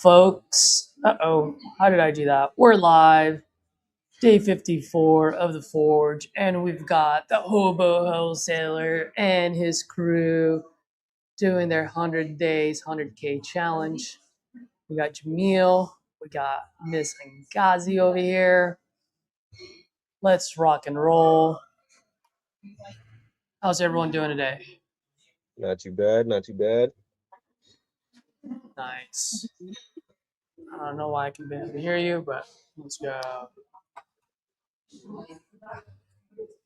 folks. Uh-oh, how did I do that? We're live, day 54 of the Forge, and we've got the Hobo Wholesaler and his crew doing their 100 days, 100K challenge. We got Jamil, we got Miss Ngazi over here. Let's rock and roll. How's everyone doing today? Not too bad, not too bad. Nice. I don't know why I can barely hear you, but let's go.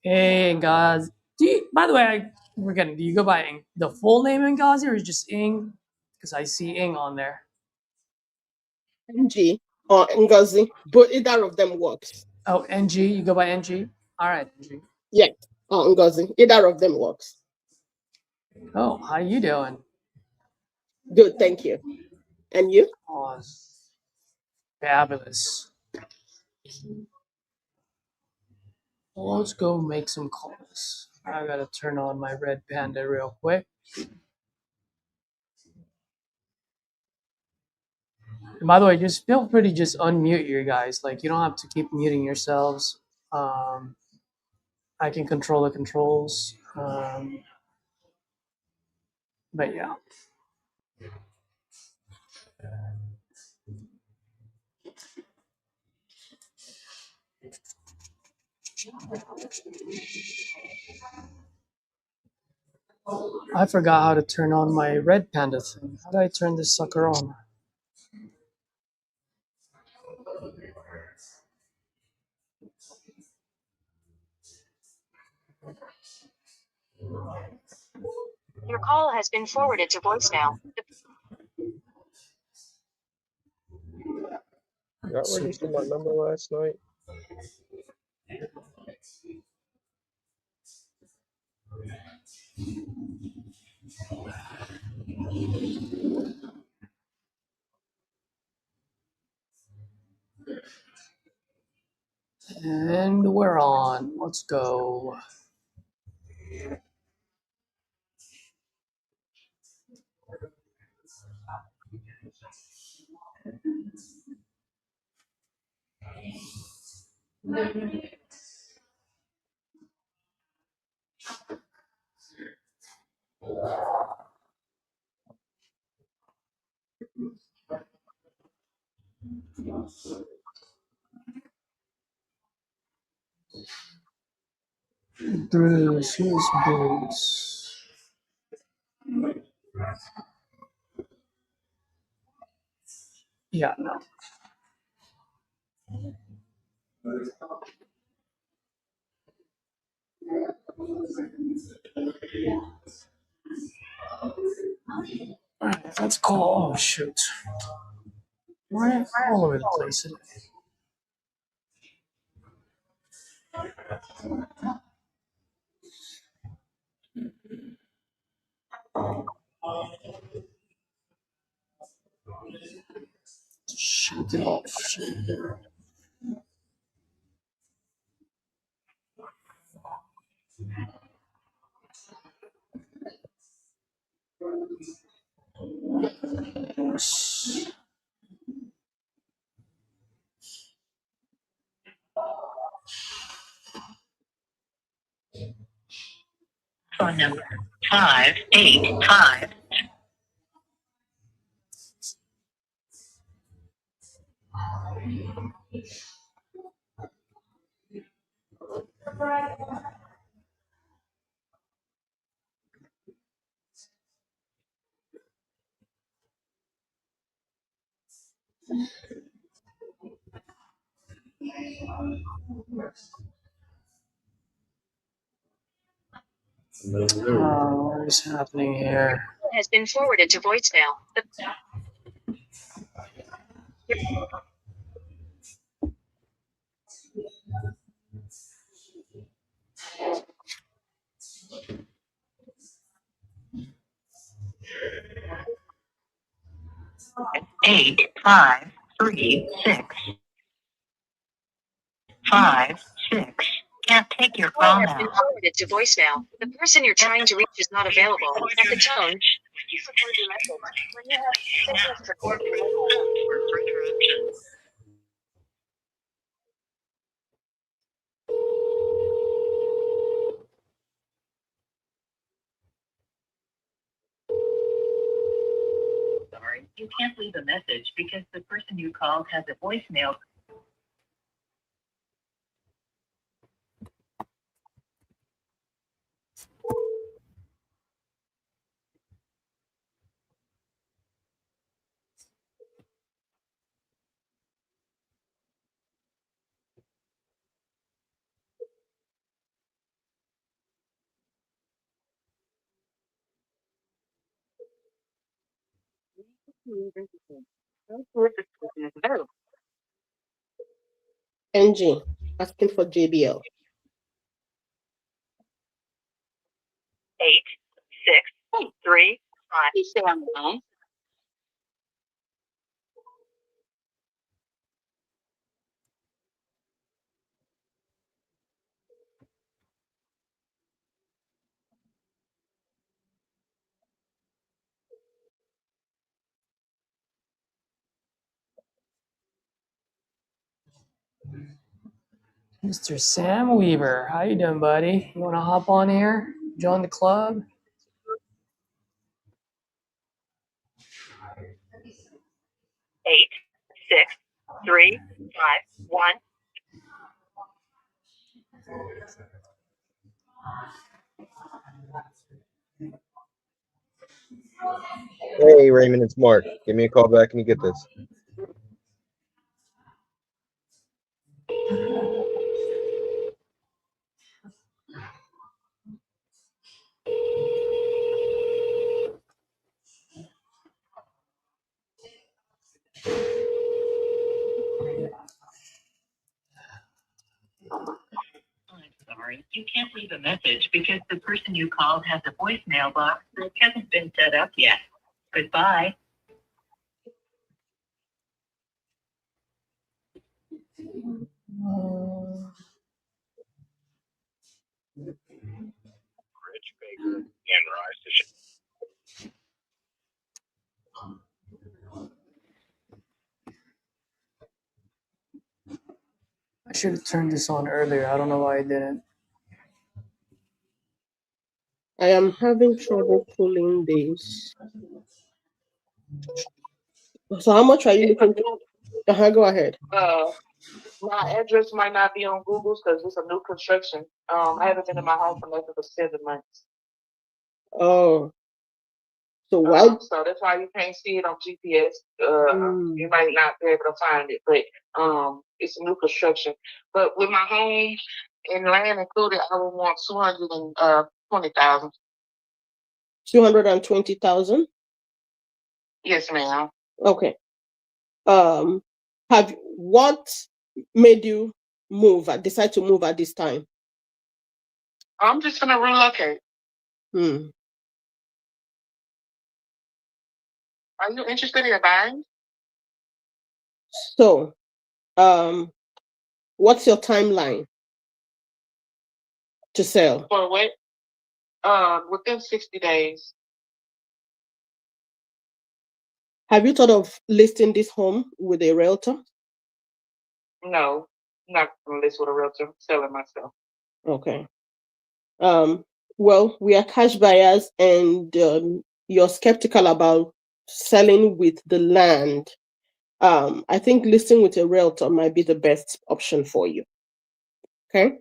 Hey, Ngazi. By the way, we're getting. Do you go by the full name Ngazi or just Ing? Because I see Ing on there. NG or Ngozi, but either of them works. Oh, NG. You go by NG. All right, NG. Yeah, or Ngozi, either of them works. Oh, how you doing? Good, thank you. And you? Oh, fabulous. Well, let's go make some calls. I gotta turn on my red panda real quick. And by the way, just feel free to just unmute you guys. Like, you don't have to keep muting yourselves. I can control the controls. But yeah. I forgot how to turn on my red panda thing. How do I turn this sucker on? Your call has been forwarded to voicemail. Y'all registered my number last night? And we're on. Let's go. Bruce, who's Bruce? Yeah, no. Alright, let's call. Oh, shoot. We're all over the place today. Shoot it off. Phone number 585. What is happening here? Has been forwarded to voicemail. Eight, 5, 3, 6, 5, 6. Can't take your call now. Has been forwarded to voicemail. The person you're trying to reach is not available. At the tone, Please record your message. When you have 6 seconds to record your message for further options. Sorry, you can't leave a message because the person you called has a voicemail. NG, asking for JBL. 8, 6, 3, 5. Please stay on the line. Mr. Sam Weaver, how you doing, buddy? You want to hop on here? Join the club? 8, 6, 3, 5, 1. Hey, Raymond, it's Mark. Give me a call back when you get this. I'm sorry, you can't leave a message because the person you called has a voicemail box that hasn't been set up yet. Goodbye. Rich Baker and Rice. I should have turned this on earlier. I don't know why I didn't. I am having trouble pulling this. So how much are you looking to? Go ahead. My address might not be on Google's because it's a new construction. I haven't been in my home for less than 7 months. Oh. So why? So that's why you can't see it on GPS. You might not be able to find it, but it's a new construction. But with my home and land included, I would want 220,000. 220,000? Yes, ma'am. Okay. What made you decide to move at this time? I'm just gonna relocate. Are you interested in buying? So, what's your timeline to sell? For what? Within 60 days. Have you thought of listing this home with a realtor? No, I'm not gonna list with a realtor. I'm selling myself. Okay. Well, we are cash buyers, and you're skeptical about selling with the land. I think listing with a realtor might be the best option for you. Okay.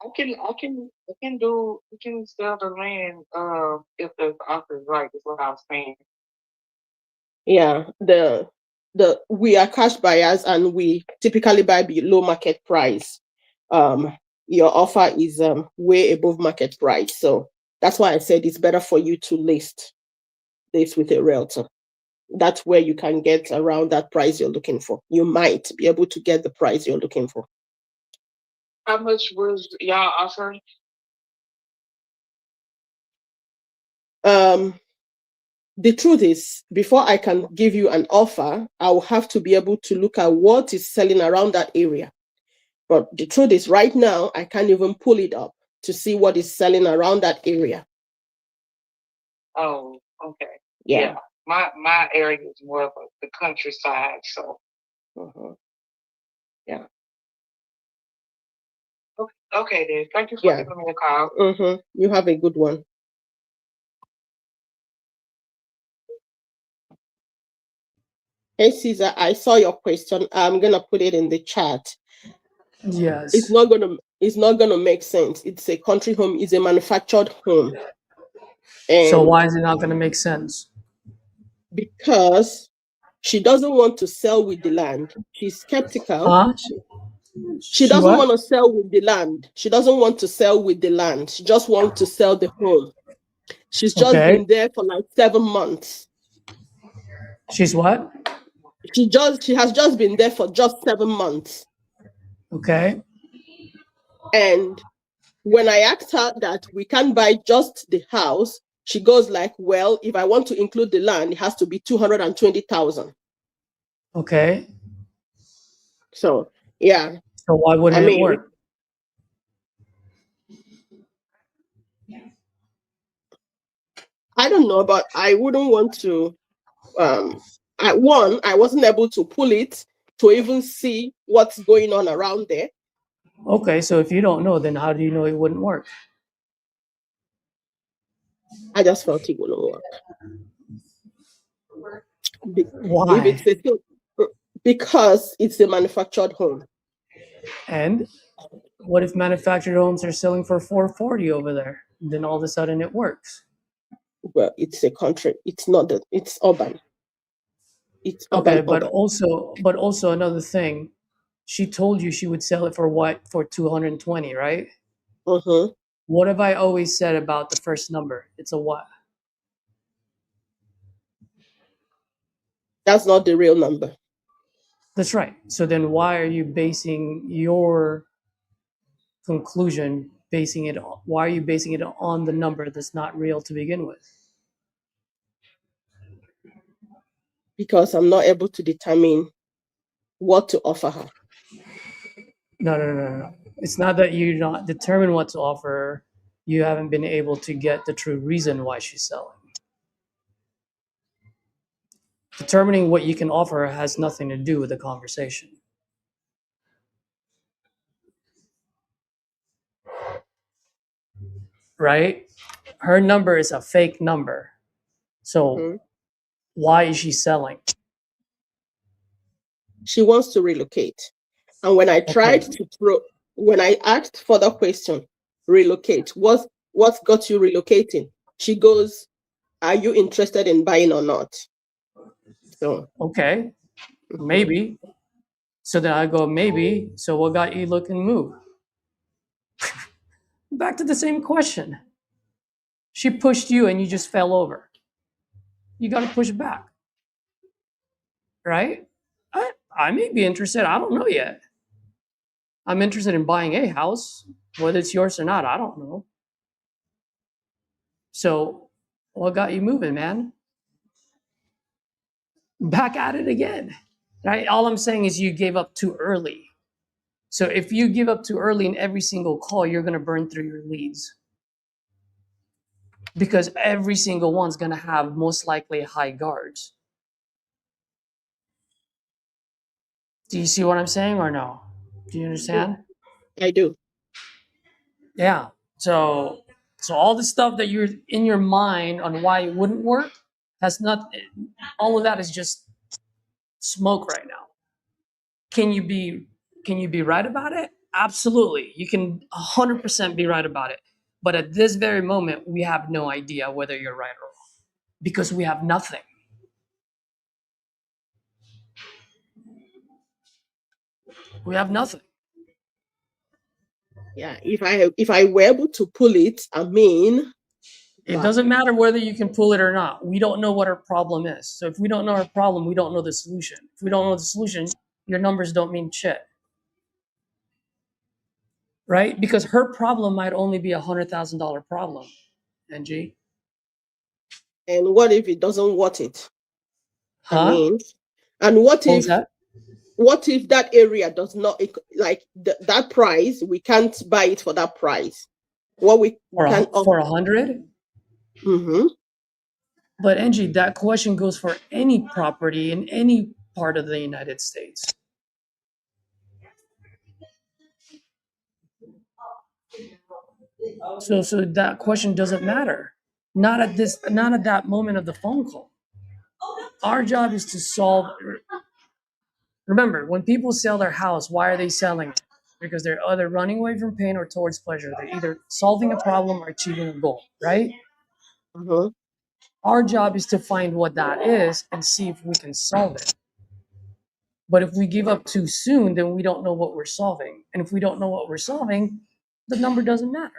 We can sell the land if the offer is right, is what I was saying. Yeah, we are cash buyers and we typically buy below market price. Your offer is way above market price. So that's why I said it's better for you to list this with a realtor. That's where you can get around that price you're looking for. You might be able to get the price you're looking for. How much was y'all offering? The truth is, before I can give you an offer, I will have to be able to look at what is selling around that area. But the truth is, right now, I can't even pull it up to see what is selling around that area. Oh, okay. Yeah. My area is more of the countryside, so Mhm. Yeah. okay then. Thank you for Yeah. giving me a call. You have a good one. Hey Caesar, I saw your question. I'm gonna put it in the chat. Yes. It's not gonna make sense. It's a country home, it's a manufactured home. And So why is it not going to make sense? because she doesn't want to sell with the land. She's skeptical. Huh? She doesn't what? want to sell with the land. She doesn't want to sell with the land. She just wants to sell the home. She's just Okay. been there for like 7 months. She's what? She has just been there for just 7 months. Okay. And when I asked her that we can't buy just the house, she goes like, well, if I want to include the land, it has to be 220,000. Okay. So yeah, So why wouldn't it work? I don't know, but I wouldn't want to. I wasn't able to pull it to even see what's going on around there. Okay, so if you don't know, then how do you know it wouldn't work? I just felt it wouldn't work. Why? Because it's a manufactured home. And what if manufactured homes are selling for 440 over there? Then all of a sudden it works. Well, it's a country. It's not that. It's urban. It's Okay, urban. but also another thing, she told you she would sell it for what? For 220, right? What have I always said about the first number? It's a what? That's not the real number. That's right. So then why are you basing your conclusion why are you basing it on the number that's not real to begin with? Because I'm not able to determine what to offer her. No. It's not that you're not determined what to offer her. You haven't been able to get the true reason why she's selling. Determining what you can offer her has nothing to do with the conversation. Right? Her number is a fake number. So why is she selling? She wants to relocate. And when I tried when I asked for the question, relocate, what got you relocating? She goes, are you interested in buying or not? So okay, maybe. So then I go, maybe. So what got you looking to move? Back to the same question. She pushed you and you just fell over. You got to push back. Right? I may be interested. I don't know yet. I'm interested in buying a house. Whether it's yours or not, I don't know. So what got you moving, man? Back at it again. Right? All I'm saying is you gave up too early. So if you give up too early in every single call, you're going to burn through your leads. Because every single one's going to have most likely high guards. Do you see what I'm saying or no? Do you understand? I do. Yeah. So all the stuff that you're in your mind on why it wouldn't work has not. All of that is just smoke right now. Can you be right about it? Absolutely. You can 100% be right about it. But at this very moment, we have no idea whether you're right or wrong because we have nothing. We have nothing. Yeah, if I were able to pull it, it doesn't matter whether you can pull it or not. We don't know what our problem is. So if we don't know our problem, we don't know the solution. If we don't know the solution, your numbers don't mean shit. Right? Because her problem might only be $100,000 problem, NG. And what if it doesn't worth it? Huh? And what if that area does not, like that price, we can't buy it for that price? What we for can for 100? But Angie, that question goes for any property in any part of the United States. So that question doesn't matter. Not at that moment of the phone call. Our job is to solve. Remember, when people sell their house, why are they selling it? Because they're either running away from pain or towards pleasure. They're either solving a problem or achieving a goal, right? Mm-hmm. Our job is to find what that is and see if we can solve it. But if we give up too soon, then we don't know what we're solving. And if we don't know what we're solving, the number doesn't matter.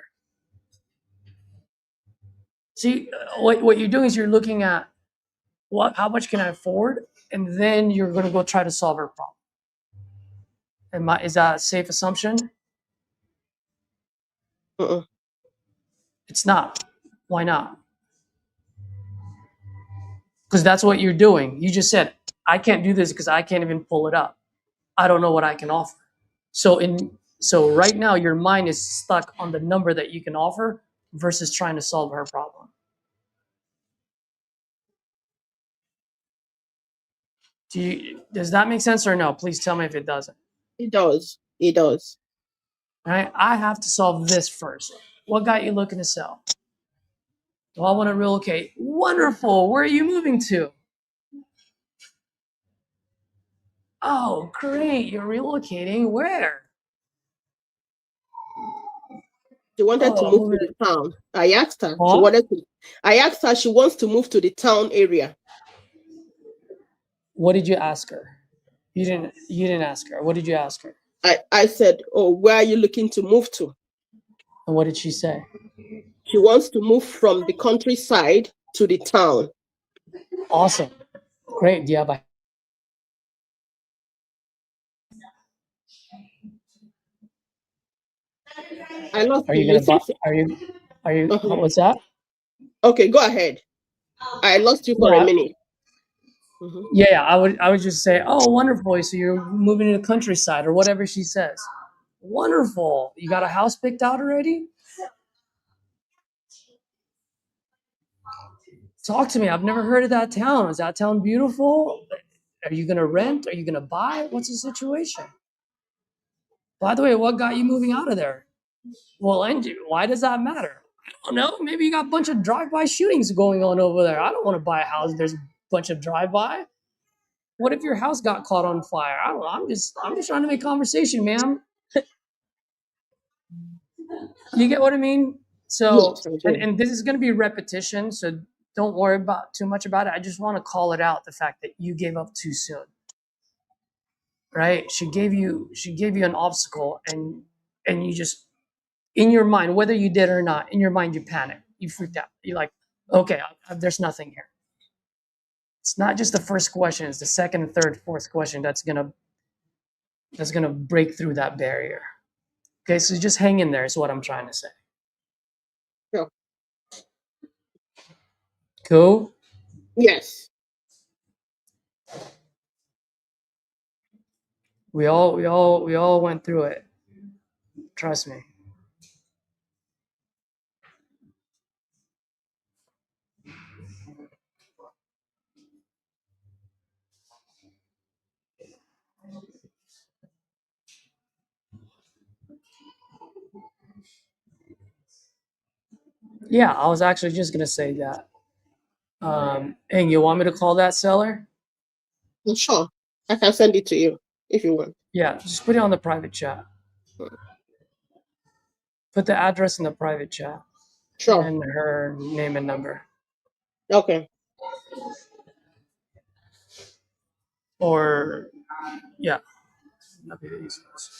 See, what you're doing is you're looking at how much can I afford, and then you're going to go try to solve our problem. Is that a safe assumption? Mm-mm. It's not. Why not? Because that's what you're doing. You just said, I can't do this because I can't even pull it up. I don't know what I can offer. So right now your mind is stuck on the number that you can offer versus trying to solve her problem. Does that make sense or no? Please tell me if it doesn't. It does. It does. Right? I have to solve this first. What got you looking to sell? Well, I want to relocate. Wonderful. Where are you moving to? Oh, great. You're relocating. Where? She wanted to Oh, move to the town. I asked her. Huh? I asked her. She wants to move to the town area. What did you ask her? You didn't ask her. What did you ask her? I said, "Oh, where are you looking to move to?" And what did she say? She wants to move from the countryside to the town. Awesome. Great. Do you have a I lost Are you. you You gonna buy? said, Are you? uh-huh. What's that? Okay, go ahead. I lost you for a Yeah, minute. Mm-hmm. yeah. I would just say, oh, wonderful. So you're moving to the countryside or whatever she says. Wonderful. You got a house picked out already? Talk to me. I've never heard of that town. Is that town beautiful? Are you gonna rent? Are you gonna buy? What's the situation? By the way, what got you moving out of there? Well, Angie, why does that matter? I don't know. Maybe you got a bunch of drive-by shootings going on over there. I don't want to buy a house. There's a bunch of drive-by. What if your house got caught on fire? I don't know. I'm just trying to make conversation, ma'am. You get what I mean? So, Yes, I do. and this is going to be repetition. So don't worry about too much about it. I just want to call it out, the fact that you gave up too soon. Right? She gave you an obstacle, and you just, in your mind, whether you did or not, in your mind, you panicked. You freaked out. You're like, okay, there's nothing here. It's not just the first question; it's the second, third, fourth question that's gonna break through that barrier. Okay, so just hang in there is what I'm trying to say. Sure. Cool. Yes. We all went through it. Trust me. Yeah, I was actually just gonna say that. And you want me to call that seller? Sure. I can send it to you if you want. Yeah, just put it on the private chat. Put the address in the private chat Sure. and her name and number. Okay. Or yeah, that'd be the easiest.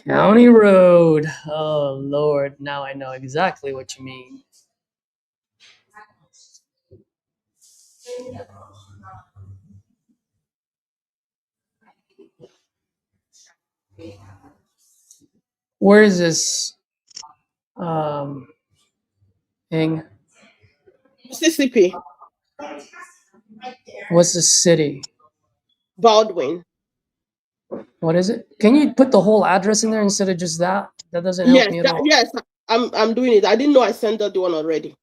County Road. Oh Lord, now I know exactly what you mean. Where is this? Ing. Mississippi, What's the city? Baldwin. What is it? Can you put the whole address in there instead of just that? That doesn't help Yes, me at all. yes, I'm doing it. I didn't know I sent out the one already.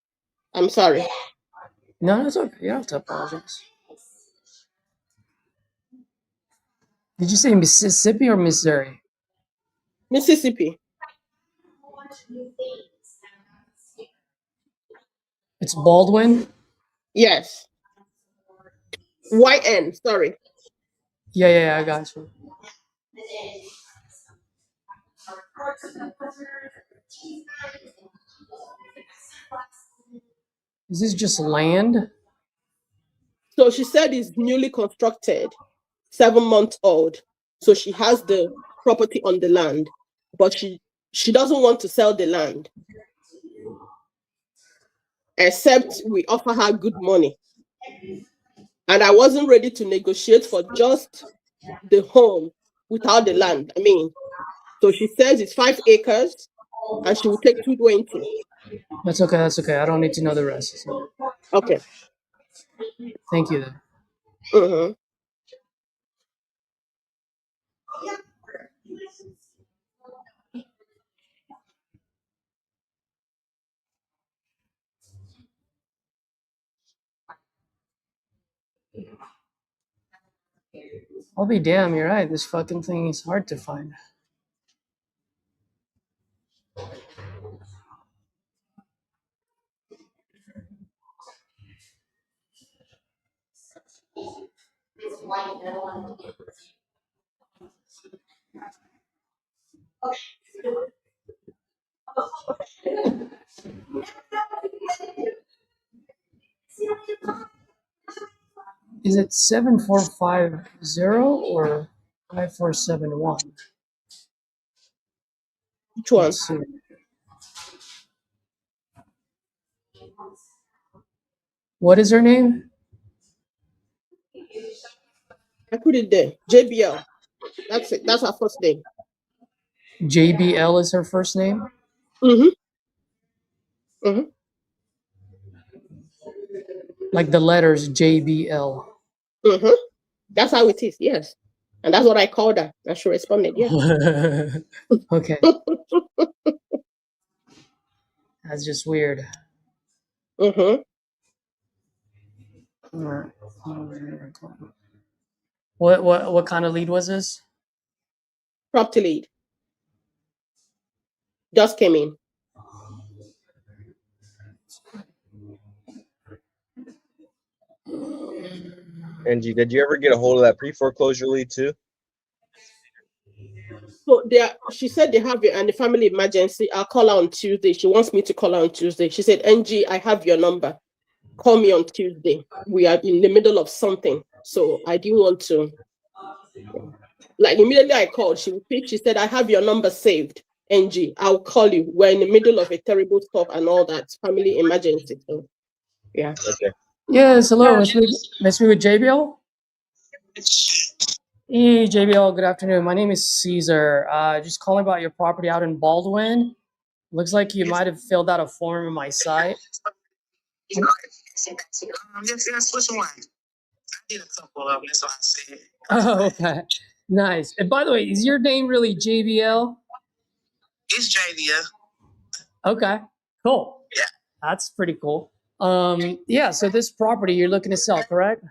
I'm sorry. No, it's okay. You don't have to apologize. Did you say Mississippi or Missouri? Mississippi. It's Baldwin? Yes. YN, sorry. Yeah, I got you. Is this just land? So she said it's newly constructed, 7 months old. So she has the property on the land, but she doesn't want to sell the land, except we offer her good money. And I wasn't ready to negotiate for just the home without the land. I mean, so she says it's 5 acres and she will take 220. That's okay. That's okay. I don't need to know the rest. So Okay. thank you, then. Mm-hmm. I'll be damn. You're right. This fucking thing is hard to find. Is it 7450 or 5471? Which one? Let's see. What is her name? I put it there. JBL. That's it. That's her first name. JBL is her first name? Mm-hmm. Mm-hmm. Like the letters JBL. Mm-hmm. That's how it is, yes. And that's what I called her. And she responded, yeah. Okay. That's just weird. Mm-hmm. Alright. What kind of lead was this? Property lead. Just came in. Angie, did you ever get a hold of that pre-foreclosure lead too? So she said they have it and the family emergency. I'll call her on Tuesday. She wants me to call her on Tuesday. She said, NG, I have your number. Call me on Tuesday. We are in the middle of something. So I didn't want to. Like immediately I called, she picked. She said, I have your number saved. NG, I'll call you. We're in the middle of a terrible stuff and all that. Family emergency. So yeah. Okay. Yes, hello. Miss me with JBL? Hey, JBL, good afternoon. My name is Caesar. Just calling about your property out in Baldwin. Looks like you might have filled out a form in my site. Yes, which one? I did a couple of them, that's what I said. Oh, okay. Nice. And by the way, is your name really JBL? It's JVL. Okay, cool. Yeah. That's pretty cool. Yeah, so this property you're looking to sell, correct?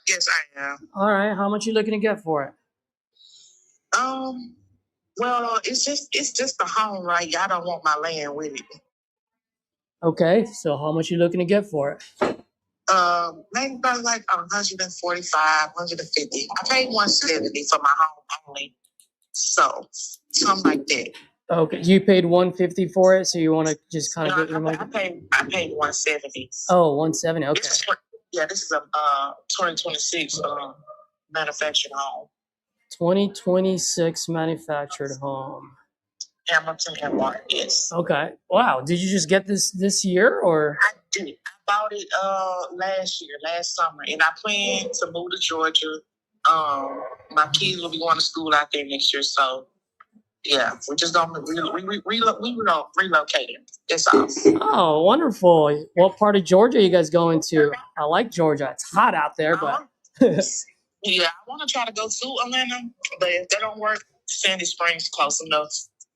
Yes, I am. All right, how much you looking to get for it? Well, it's just a home, right? Y'all don't want my land with it. Okay, so how much you looking to get for it? Maybe about like 145, 150. I paid 170 for my home only. So something like that. Okay, you paid 150 for it, so you want to just kind of get your money? I paid 170. Oh, 170. Okay. This is a 2026 manufactured home. 2026 manufactured home. Hamilton and Martin, yes. Okay. Wow. Did you just get this year or? I did. I bought it last summer, and I plan to move to Georgia My kids will be going to school out there next year, so yeah, we're just gonna relocate it. That's all. Oh, wonderful. What part of Georgia are you guys going to? I like Georgia. It's hot out there, but Yeah, I want to try to go to Atlanta, but if that don't work, Sandy Springs close enough.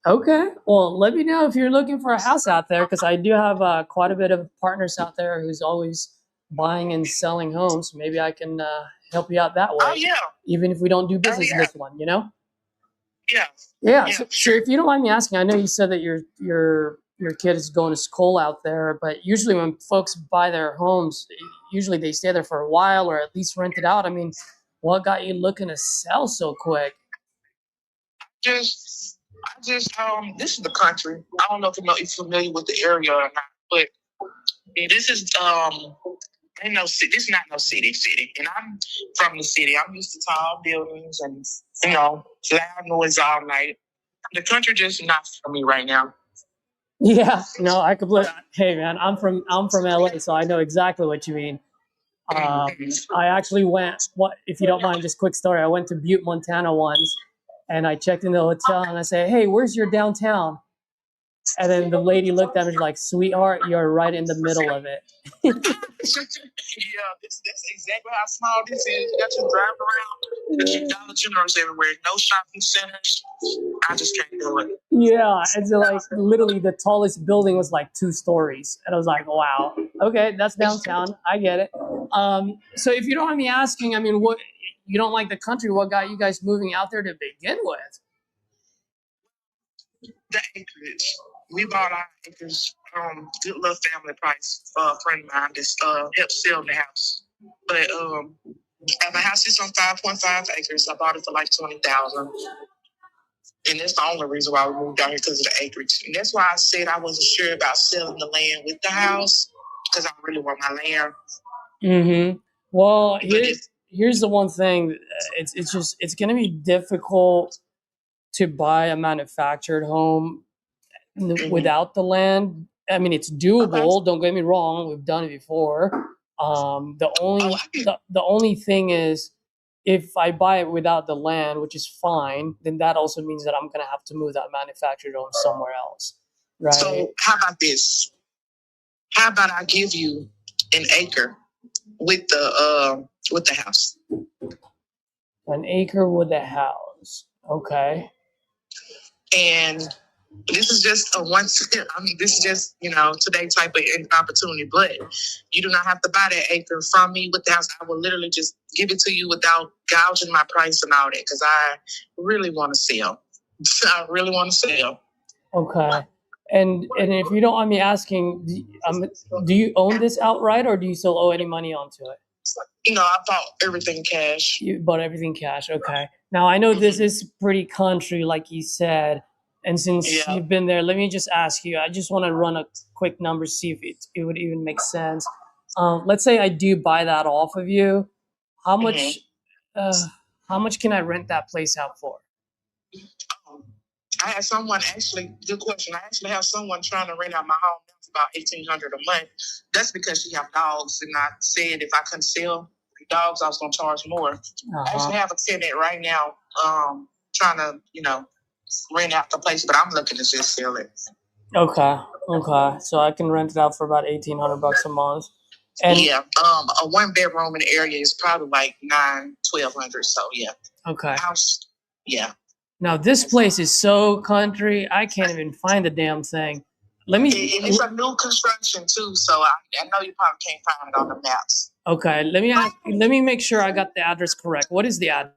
okay. Well, let me know if you're looking for a house out there, because I do have quite a bit of partners out there who's always buying and selling homes. Maybe I can help you out that way. Oh yeah, Even if we don't do business yeah. this one, you know? Yeah. Yeah. Yeah, So sure. if you don't mind me asking, I know you said that your kid is going to school out there, but usually when folks buy their homes, usually they stay there for a while or at least rent it out. I mean, what got you looking to sell so quick? I just this is the country. I don't know if you're familiar with the area or not, but this is ain't no city. This is not no city, and I'm from the city. I'm used to tall buildings and loud noise all night. The country just not for me right now. Yeah, no, I completely. Hey, man, I'm from LA, so I know exactly what you mean. I actually went. What, if you don't mind, just quick story. I went to Butte, Montana once, and I checked in the hotel, and I say, "Hey, where's your downtown?" And then the lady looked at me like, "Sweetheart, you're right in the middle of it." Yeah, that's exactly how small this is. You got to drive around. There's Dollar Generals everywhere. No shopping centers. I just can't do it. Yeah, and so like literally the tallest building was like 2 stories, and I was like, "Wow, okay, that's downtown. I get it." So if you don't mind me asking, I mean, what, you don't like the country? What got you guys moving out there to begin with? The acreage. We bought our acres. Good little family price. A friend of mine just helped sell the house. But the house is on 5.5 acres. I bought it for like $20,000. And that's the only reason why we moved down here, because of the acreage. And that's why I said I wasn't sure about selling the land with the house, because I really want my land. Mm-hmm. Well, But here's the one thing. It's going to be difficult to buy a manufactured home without the land. I mean, it's doable. Don't get me wrong. We've done it before. The only thing is, if I buy it without the land, which is fine, then that also means that I'm gonna have to move that manufactured home somewhere else, right? So how about this? How about I give you an acre with the house? An acre with a house. Okay. And this is just a one. I mean, this is just today type of opportunity. But you do not have to buy that acre from me with the house. I will literally just give it to you without gouging my price and all that, because I really want to sell. I really want to sell. Okay. And if you don't mind me asking, do you own this outright, or do you still owe any money onto it? I bought everything cash. You bought everything cash. Okay. Now I know this is pretty country, like you said. And since you've been there, let me just ask you. I just want to run a quick number, see if it would even make sense. Let's say I do buy that off of you. How much? How much can I rent that place out for? I had someone good question. I actually have someone trying to rent out my home for about $1,800 a month. That's because she have dogs, and I said if I couldn't sell the dogs, I was going to charge more. I actually have a tenant right now, trying to rent out the place, but I'm looking to just sell it. Okay. So I can rent it out for about $1,800 a month. And a 1-bedroom in the area is probably like $1,200. So yeah. Okay. House. Yeah. Now this place is so country, I can't even find the damn thing. It's a new construction too, so I know you probably can't find it on the maps. Okay. Let me make sure I got the address correct. What is the address?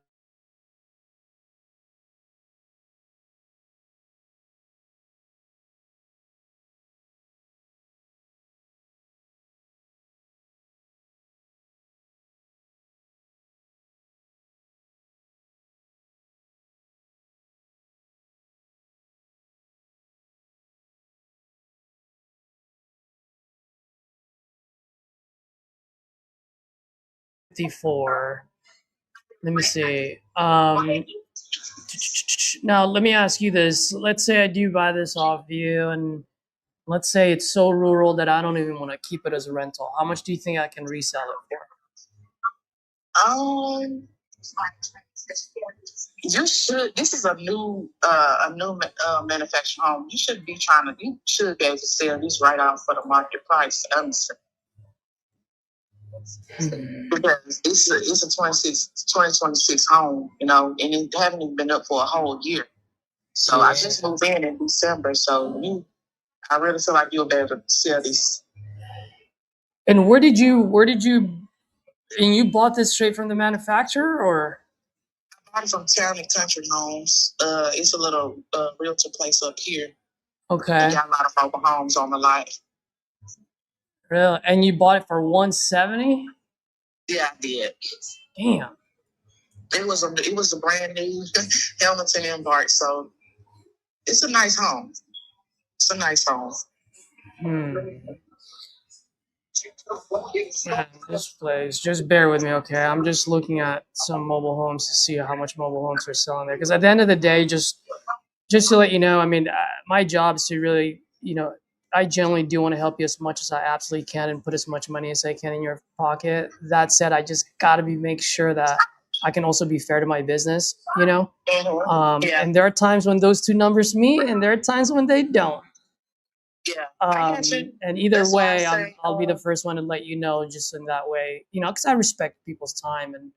Let me see. Now let me ask you this. Let's say I do buy this off you, and let's say it's so rural that I don't even want to keep it as a rental. How much do you think I can resell it for? You should. This is a new manufactured home. You should be able to sell these right out for the market price. Because it's a 2026 home, and it haven't even been up for a whole year. So I just moved in December. So I really feel like you'll be able to sell these. And and you bought this straight from the manufacturer, or? I bought it from Town and Country Homes. It's a little realtor place up here. Okay. We got a lot of mobile homes on the lot. Really? And you bought it for $170? Yeah, I did. Damn. It was a brand new Hamilton Embark, so it's a nice home. It's a nice home. Man, this place, just bear with me, okay? I'm just looking at some mobile homes to see how much mobile homes are selling there. Because at the end of the day, just to let you know, I mean, my job is to really, I generally do want to help you as much as I absolutely can and put as much money as I can in your pocket. That said, I just got to make sure that I can also be fair to my business, And there are times when those two numbers meet, and there are times when they don't. Yeah. And either way, I'll be the first one to let you know, just in that way, because I respect people's time. And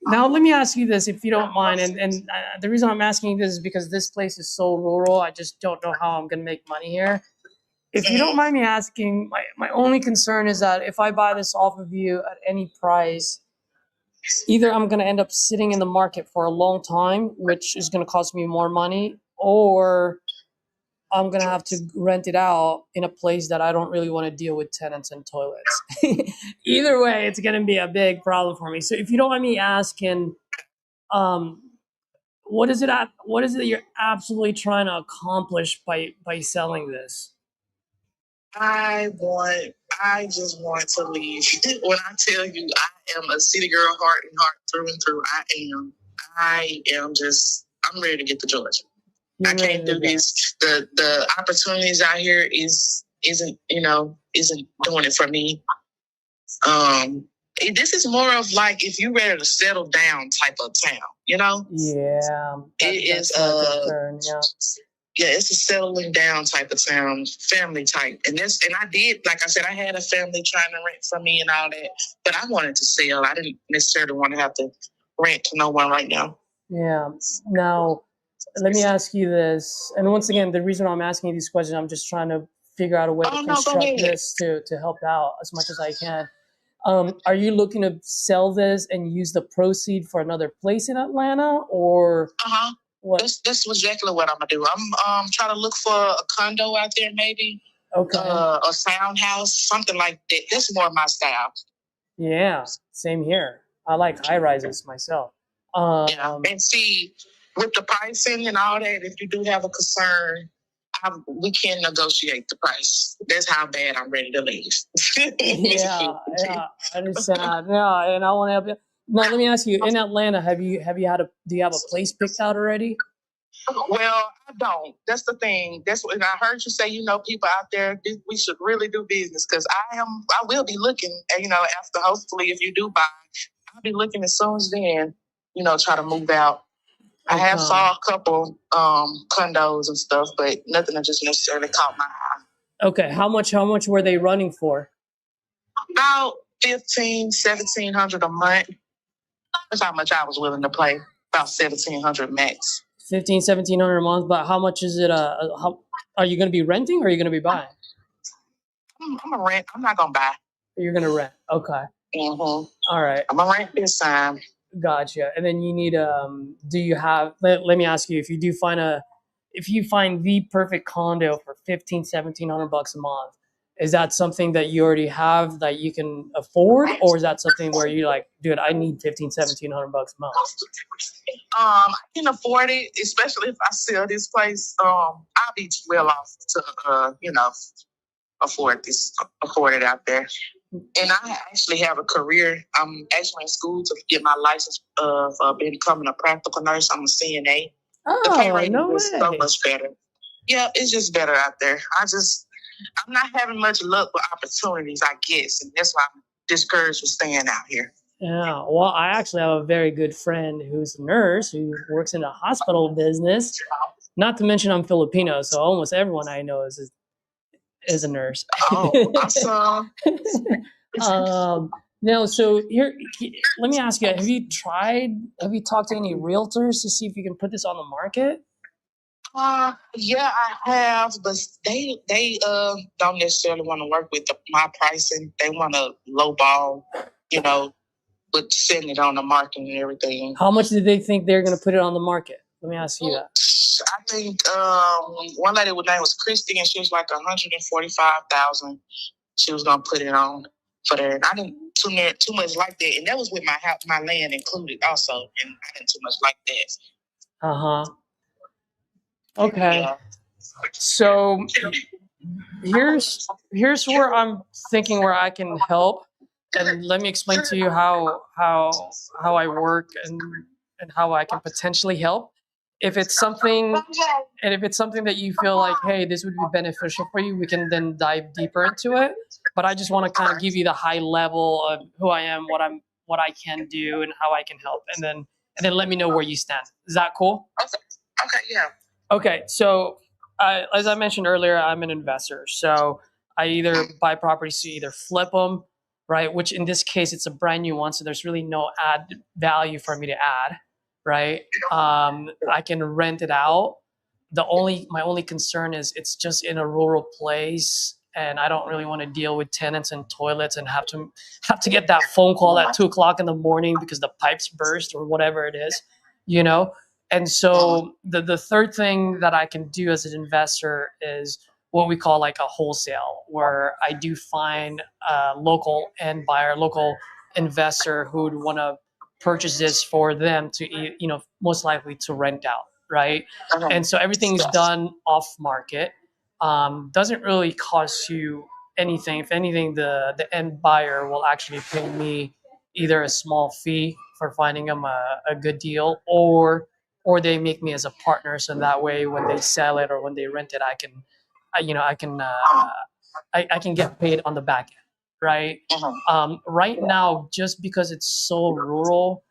now let me ask you this, if you don't mind. And the reason I'm asking you this is because this place is so rural. I just don't know how I'm going to make money here. If you don't mind me asking, my only concern is that if I buy this off of you at any price, either I'm going to end up sitting in the market for a long time, which is going to cost me more money, or I'm going to have to rent it out in a place that I don't really want to deal with tenants and toilets. Either way, it's going to be a big problem for me. So if you don't mind me asking, what is it that you're absolutely trying to accomplish by selling this? I just want to leave. When I tell you I am a city girl, heart and heart through and through, I'm ready to get to Georgia. I can't do this. The opportunities out here isn't doing it for me. This is more of like if you're ready to settle down type of town, Yeah. That's my concern, yeah. Yeah, it's a settling down type of town, family type. And I did, like I said, I had a family trying to rent from me and all that, but I wanted to sell. I didn't necessarily want to have to rent to no one right now. Yeah. Now, let me ask you this. And once again, the reason I'm asking you these questions, I'm just trying to figure out a way to construct this to help out as much as I can. Are you looking to sell this and use the proceed for another place in Atlanta, or what? This was exactly what I'm gonna do. I'm trying to look for a condo out there, maybe. Okay. A sound house, something like that. That's more my style. Yeah, same here. I like high rises myself. And see, with the pricing and all that, if you do have a concern, we can negotiate the price. That's how bad I'm ready to leave. yeah, I understand. Yeah, and I want to help you. Now, let me ask you: in Atlanta, do you have a place picked out already? Well, I don't. That's the thing. That's what I heard you say. People out there, we should really do business because I will be looking. After hopefully, if you do buy, I'll be looking as soon as then. Try to move out. I have saw a couple condos and stuff, but nothing that just necessarily caught my eye. Okay, how much were they running for? About $1,700 a month. That's how much I was willing to pay. About $1,700 max. $1,700 a month, but how much is it? How are you going to be renting, or are you going to be buying? I'm gonna rent. I'm not gonna buy. You're going to rent. Okay. Mm-hmm. All right. I'm gonna rent this time. Gotcha. And then you need do you have? Let me ask you: if you find the perfect condo for $1,700 a month, is that something that you already have that you can afford, or is that something where you're like, dude, I need $1,700 a month? I can afford it, especially if I sell this place. I'll be well off to afford it out there. And I actually have a career. I'm actually in school to get my license of becoming a practical nurse. I'm a CNA. The pay rate is so much better. Yeah, it's just better out there. I'm not having much luck with opportunities, I guess, and that's why I'm discouraged with staying out here. Yeah, well, I actually have a very good friend who's a nurse who works in a hospital business. Not to mention I'm Filipino, so almost everyone I know is a nurse. Oh, awesome. No, so here, let me ask you: have you talked to any realtors to see if you can put this on the market? Yeah, I have, but they don't necessarily want to work with my pricing. They want to lowball, you know, with setting it on the market and everything. How much did they think they're going to put it on the market? Let me ask you that. I think one lady with name was Christy, and she was like 145,000. She was gonna put it on for there, and I didn't too much like that, and that was with my house, my land included also, and I didn't too much like that. Uh-huh. Okay. Yeah. So here's where I'm thinking where I can help, and let me explain to you how I work and how I can potentially help. If it's something that you feel like, hey, this would be beneficial for you, we can then dive deeper into it. But I just want to kind of give you the high level of who I am, what I can do, and how I can help, and then let me know where you stand. Is that cool? Okay. Yeah. Okay, so as I mentioned earlier, I'm an investor. So I either buy properties to either flip them, right? Which in this case, it's a brand new one, so there's really no add value for me to add, right? I can rent it out. My only concern is it's just in a rural place, and I don't really want to deal with tenants and toilets and have to get that phone call at 2 o'clock in the morning because the pipes burst or whatever it is, you know. And so the third thing that I can do as an investor is what we call like a wholesale, where I do find a local end buyer, local investor who would want to purchase this for them to, most likely to rent out, right? And so everything's done off market. Doesn't really cost you anything. If anything, the end buyer will actually pay me either a small fee for finding them a good deal, or they make me as a partner, so that way when they sell it or when they rent it, I can get paid on the back end, right? Right now, just because it's so rural,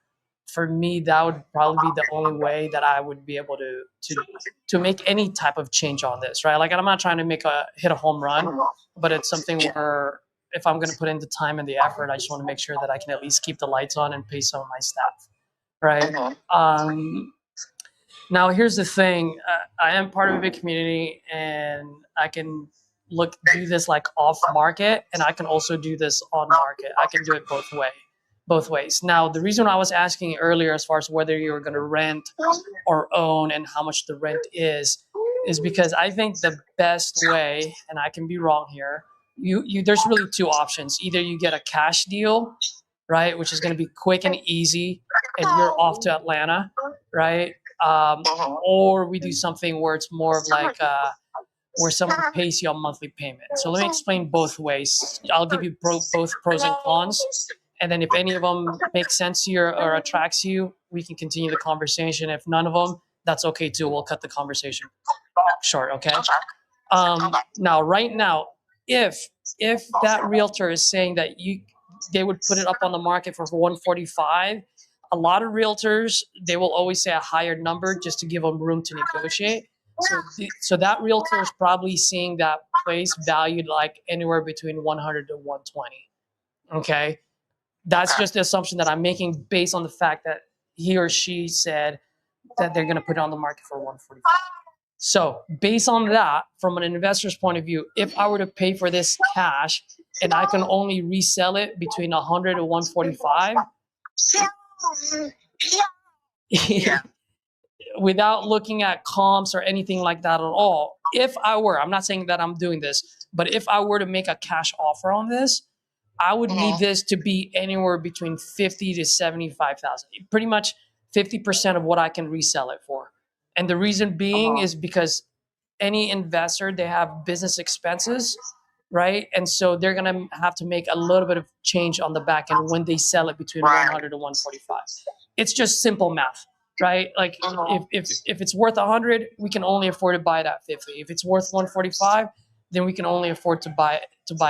for me, that would probably be the only way that I would be able to make any type of change on this, right? Like, I'm not trying to hit a home run, but it's something where if I'm going to put in the time and the effort, I just want to make sure that I can at least keep the lights on and pay some of my staff, right? Now, here's the thing. I am part of a big community, and I can do this like off market, and I can also do this on market. I can do it both ways. Now, the reason I was asking earlier, as far as whether you're going to rent or own and how much the rent is because I think the best way, and I can be wrong here, there's really two options. Either you get a cash deal, right, which is going to be quick and easy, and you're off to Atlanta, right? Or we do something where it's more of like where someone pays you a monthly payment. So let me explain both ways. I'll give you both pros and cons, and then if any of them make sense to you or attracts you, we can continue the conversation. If none of them, that's okay too. We'll cut the conversation short. Okay. Now, right now, if that realtor is saying that they would put it up on the market for 145, a lot of realtors, they will always say a higher number just to give them room to negotiate. So that realtor is probably seeing that place valued like anywhere between 100 to 120. Okay. That's just the assumption that I'm making based on the fact that he or she said that they're going to put it on the market for 145. So based on that, from an investor's point of view, if I were to pay for this cash and I can only resell it between 100 to 145, without looking at comps or anything like that at all, I'm not saying that I'm doing this, but if I were to make a cash offer on this, I would need this to be anywhere between 50 to 75,000, pretty much 50% of what I can resell it for. And the reason being is because any investor, they have business expenses, right? And so they're going to have to make a little bit of change on the back end when they sell it between 100 to 145. It's just simple math, right? Like if it's worth 100, we can only afford to buy it at 50. If it's worth 145, then we can only afford to buy it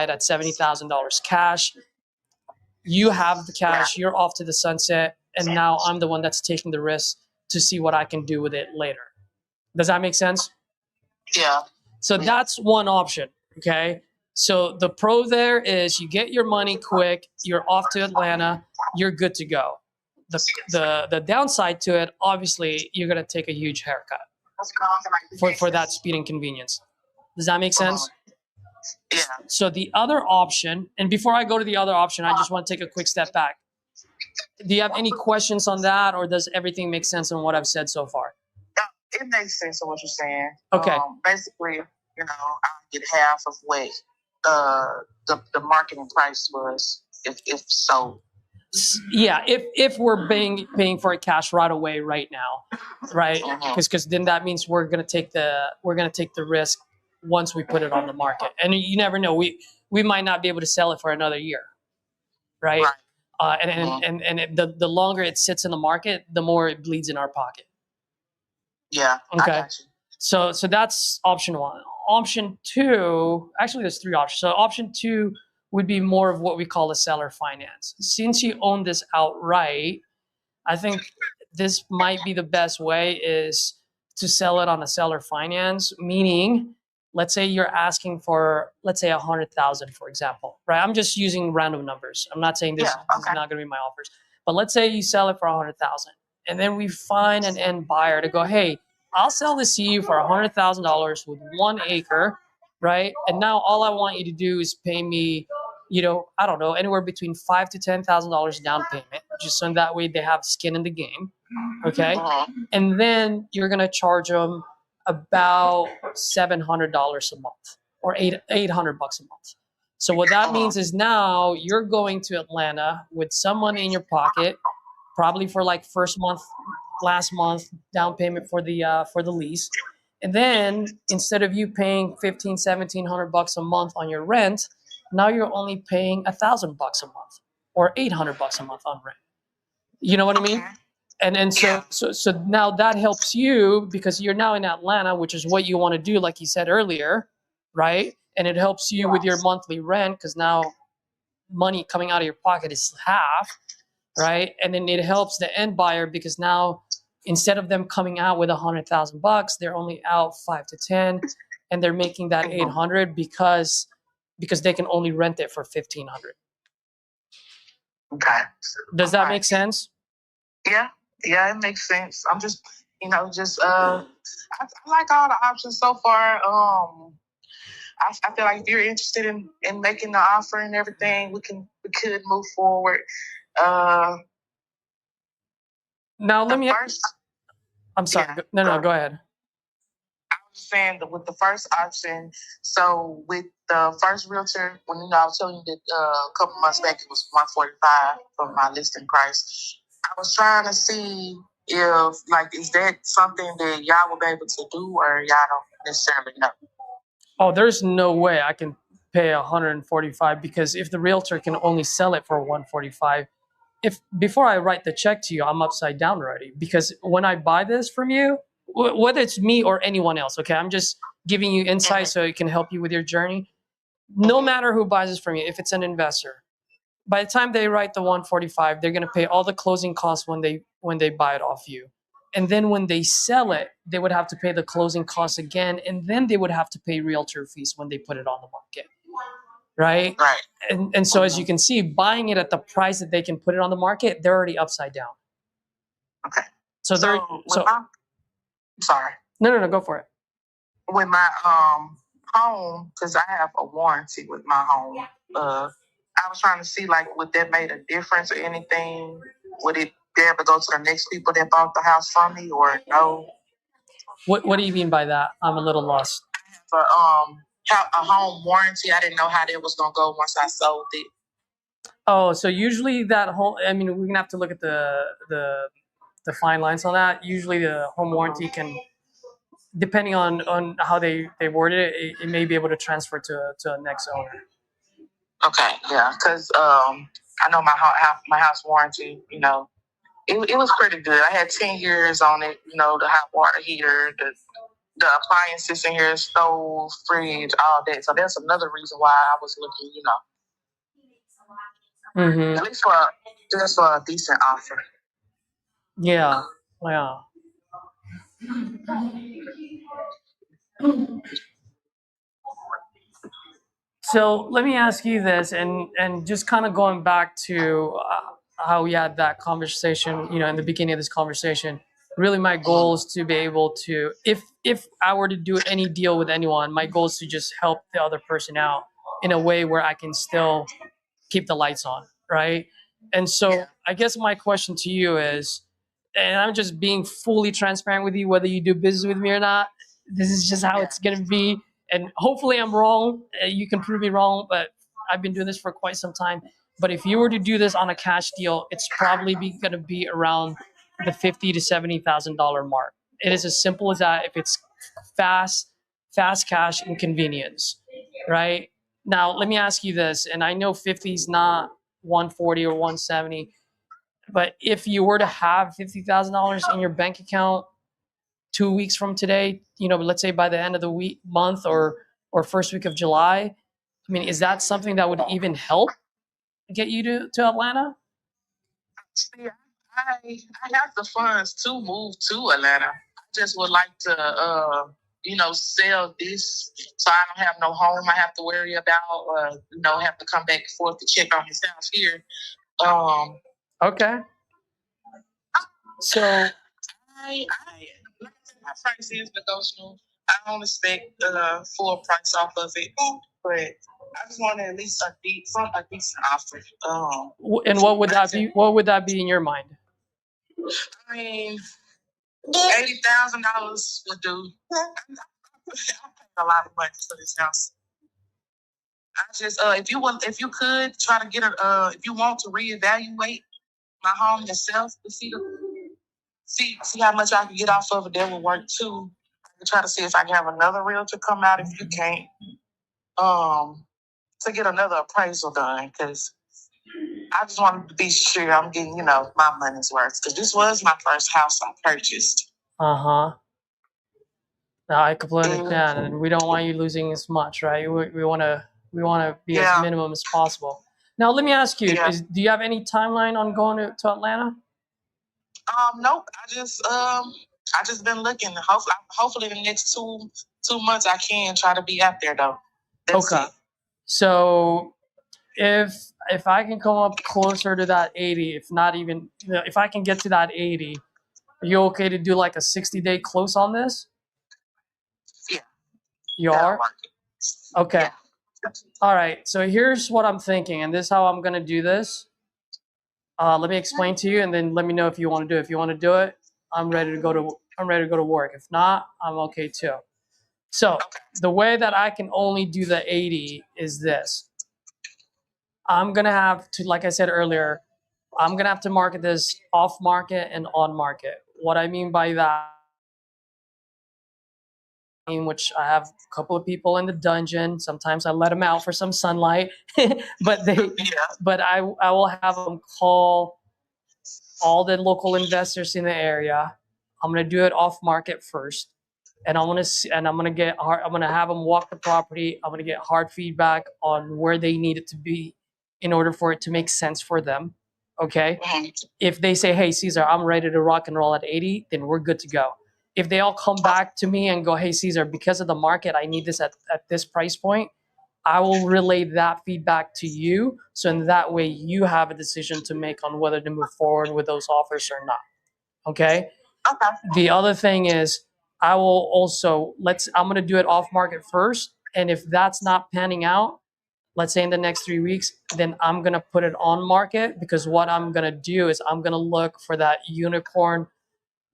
at $70,000 cash. You have the cash, you're off to the sunset, and now I'm the one that's taking the risk to see what I can do with it later. Does that make sense? Yeah. So that's one option, okay? So the pro there is you get your money quick, you're off to Atlanta, you're good to go. The downside to it, obviously, you're going to take a huge haircut for that speed and convenience. Does that make sense? Yeah. So the other option, and before I go to the other option, I just want to take a quick step back. Do you have any questions on that, or does everything make sense on what I've said so far? It makes sense of what you're saying. Okay. Basically, I get half of what the marketing price was, if so. Yeah, if we're paying for it cash right away, right now, right? Because then that means we're gonna take the risk once we put it on the market, and you never know, we might not be able to sell it for another year, right? The longer it sits in the market, the more it bleeds in our pocket. Yeah. Okay. I got you. So that's option one. Option two, actually, there's three options. So option two would be more of what we call a seller finance. Since you own this outright, I think this might be the best way is to sell it on a seller finance, meaning, let's say you're asking for, let's say 100,000, for example, right? I'm just using random numbers. I'm not saying this is not going to be my offers, but let's say you sell it for 100,000, and then we find an end buyer to go, hey, I'll sell this to you for $100,000 with 1 acre, right? And now all I want you to do is pay me, I don't know, anywhere between $5,000 to $10,000 down payment, just so that way they have skin in the game, okay? And then you're gonna charge them about $700 a month, or $800 a month. So what that means is now you're going to Atlanta with some money in your pocket, probably for like first month, last month down payment for the lease, and then instead of you paying $1,500-$1,700 a month on your rent, now you're only paying $1,000 a month or $800 a month on rent. You know what I mean? And so now that helps you because you're now in Atlanta, which is what you want to do, like you said earlier, right? And it helps you with your monthly rent because now money coming out of your pocket is half, right? And then it helps the end buyer because now instead of them coming out with $100,000, they're only out 5 to 10, and they're making that 800 because they can only rent it for 1,500. Okay. Does that make sense? Yeah, it makes sense. I'm just, I like all the options so far. I feel like if you're interested in making the offer and everything, we could move forward. Now let me. I'm sorry. Yeah, No, go ahead. I was saying that with the first option, so with the first realtor, when I was telling you that a couple months back it was $145 for my listing price. I was trying to see if is that something that y'all will be able to do, or y'all don't necessarily know. Oh, there's no way I can pay $145 because if the realtor can only sell it for $145, if before I write the check to you, I'm upside down already. Because when I buy this from you, whether it's me or anyone else, okay, I'm just giving you insight so it can help you with your journey. No matter who buys this from you, if it's an investor, by the time they write the $145, they're going to pay all the closing costs when they buy it off you. And then when they sell it, they would have to pay the closing costs again, and then they would have to pay realtor fees when they put it on the market. Right? And so as you can see, buying it at the price that they can put it on the market, they're already upside down. Okay. So sorry. No, go for it. With my home, because I have a warranty with my home. I was trying to see would that make a difference or anything? Would it be able to go to the next people that bought the house from me, or no? What do you mean by that? I'm a little lost. For a home warranty, I didn't know how that was gonna go once I sold it. Oh, so usually that home. I mean, we're gonna have to look at the fine lines on that. Usually, the home warranty can, depending on how they word it, it may be able to transfer to a next owner. Okay, yeah, because I know my house warranty, it was pretty good. I had 10 years on it, the hot water heater, the appliances in here, stove, fridge, all that. So that's another reason why I was looking, Mm-hmm. At least just for a decent offer. Yeah. Yeah. So let me ask you this, and just kind of going back to how we had that conversation, in the beginning of this conversation. Really, my goal is to be able to, if I were to do any deal with anyone, my goal is to just help the other person out in a way where I can still keep the lights on, right? And so I guess my question to you is, and I'm just being fully transparent with you, whether you do business with me or not. This is just how it's going to be. And hopefully I'm wrong. You can prove me wrong, but I've been doing this for quite some time. But if you were to do this on a cash deal, it's probably going to be around the $50,000 to $70,000 mark. It is as simple as that. If it's fast cash and convenience, right? Now, let me ask you this, and I know 50 is not 140 or 170, but if you were to have $50,000 in your bank account 2 weeks from today, let's say by the end of the month, or first week of July, I mean, is that something that would even help get you to Atlanta? See, I have the funds to move to Atlanta. I just would like to, sell this so I don't have no home I have to worry about, have to come back and forth to check on this house here. Okay. So My price is negotiable. I don't expect full price off of it, but I just want at least a decent offer. and what would that be? What would that be in your mind? I mean, $80,000 would do. I'm paying a lot of money for this house. I just, if you could try to get if you want to reevaluate my home yourself to see how much I can get off of it, that would work too. I can try to see if I can have another realtor come out if you can't, to get another appraisal done, because I just wanted to be sure I'm getting, my money's worth, because this was my first house I purchased. Uh-huh. No, I completely understand, and we don't want you losing as much, right? We want to be as minimum as possible. Now, let me ask you: do you have any timeline on going to Atlanta? Nope. I just been looking. Hopefully, the next two months I can try to be out there though. That's okay. It. So if I can come up closer to that 80, if not even, if I can get to that 80, are you okay to do like a 60-day close on this? Yeah. You are? Okay. Yeah. All right. So here's what I'm thinking, and this is how I'm going to do this. Let me explain to you, and then let me know if you want to do it. If you want to do it, I'm ready to go to work. If not, I'm okay too. So the way that I can only do the 80 is this. I'm going to have to, like I said earlier, I'm going to have to market this off market and on market. What I mean by that, in which I have a couple of people in the dungeon. Sometimes I let them out for some sunlight, but I will have them call all the local investors in the area. I'm going to do it off market first. And I'm going to have them walk the property. I'm going to get hard feedback on where they need it to be in order for it to make sense for them. Okay. If they say, hey, Caesar, I'm ready to rock and roll at 80, then we're good to go. If they all come back to me and go, hey, Caesar, because of the market, I need this at this price point, I will relay that feedback to you. So in that way, you have a decision to make on whether to move forward with those offers or not. Okay. The other thing is, I will also, I'm going to do it off market first. And if that's not panning out, let's say in the next 3 weeks, then I'm going to put it on market, because what I'm going to do is I'm going to look for that unicorn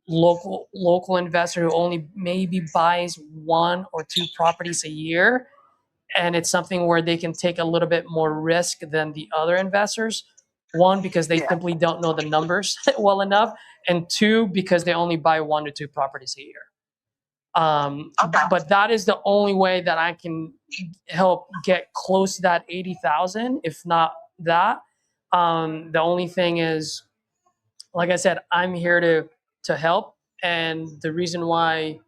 local investor who only maybe buys 1 or 2 properties a year. And it's something where they can take a little bit more risk than the other investors. 1, because they simply don't know the numbers well enough. And 2, because they only buy 1 to 2 properties a year. But that is the only way that I can help get close to that 80,000, if not that. The only thing is, like I said, I'm here to help. And the reason why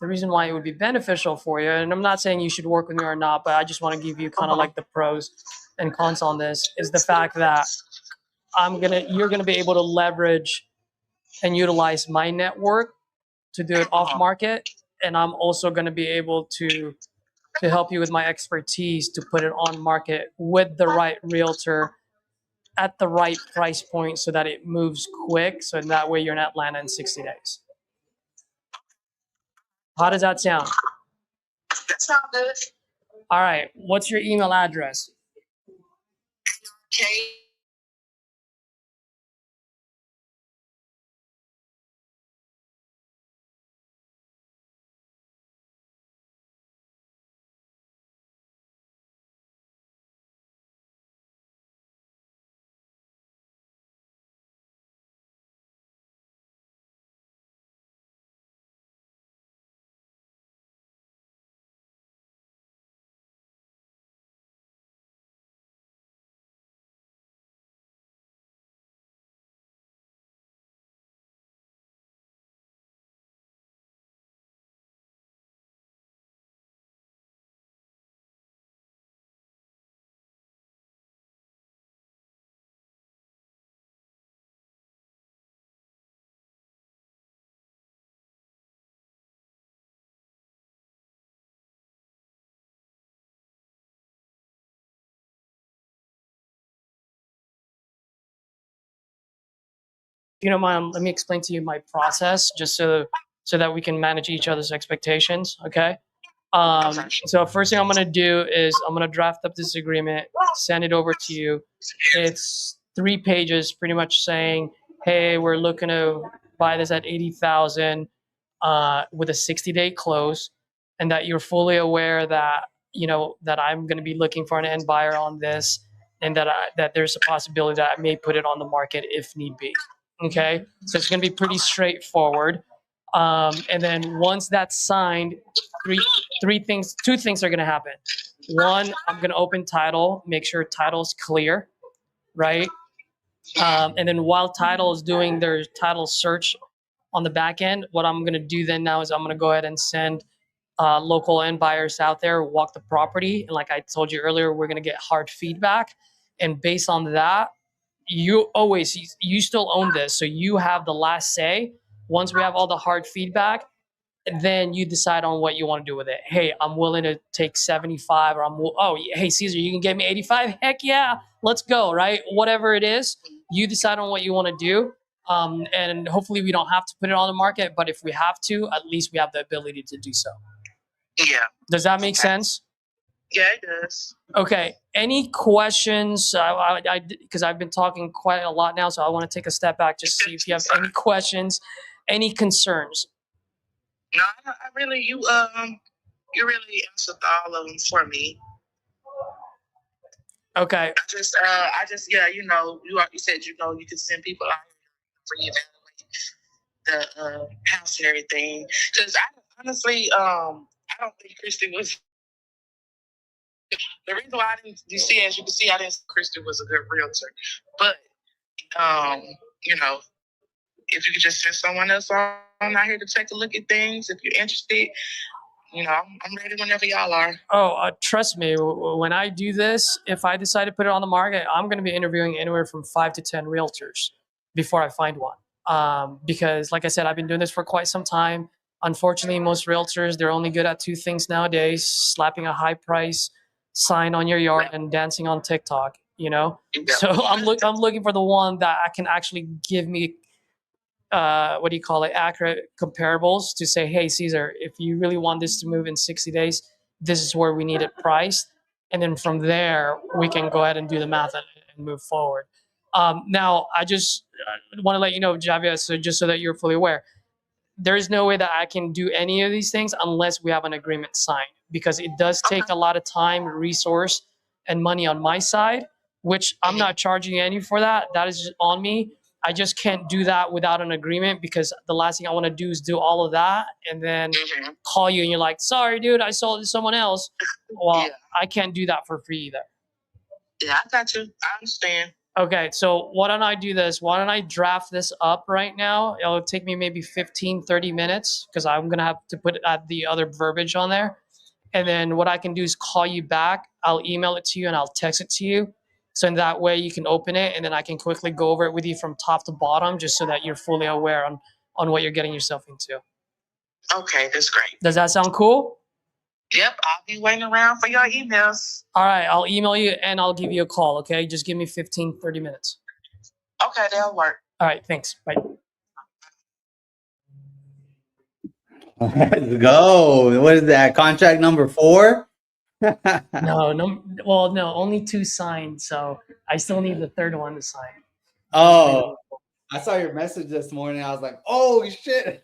it would be beneficial for you, and I'm not saying you should work with me or not, but I just want to give you kind of like the pros. and cons on this is the fact that you're gonna be able to leverage and utilize my network to do it off market, and I'm also gonna be able to help you with my expertise to put it on market with the right realtor at the right price point so that it moves quick. So in that way you're in Atlanta in 60 days. How does that sound? That sounds good. All right. What's your email address? Okay. If you don't mind, let me explain to you my process just so that we can manage each other's expectations. Okay. So first thing I'm gonna do is I'm gonna draft up this agreement, send it over to you. It's 3 pages, pretty much saying, "Hey, we're looking to buy this at 80,000 with a 60-day close," and that you're fully aware that that I'm gonna be looking for an end buyer on this, and that there's a possibility that I may put it on the market if need be. Okay, so it's gonna be pretty straightforward. And then once that's signed, two things are going to happen. One, I'm going to open title, make sure title's clear, right? And then while title is doing their title search on the back end, what I'm going to do then now is I'm going to go ahead and send local end buyers out there, walk the property. And like I told you earlier, we're going to get hard feedback. And based on that, you still own this. So you have the last say. Once we have all the hard feedback, then you decide on what you want to do with it. Hey, I'm willing to take 75, or hey, Caesar, you can get me 85. Heck yeah, let's go, right? Whatever it is, you decide on what you want to do. And hopefully we don't have to put it on the market, but if we have to, at least we have the ability to do so. Yeah. Does that make sense? Yeah, it does. Okay. Any questions? Because I've been talking quite a lot now, so I want to take a step back, just see if you have any questions, any concerns. No, I really, you really answered all of them for me. Okay. I just, yeah, you said, you could send people out for you to evaluate the house and everything. Because I honestly, I don't think Christy was. The reason why I didn't, as you can see, I didn't think Christy was a good realtor. But, if you could just send someone else on out here to take a look at things, if you're interested, I'm ready whenever y'all are. Oh, trust me, when I do this, if I decide to put it on the market, I'm going to be interviewing anywhere from 5 to 10 realtors before I find one. Because like I said, I've been doing this for quite some time. Unfortunately, most realtors, they're only good at 2 things nowadays: slapping a high price sign on your yard and dancing on TikTok, Yeah. So I'm looking for the one that I can actually give me accurate comparables to say, hey, Caesar, if you really want this to move in 60 days, this is where we need it priced. And then from there, we can go ahead and do the math and move forward. Now, I just want to let you know, Javier, so just so that you're fully aware, there is no way that I can do any of these things unless we have an agreement signed, because it does take a lot of time, resource, and money on my side, which I'm not charging any for that. That is just on me. I just can't do that without an agreement, because the last thing I want to do is do all of that and then call you and you're like, sorry, dude, I sold it to someone else. Well, I can't do that for free either. Yeah, I got you. I understand. Okay, so why don't I do this? Why don't I draft this up right now? It'll take me maybe 15, 30 minutes because I'm going to have to put the other verbiage on there. And then what I can do is call you back. I'll email it to you and I'll text it to you. So in that way you can open it and then I can quickly go over it with you from top to bottom just so that you're fully aware on what you're getting yourself into. Okay, that's great. Does that sound cool? Yep, I'll be waiting around for your emails. All right, I'll email you and I'll give you a call, okay? Just give me 15, 30 minutes. Okay, that'll work. All right, thanks. Bye. Let's go. What is that? Contract number 4? No, only 2 signed, so I still need the third one to sign. Oh, I saw your message this morning. I was like, oh shit.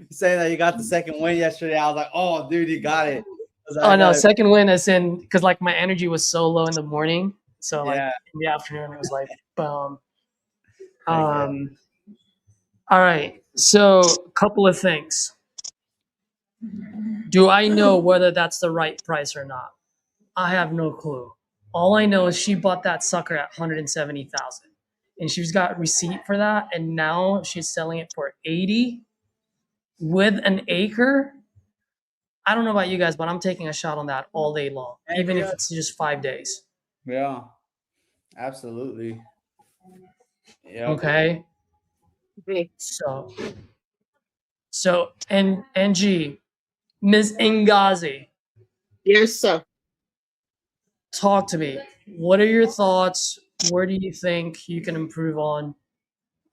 Saying that you got the second win yesterday. I was like, oh dude, you got it. Oh no, second win as in because like my energy was so low in the morning. So like in the afternoon it was like boom. All right. So a couple of things. Do I know whether that's the right price or not? I have no clue. All I know is she bought that sucker at 170,000 and she's got receipt for that. And now she's selling it for 80 with an acre. I don't know about you guys, but I'm taking a shot on that all day long, even if it's just 5 days. Yeah, absolutely. Yeah. Okay. So, and NG, Ms. Ngazi. Yes, sir. Talk to me. What are your thoughts? Where do you think you can improve on?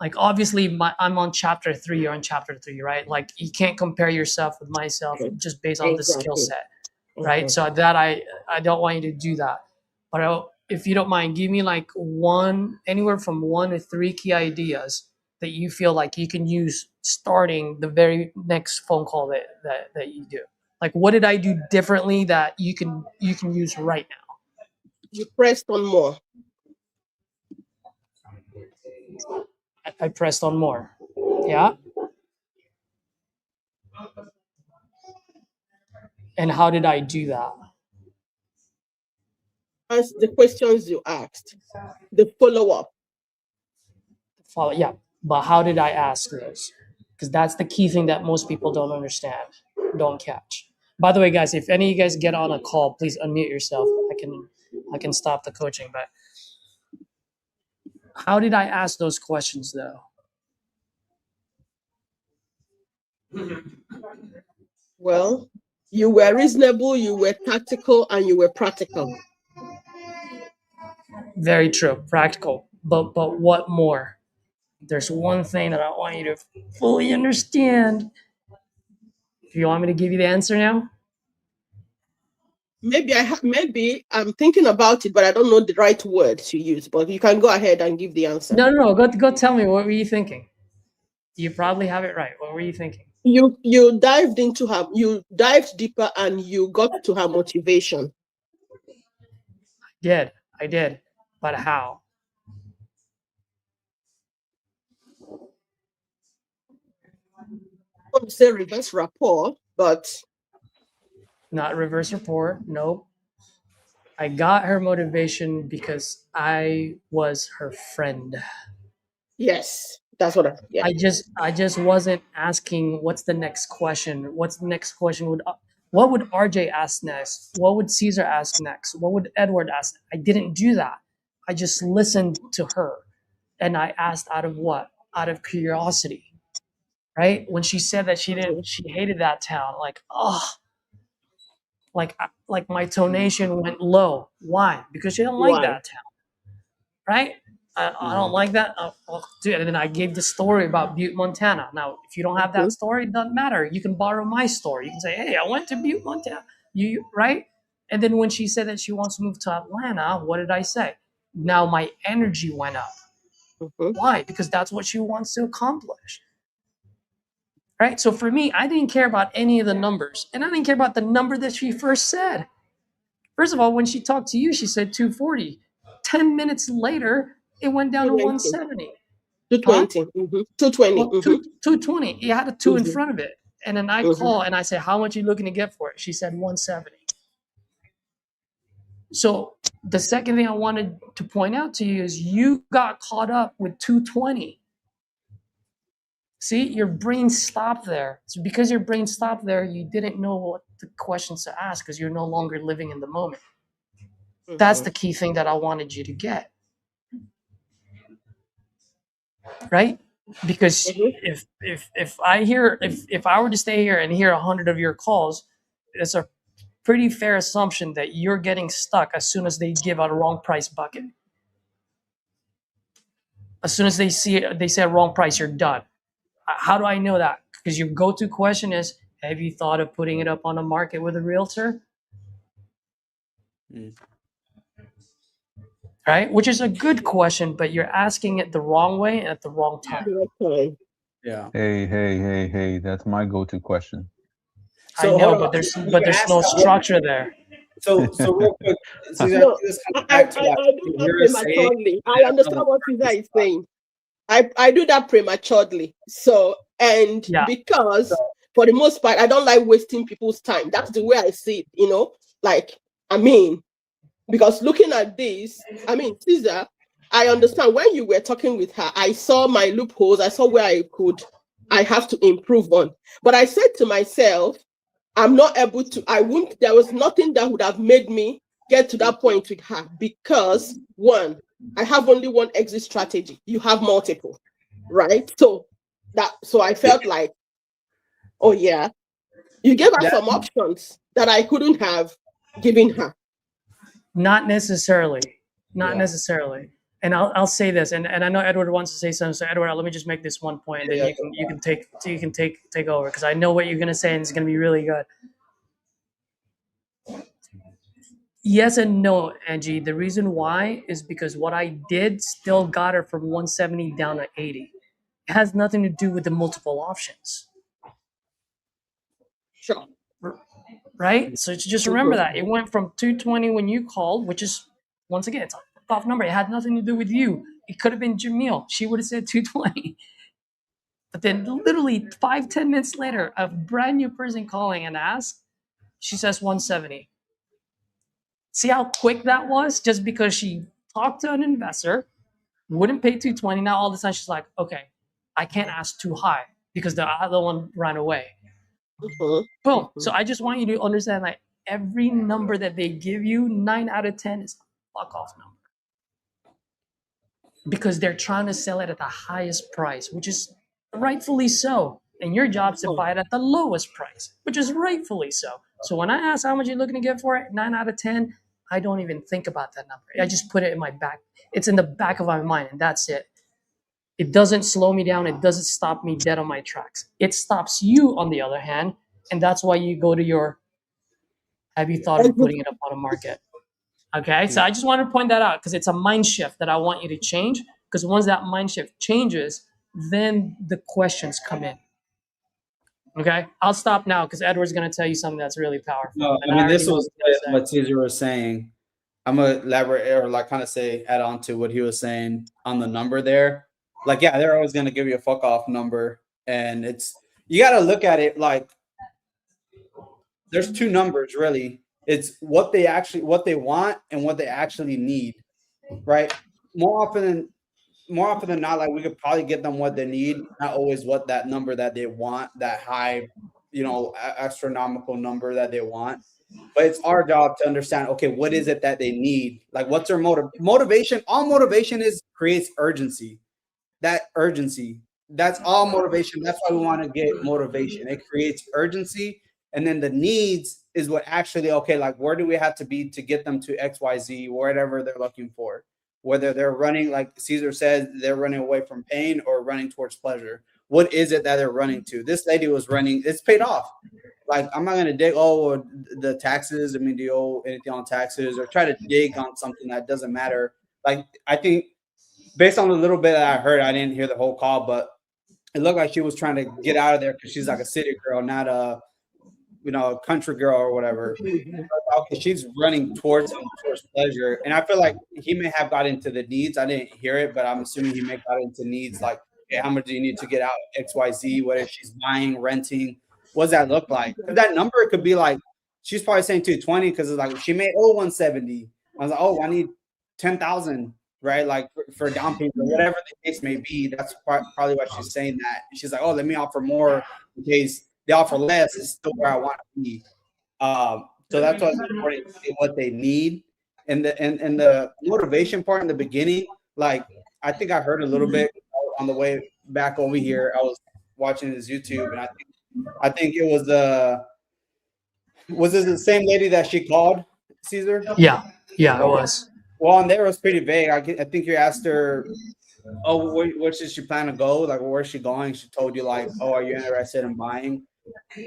Like, obviously, I'm on chapter 3. You're on chapter 3, right? Like, you can't compare yourself with myself just based on the skill set, right? So that I don't want you to do that. But if you don't mind, give me like anywhere from 1 to 3 key ideas that you feel like you can use starting the very next phone call that you do. Like, what did I do differently that you can use right now? You pressed on more. I pressed on more. Yeah. And how did I do that? As the questions you asked, the follow-up. Yeah. But how did I ask those? Because that's the key thing that most people don't understand, don't catch. By the way, guys, if any of you guys get on a call, please unmute yourself. I can stop the coaching. But how did I ask those questions though? Well, you were reasonable, you were tactical, and you were practical. Very true, practical. But what more? There's one thing that I want you to fully understand. Do you want me to give you the answer now? Maybe I'm thinking about it, but I don't know the right word to use. But you can go ahead and give the answer. No. Go tell me. What were you thinking? You probably have it right. What were you thinking? You dived into her. You dived deeper, and you got to her motivation. I did. But how? I wouldn't say reverse rapport, but Not reverse rapport. Nope. I got her motivation because I was her friend. yes, that's what I just wasn't asking what's the next question. What's the next question? What would RJ ask next? What would Caesar ask next? What would Edward ask? I didn't do that. I just listened to her, and I asked out of what? Out of curiosity, right? When she said that she hated that town, like my tonation went low. Why? Because she didn't like that town, right? I don't like that. Dude, and then I gave the story about Butte, Montana. Now, if you don't have that story, it doesn't matter. You can borrow my story. You can say, "Hey, I went to Butte, Montana." You right? And then when she said that she wants to move to Atlanta, what did I say? Now my energy went up. Why? Because that's what she wants to accomplish. Right? So for me, I didn't care about any of the numbers. And I didn't care about the number that she first said. First of all, when she talked to you, she said 240. 10 minutes later, it went down to 170. 220. Huh? 220. Well, 220. You had a 2 in front of it. And then I call and I say, how much are you looking to get for it? She said 170. So the second thing I wanted to point out to you is you got caught up with 220. See, your brain stopped there. So because your brain stopped there, you didn't know what the questions to ask because you're no longer living in the moment. That's the key thing that I wanted you to get. Right? Because if I were to stay here and hear 100 of your calls, it's a pretty fair assumption that you're getting stuck as soon as they give out a wrong price bucket. As soon as they say a wrong price, you're done. How do I know that? Because your go-to question is, have you thought of putting it up on the market with a realtor? Right? Which is a good question, but you're asking it the wrong way and at the wrong time. Yeah. Hey, that's my go-to question. So I know, hold but on. there's You no asked that- structure there. So real quick, Caesar, No, this comes I back to that. do that You're saying prematurely. I understand what Caesar is saying. I do that prematurely. So, and Yeah. because for the most part, I don't like wasting people's time. That's the way I see it, you know? Like, I mean, because looking at this, I mean, Caesar, I understand when you were talking with her, I saw my loopholes. I saw where I have to improve on. But I said to myself, I'm not able to, there was nothing that would have made me get to that point with her because one, I have only one exit strategy. You have multiple, right? So I felt like, oh yeah, you gave her some options that I couldn't have given her. Not necessarily. Not Yeah. necessarily. And I'll say this, and I know Edward wants to say something. So Edward, let me just make this one point, and then you can take over because I know what you're gonna say, and it's gonna be really good. Yes and no, Angie. The reason why is because what I did still got her from 170 down to 80. It has nothing to do with the multiple options. Sure. Right? So just remember that. It went from 220 when you called, which is, once again, it's a off number. It had nothing to do with you. It could have been Jamil. She would have said 220. But then literally 5-10 minutes later, a brand new person calling and asks, she says 170. See how quick that was? Just because she talked to an investor, wouldn't pay 220. Now all of a sudden she's like, okay, I can't ask too high because the other one ran away. Boom. So I just want you to understand that every number that they give you, 9 out of 10 is a fuck off number. Because they're trying to sell it at the highest price, which is rightfully so. And your job is to buy it at the lowest price, which is rightfully so. So when I ask how much you're looking to get for it, 9 out of 10, I don't even think about that number. I just put it in my back. It's in the back of my mind, and that's it. It doesn't slow me down. It doesn't stop me dead on my tracks. It stops you, on the other hand, and that's why you go to your, have you thought of putting it up on a market? Okay, so I just want to point that out because it's a mind shift that I want you to change, because once that mind shift changes, then the questions come in. Okay, I'll stop now because Edward's going to tell you something that's really powerful. No, And I mean, already this know was what he's gonna what Caesar was saying. I'm gonna elaborate or like kind of say add on to what he was saying on the number there. Like, yeah, they're always gonna give you a fuck off number, and it's you got to look at it like there's two numbers really. It's what they want and what they actually need, right? More often than not, like we could probably get them what they need, not always what that number that they want, that high, astronomical number that they want. But it's our job to understand, okay, what is it that they need? Like, what's their motivation? All motivation creates urgency. That urgency, that's all motivation. That's why we want to get motivation. It creates urgency. And then the needs is what actually, okay, like where do we have to be to get them to XYZ, whatever they're looking for? Whether they're running, like Caesar said, they're running away from pain or running towards pleasure. What is it that they're running to? This lady was running, it's paid off. Like, I'm not going to dig, the taxes. I mean, do you owe anything on taxes or try to dig on something that doesn't matter? Like, I think based on the little bit that I heard, I didn't hear the whole call, but it looked like she was trying to get out of there because she's like a city girl, not a country girl or whatever. Okay, she's running towards pleasure. And I feel like he may have got into the needs. I didn't hear it, but I'm assuming he may have got into needs like, okay, how much do you need to get out XYZ? What if she's buying, renting? What does that look like? That number could be like, she's probably saying 220 because it's like she may owe 170. I was like, oh, I need 10,000. right? Like for down payment or whatever the case may be. That's probably why she's saying that. She's like, oh, let me offer more in case they offer less. It's still where I want to be. So that's why it's important to see what they need. And the motivation part in the beginning, like I think I heard a little bit on the way back over here. I was watching his YouTube, and I think it was it the same lady that she called, Caesar? Yeah, it was. Well, on there it was pretty vague. I think you asked her, oh, where does she plan to go? Like, where's she going? She told you, like, oh, are you interested in buying?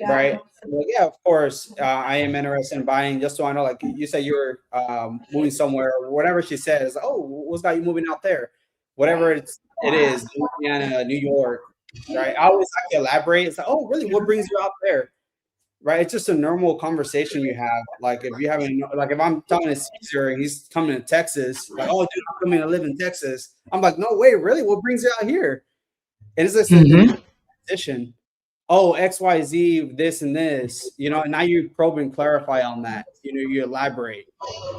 Right? Well, yeah, of course. I am interested in buying. Just so I know, like you said, you're moving somewhere or whatever she says. Oh, what's got you moving out there? Whatever it is, Louisiana, New York, right? I always like to elaborate. It's like, oh, really? What brings you out there? Right? It's just a normal conversation you have. Like if you haven't, like if I'm talking to Caesar and he's coming to Texas, like, oh, dude, I'm coming to live in Texas. I'm like, no way, really? What brings you out here? And it's a position. Oh, XYZ, this and this, and now you probe and clarify on that. You elaborate,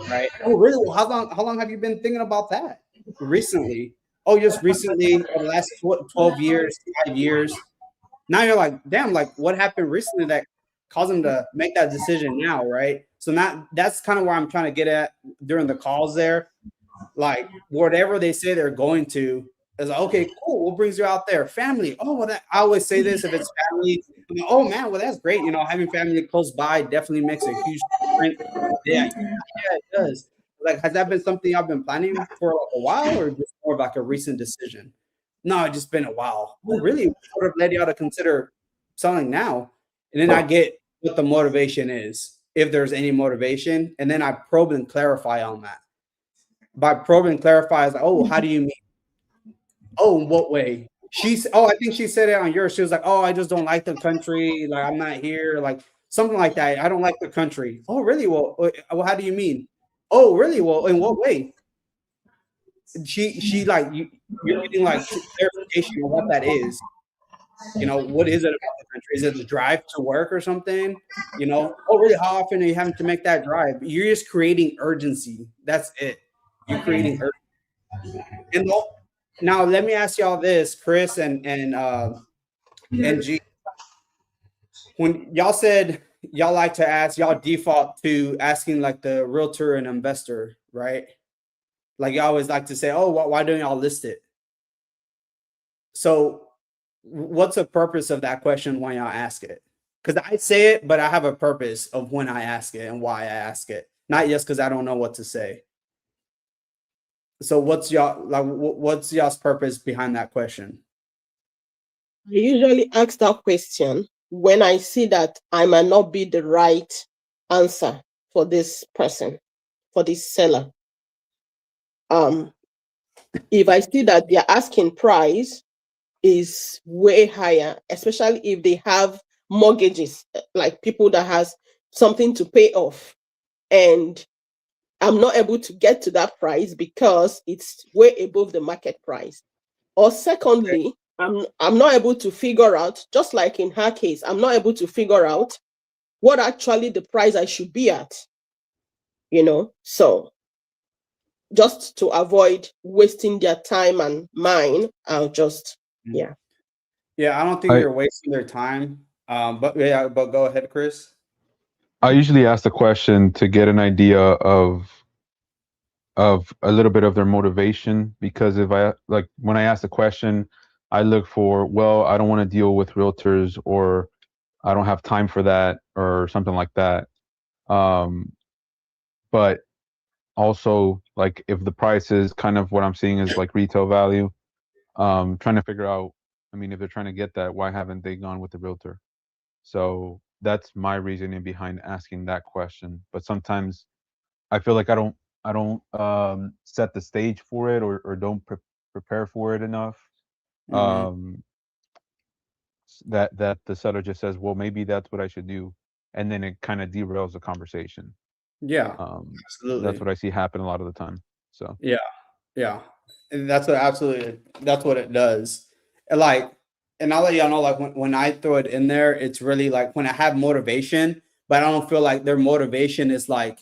right? Oh, really? Well, how long have you been thinking about that? Recently? Oh, just recently, the last 12 years, 5 years. Now you're like, damn, like what happened recently that caused them to make that decision now, right? So that's kind of where I'm trying to get at during the calls there. Like whatever they say they're going to is like, okay, cool. What brings you out there? Family. Oh, well, I always say this if it's family. I'm like, oh man, well that's great. Having family close by definitely makes a huge difference. Yeah, it does. Like, has that been something I've been planning for like a while, or just more of like a recent decision? No, it's just been a while. Well, really, what would have led you to consider selling now? And then I get what the motivation is, if there's any motivation, and then I probe and clarify on that. By probe and clarify, is like, oh, how do you mean? Oh, in what way? I think she said it on yours. She was like, oh, I just don't like the country. Like, I'm not here. Like, something like that. I don't like the country. Oh, really? Well, how do you mean? Oh, really? Well, in what way? She like, you're getting like clarification on what that is. What is it about the country? Is it the drive to work or something? Oh, really? How often are you having to make that drive? You're just creating urgency. That's it. You're creating urgency. And now let me ask y'all this, Chris and G. When y'all said y'all like to ask, y'all default to asking like the realtor and investor, right? Like you always like to say, oh, why don't y'all list it? So what's the purpose of that question when y'all ask it? Because I say it, but I have a purpose of when I ask it and why I ask it, not just because I don't know what to say. So what's y'all's purpose behind that question? I usually ask that question when I see that I might not be the right answer for this person, for this seller. If I see that their asking price is way higher, especially if they have mortgages, like people that has something to pay off, and I'm not able to get to that price because it's way above the market price. Or secondly, I'm not able to figure out, just like in her case, I'm not able to figure out what actually the price I should be at. So just to avoid wasting their time and mine, I'll just Yeah, I don't think you're wasting their time. But go ahead, Chris. I usually ask the question to get an idea of a little bit of their motivation, because if when I ask the question, I look for, well, I don't want to deal with realtors, or I don't have time for that, or something like that. But also, like, if the price is kind of what I'm seeing is like retail value, trying to figure out, if they're trying to get that, why haven't they gone with the realtor? So that's my reasoning behind asking that question. But sometimes I feel like I don't set the stage for it, or don't prepare for it enough. That the seller just says, well, maybe that's what I should do, and then it kind of derails the conversation. Yeah, absolutely. That's what I see happen a lot of the time. So yeah, and that's what it does. And I'll let y'all know, like when I throw it in there, it's really like when I have motivation, but I don't feel like their motivation is like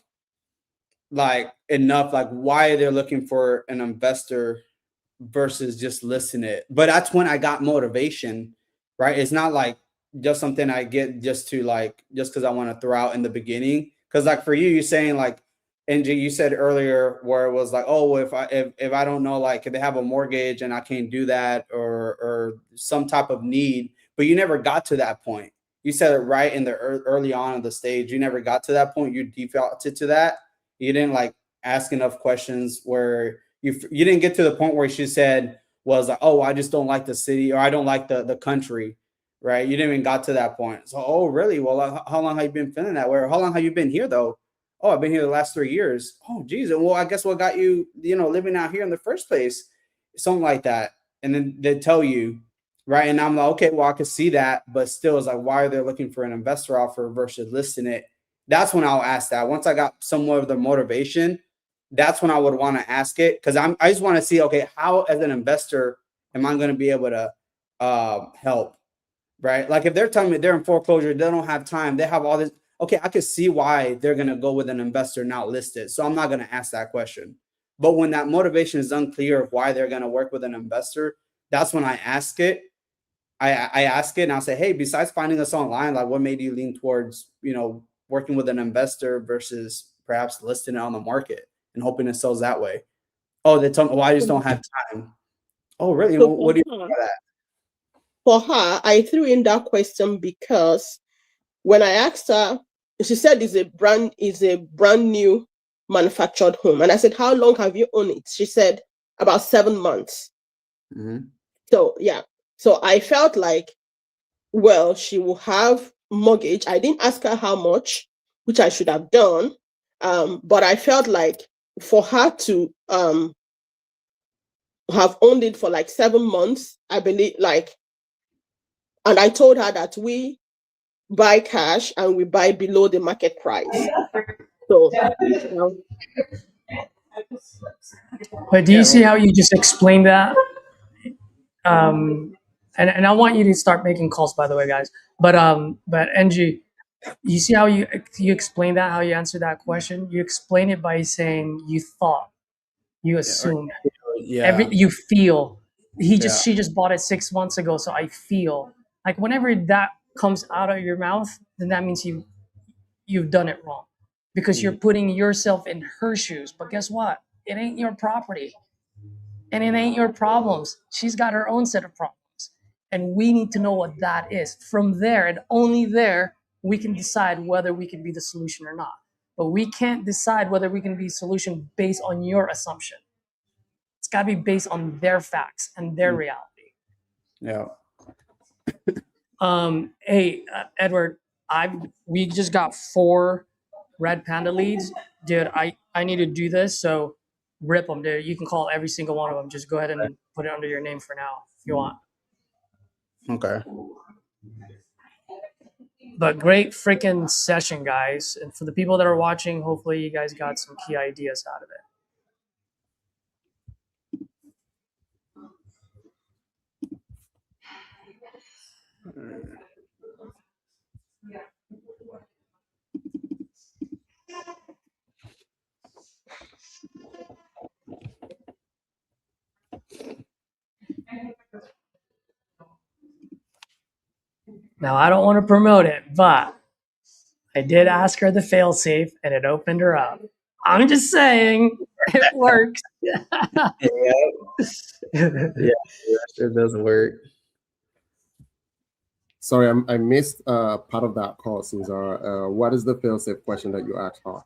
enough, like why they're looking for an investor versus just listing it. But that's when I got motivation, right? It's not like just something I get just because I want to throw out in the beginning. Because like for you, you're saying like, NG, you said earlier where it was like, oh, if I don't know, like if they have a mortgage and I can't do that or some type of need, but you never got to that point. You said it right in the early on of the stage. You never got to that point. You defaulted to that. You didn't like ask enough questions where you didn't get to the point where she said was like, oh, I just don't like the city or I don't like the country, right? You didn't even got to that point. So, oh, really? Well, how long have you been feeling that way? Or how long have you been here though? Oh, I've been here the last 3 years. Oh, geez. Well, I guess what got you, living out here in the first place? Something like that. And then they tell you, right? And I'm like, okay, well, I could see that, but still it's like, why are they looking for an investor offer versus listing it? That's when I'll ask that. Once I got somewhat of the motivation, that's when I would want to ask it. Cause I just want to see, okay, how as an investor am I going to be able to help? Right? Like if they're telling me they're in foreclosure, they don't have time, they have all this. Okay, I could see why they're going to go with an investor not listed. So I'm not going to ask that question. But when that motivation is unclear of why they're going to work with an investor, that's when I ask it. I ask it and I'll say, hey, besides finding us online, like what made you lean towards, working with an investor versus perhaps listing it on the market and hoping it sells that way? Oh, they told me, well, I just don't have time. Oh, really? So What do you mean by that? For her, I threw in that question because when I asked her, she said it's a brand new manufactured home. And I said, how long have you owned it? She said about 7 months. Mm-hmm. So yeah. So I felt like, well, she will have mortgage. I didn't ask her how much, which I should have done. But I felt like for her to have owned it for like 7 months, I believe and I told her that we buy cash and we buy below the market price. So, But do you see how you just explained that? And I want you to start making calls, by the way, guys. But NG, you see how you explain that, how you answer that question? You explain it by saying you thought, you assumed, you feel. She just bought it 6 months ago, so I feel. Like whenever that comes out of your mouth, then that means you've done it wrong, because you're putting yourself in her shoes. But guess what? It ain't your property, and it ain't your problems. She's got her own set of problems, and we need to know what that is. From there, and only there, we can decide whether we can be the solution or not. But we can't decide whether we can be a solution based on your assumption. It's got to be based on their facts and their reality. Yeah. Hey, Edward, we just got 4 Red Panda leads. Dude, I need to do this, so rip them, dude. You can call every single one of them. Just go ahead and put it under your name for now if you want. Okay. But great freaking session, guys. And for the people that are watching, hopefully you guys got some key ideas out of it. Now, I don't want to promote it, but I did ask her the fail-safe, and it opened her up. I'm just saying, it works. Yeah, it doesn't work. Sorry, I missed part of that call, Cesar. What is the fail-safe question that you asked her?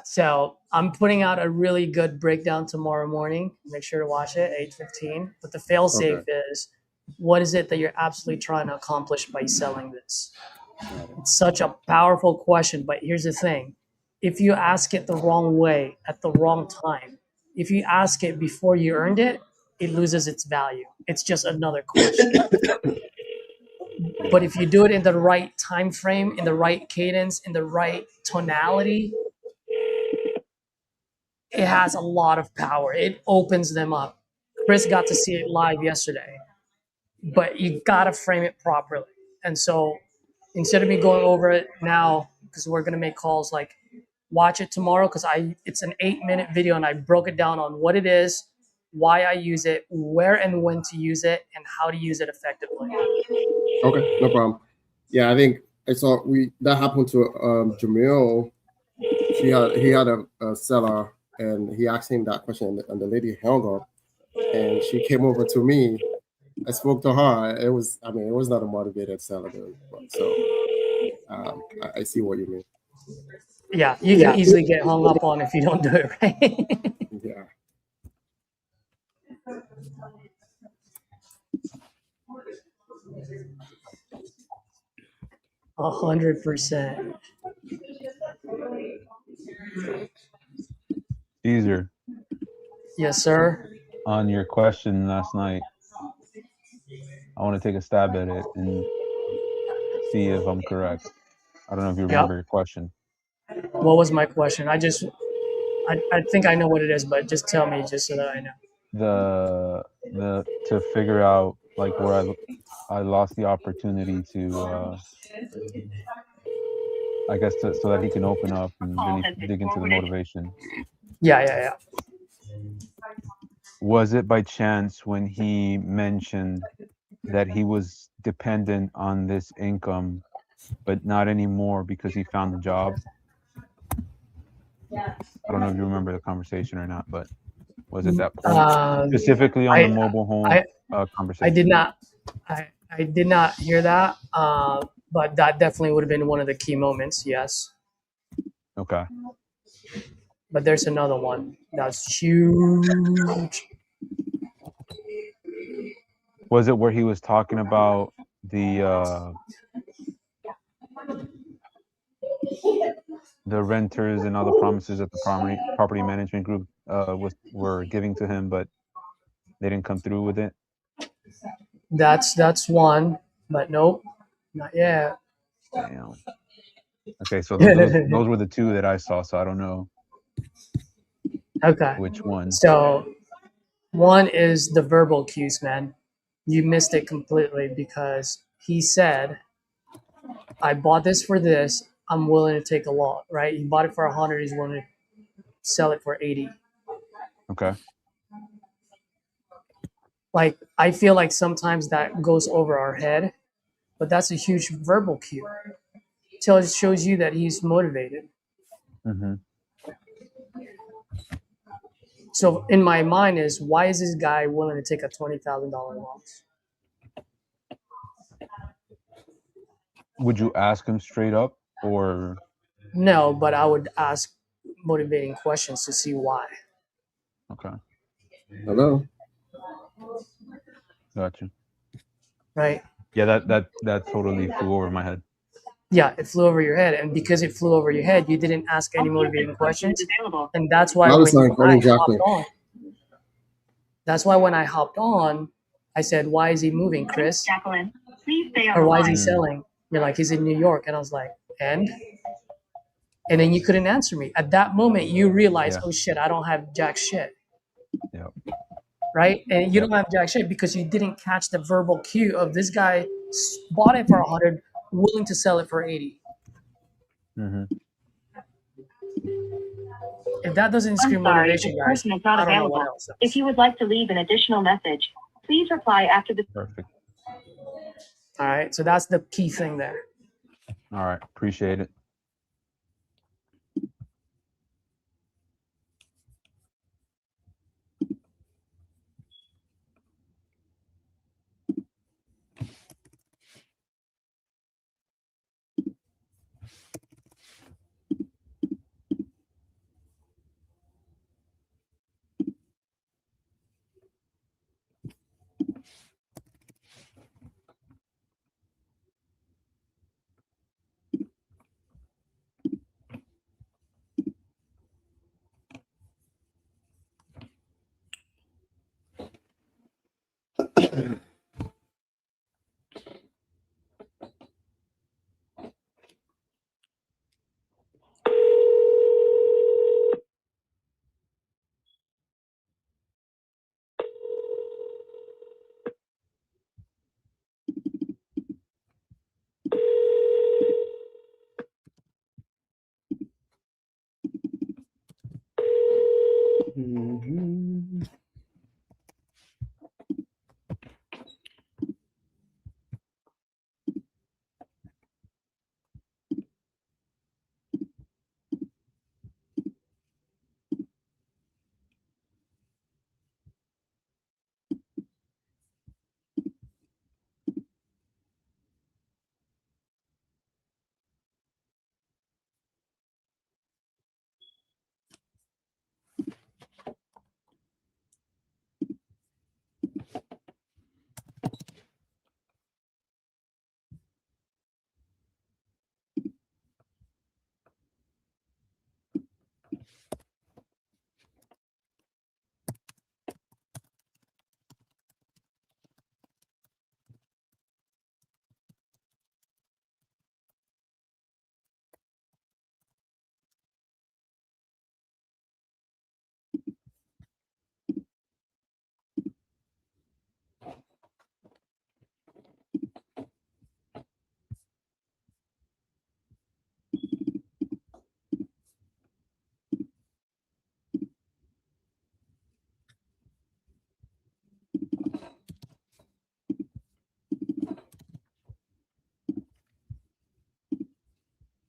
So I'm putting out a really good breakdown tomorrow morning. Make sure to watch it, 8:15. But the fail-safe is, what is it that you're absolutely trying to accomplish by selling this? It's such a powerful question, but here's the thing. If you ask it the wrong way at the wrong time, if you ask it before you earned it, it loses its value. It's just another question. But if you do it in the right time frame, in the right cadence, in the right tonality, it has a lot of power. It opens them up. Chris got to see it live yesterday, but you got to frame it properly. And so instead of me going over it now, because we're going to make calls like watch it tomorrow because it's an 8-minute video and I broke it down on what it is, why I use it, where and when to use it, and how to use it effectively. Okay, no problem. Yeah, I think I saw that happened to Jamil. He had a seller and he asked him that question and the lady hung up and she came over to me. I spoke to her. It was not a motivated seller, so I see what you mean. Yeah, you can easily get hung up on if you don't do it right. Yeah. – 100%. Caesar, Yes, sir. on your question last night, I want to take a stab at it and see if I'm correct. I don't know if you remember your question. What was my question? I think I know what it is, but just tell me just so that I know. The to figure out like where I lost the opportunity to I guess so that he can open up and really dig into the motivation. Yeah. Was it by chance when he mentioned that he was dependent on this income, but not anymore because he found the job? I don't know if you remember the conversation or not, but was it that point specifically on the mobile home conversation? I did not hear that, but that definitely would have been one of the key moments. Yes. Okay. But there's another one that's huge. Was it where he was talking about the renters and all the promises that the property management group were giving to him, but they didn't come through with it? That's one, but nope, not yet. Damn. Okay, so those were the two that I saw, so I don't know. Okay. Which one? So one is the verbal cues, man. You missed it completely because he said, I bought this for this. I'm willing to take a lot, right? He bought it for 100. He's willing to sell it for 80. Okay. Like, I feel like sometimes that goes over our head, but that's a huge verbal cue. It shows you that he's motivated. Mm-hmm. So in my mind is, why is this guy willing to take a $20,000 loss? Would you ask him straight up or? No, but I would ask motivating questions to see why. Okay. Hello. Gotcha. Right. Yeah, that totally flew over my head. Yeah, it flew over your head, and because it flew over your head, you didn't ask any motivating questions, and that's why when I hopped on, I said, "Why is he moving, Chris? Jacqueline, please stay on Or the why is he line. selling?" You're like, "He's in New York," and I was like, "And?" And then you couldn't answer me. At that moment, you realize, oh shit, I don't have jack shit. Yep. Right? And you don't have jack shit because you didn't catch the verbal cue of this guy bought it for 100, willing to sell it for 80. Mm-hmm. If that doesn't scream motivation, guys, person is not I don't know available. what else does. If you would like to leave an additional message, please reply after the. Perfect. All right, so that's the key thing there. All right, appreciate it.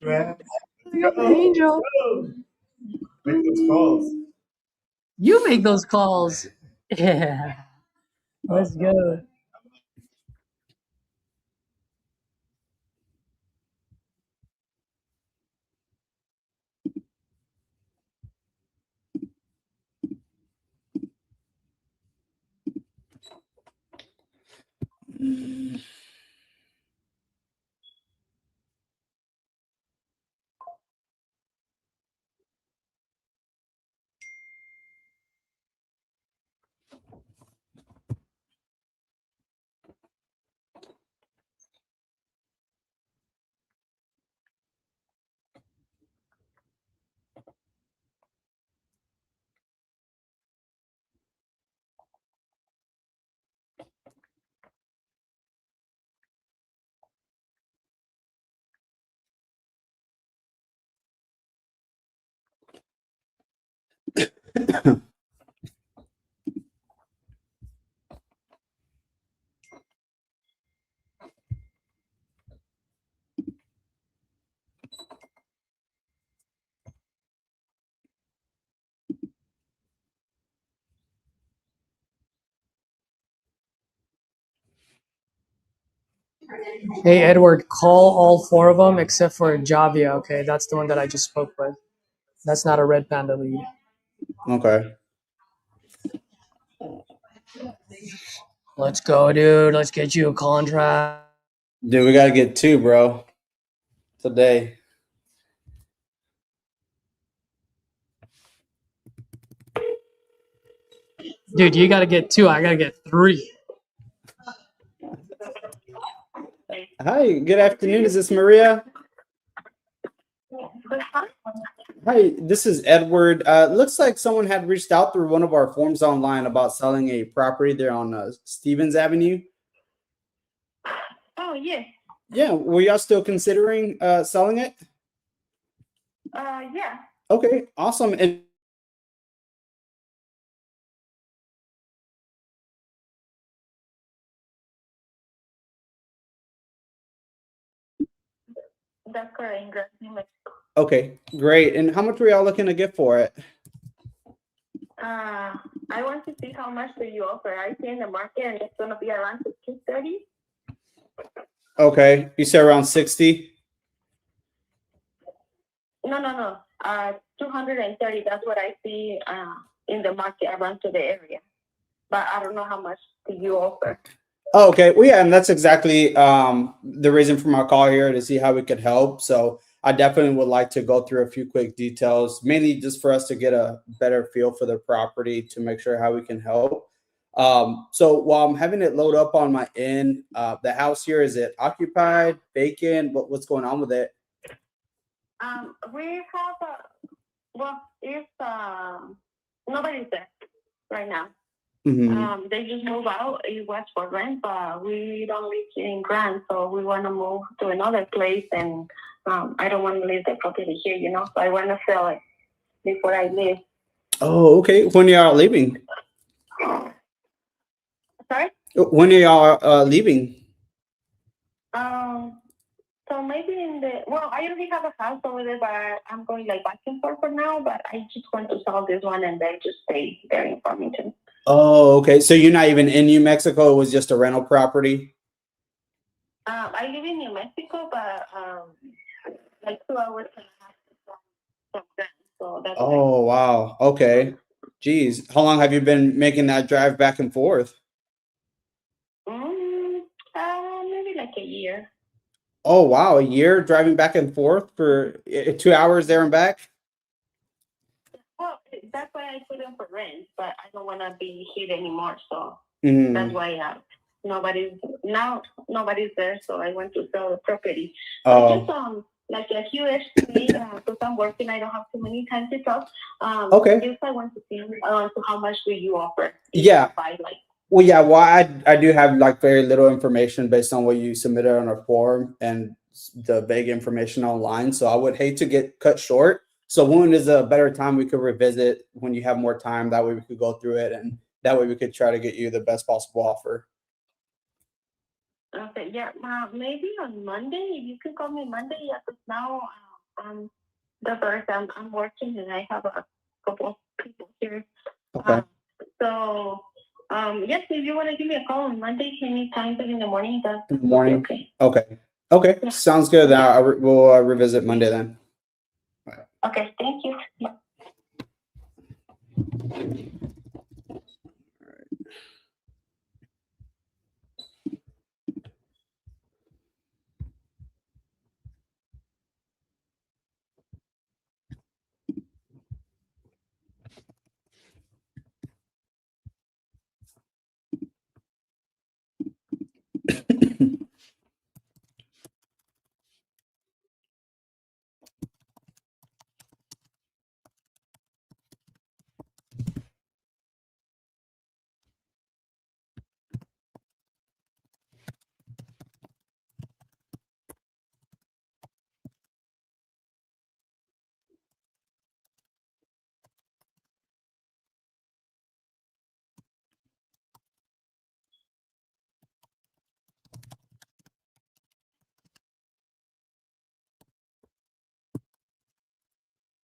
Angel. Make those calls. You make those calls. Yeah. Let's go. Hey, Edward, call all 4 of them except for Javia. Okay, that's the one that I just spoke with. That's not a red panda lead. Okay. Let's go, dude. Let's get you a contract. Dude, we gotta get 2, bro. Today. Dude, you gotta get 2. I gotta get 3. Hi, good afternoon. Is this Maria? Hi, this is Edward. Looks like someone had reached out through one of our forms online about selling a property there on Stevens Avenue. Oh, yes. Yeah, were y'all still considering selling it? Yeah. Okay, awesome. And That's correct. okay, great. And how much were y'all looking to get for it? I want to see how much do you offer. I see in the market and it's gonna be around 230. Okay, you said around 60. No. 230. That's what I see in the market around to the area. But I don't know how much do you offer. Oh, okay. Well, yeah, and that's exactly the reason for my call here, to see how we could help. So I definitely would like to go through a few quick details, mainly just for us to get a better feel for the property to make sure how we can help. So while I'm having it load up on my end, the house here, is it occupied, vacant? What's going on with it? We have it's nobody's there right now. Mm-hmm. They just move out. It was for rent, but we don't live in Grand, so we want to move to another place. And I don't want to leave the property here, So I want to sell it before I leave. Oh, okay. When are y'all leaving? Sorry? When are y'all leaving? So maybe I already have a house over there, but I'm going back and forth for now. But I just want to sell this one and then just stay there in Farmington. Oh, okay. So you're not even in New Mexico. It was just a rental property. I live in New Mexico, but 2 hours and a half from there. So that's Wow. Okay. Geez. How long have you been making that drive back and forth? Maybe a year. Oh, wow. A year driving back and forth for 2 hours there and back? Well, that's why I put them for rent, but I don't want to be here anymore. So Mm-hmm. that's why nobody's there. So I want to sell the property. Oh. Just a few estimate because I'm working. I don't have too many time to talk. Okay. Just I want to see how much do you offer? Yeah. Well, yeah. Well, I do have very little information based on what you submitted on our form and the vague information online. So I would hate to get cut short. So when is a better time we could revisit when you have more time? That way we could go through it, and that way we could try to get you the best possible offer. Okay, yeah. Maybe on Monday. You can call me Monday. Yeah, because now the first I'm working and I have a couple of people here. Okay. So yes, if you want to give me a call on Monday, any time in the morning, that's In the morning. okay. Okay. Yeah. Sounds good. Then we'll revisit Monday then. Okay, thank you. Yeah.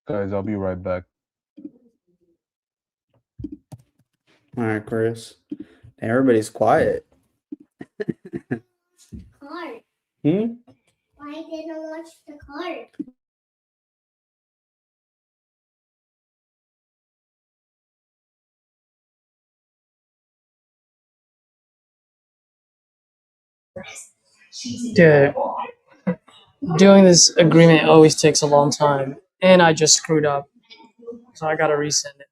Guys, I'll be right back. All right, Chris. Everybody's quiet. Card. Hmm? Why didn't I watch the card? Dude, doing this agreement always takes a long time, and I just screwed up, so I gotta resend it.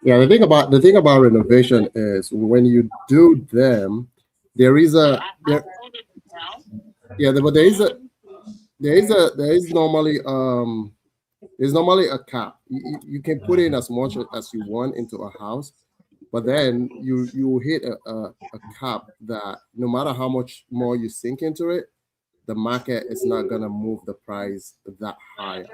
Yeah, the thing about renovation is when you do them, there is normally there's normally a cap. You can put in as much as you want into a house, but then you hit a cap that no matter how much more you sink into it, the market is not gonna move the price that high.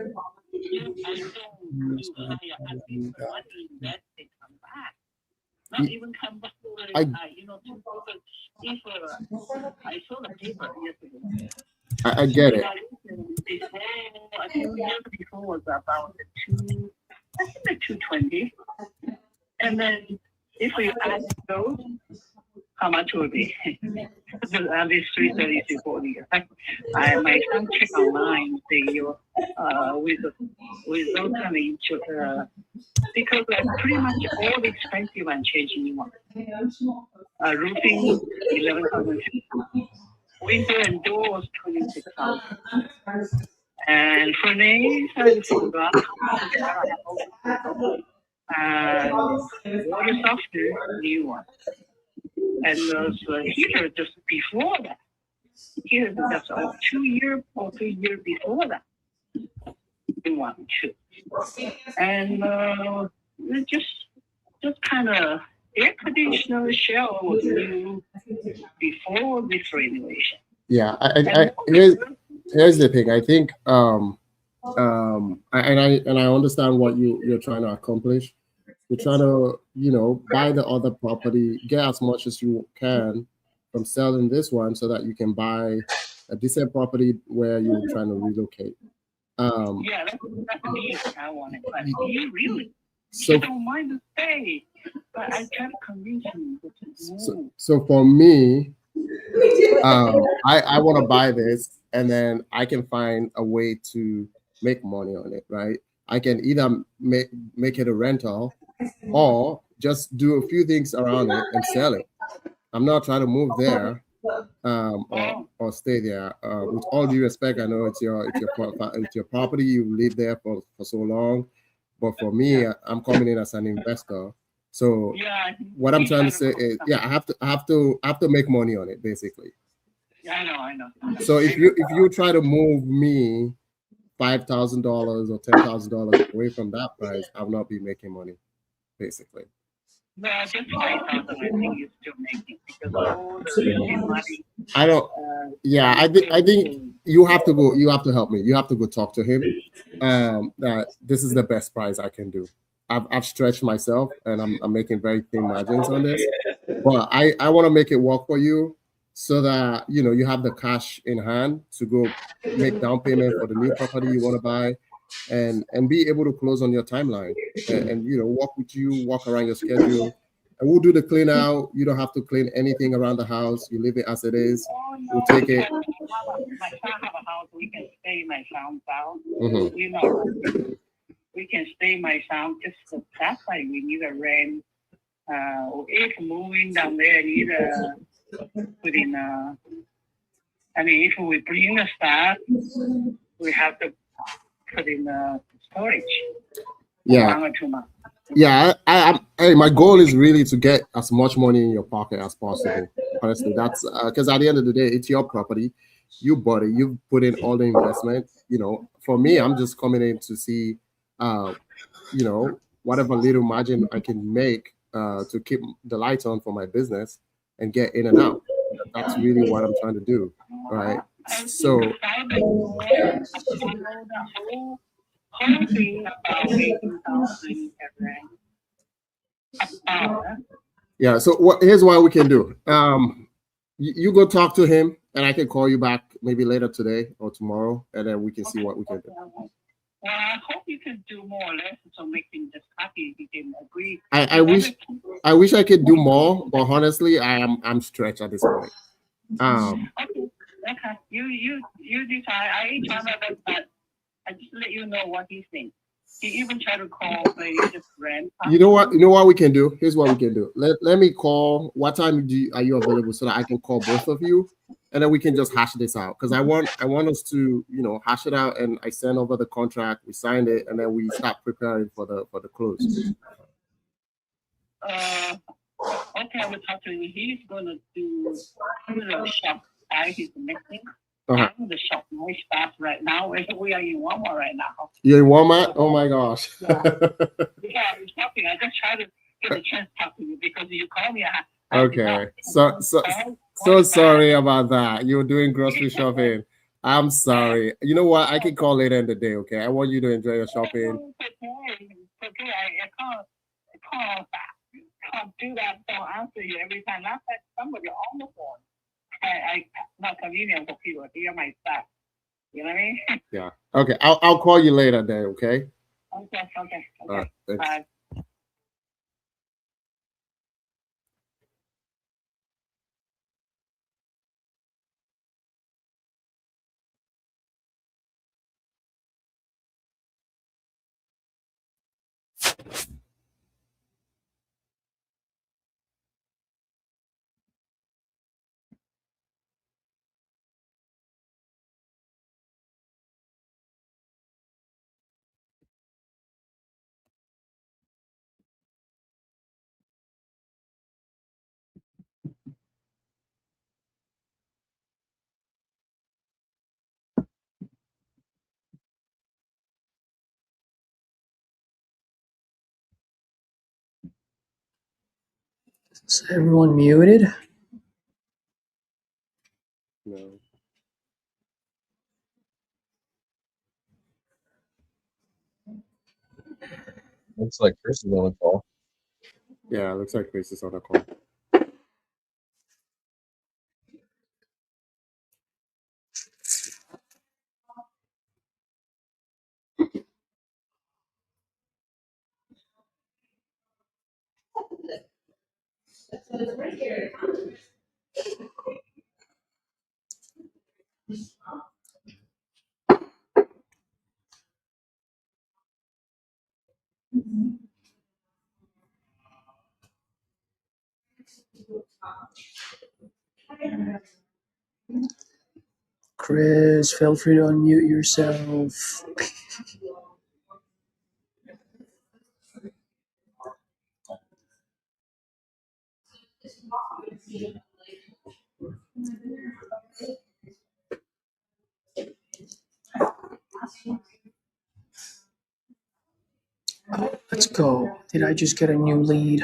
Not even come back to I saw the paper yesterday. I get it. Before, a few years before was about I think the 220. And then if we add those, how much will it be? At least 330, 340. My son checked online, with those kind of because pretty much all the expensive and changing one. Roofing, 11,000. Window and doors, 26,000. And furnace, and water softener, new one. And those heater just before that. Heater just 2 years or 3 years before that. In one, too. And just kind of air conditioner shell was new before this renovation. Yeah, here's the thing. I think I understand what you're trying to accomplish. You're trying to buy the other property, get as much as you can from selling this one so that you can buy a decent property where you're trying to relocate. Yeah, that's the piece I wanted. But you don't mind to stay. But I try to convince you to move. So for me, I want to buy this, and then I can find a way to make money on it, right? I can either make it a rental or just do a few things around it and sell it. I'm not trying to move there or stay there. With all due respect, I know it's your property. You live there for so long, but for me, I'm coming in as an investor. So what I'm trying to say is, I have to make money on it, basically. Yeah, I know. So if you try to move me $5,000 or $10,000 away from that price, I'll not be making money, basically. No, just 5,000. I think you're still making because all the money. I don't. Yeah, I think you have to go. You have to help me. You have to go talk to him. That this is the best price I can do. I've stretched myself, and I'm making very thin margins on this. But I want to make it work for you, so that you have the cash in hand to go make down payment for the new property you want to buy, and be able to close on your timeline, and work with you, walk around your schedule. And we'll do the clean out. You don't have to clean anything around the house. You leave it as it is. Oh, no, We'll take it. My son have a house. We can stay in my son's house. Mhm. We can stay in my son. Just that's why we need a rent. If moving down there, need a put in. I mean, if we bring the stuff, we have to put in storage. Yeah. 1 or 2 months. Yeah, hey, my goal is really to get as much money in your pocket as possible. Honestly, that's because at the end of the day, it's your property. You bought it. You put in all the investment. For me, I'm just coming in to see, whatever little margin I can make to keep the lights on for my business and get in and out. That's really what I'm trying to do, right? So. Whole thing about 18,000 Yeah. So here's what we can do. You go talk to him, and I can call you back maybe later today or tomorrow, and then we can see what we can do. Well, I hope you can do more or less so we can just copy. We can agree. I wish I could do more, but honestly, I'm stretched at this point. Okay. You decide. I ain't trying to, but I just let you know what he thinks. He even tried to call, but he just ran. You know what we can do? Here's what we can do. Let me call. What time are you available so that I can call both of you, and then we can just hash this out? Because I want us to hash it out, and I send over the contract, we signed it, and then we start preparing for the close. Okay, I will talk to him. He's gonna do the shop. He's missing. I'm the shop my staff right now. We are in Walmart right now. You're in Walmart? Oh my gosh. Yeah, I'm talking. I just try to get a chance to talk to you because you call me. Okay. So sorry about that. You're doing grocery shopping. I'm sorry. You know what? I can call later in the day, okay? I want you to enjoy your shopping. Okay. I can't do that. Don't answer you every time. Not that somebody on the phone. I not convenient for people. Hear my stuff. You know what I mean? Yeah. Okay. I'll call you later then. Okay. Okay. All right. Thanks. Bye. Is everyone muted? No. Looks like Chris is on the call. Yeah, looks like Chris is on the call. Chris, feel free to unmute yourself. Let's go. Did I just get a new lead?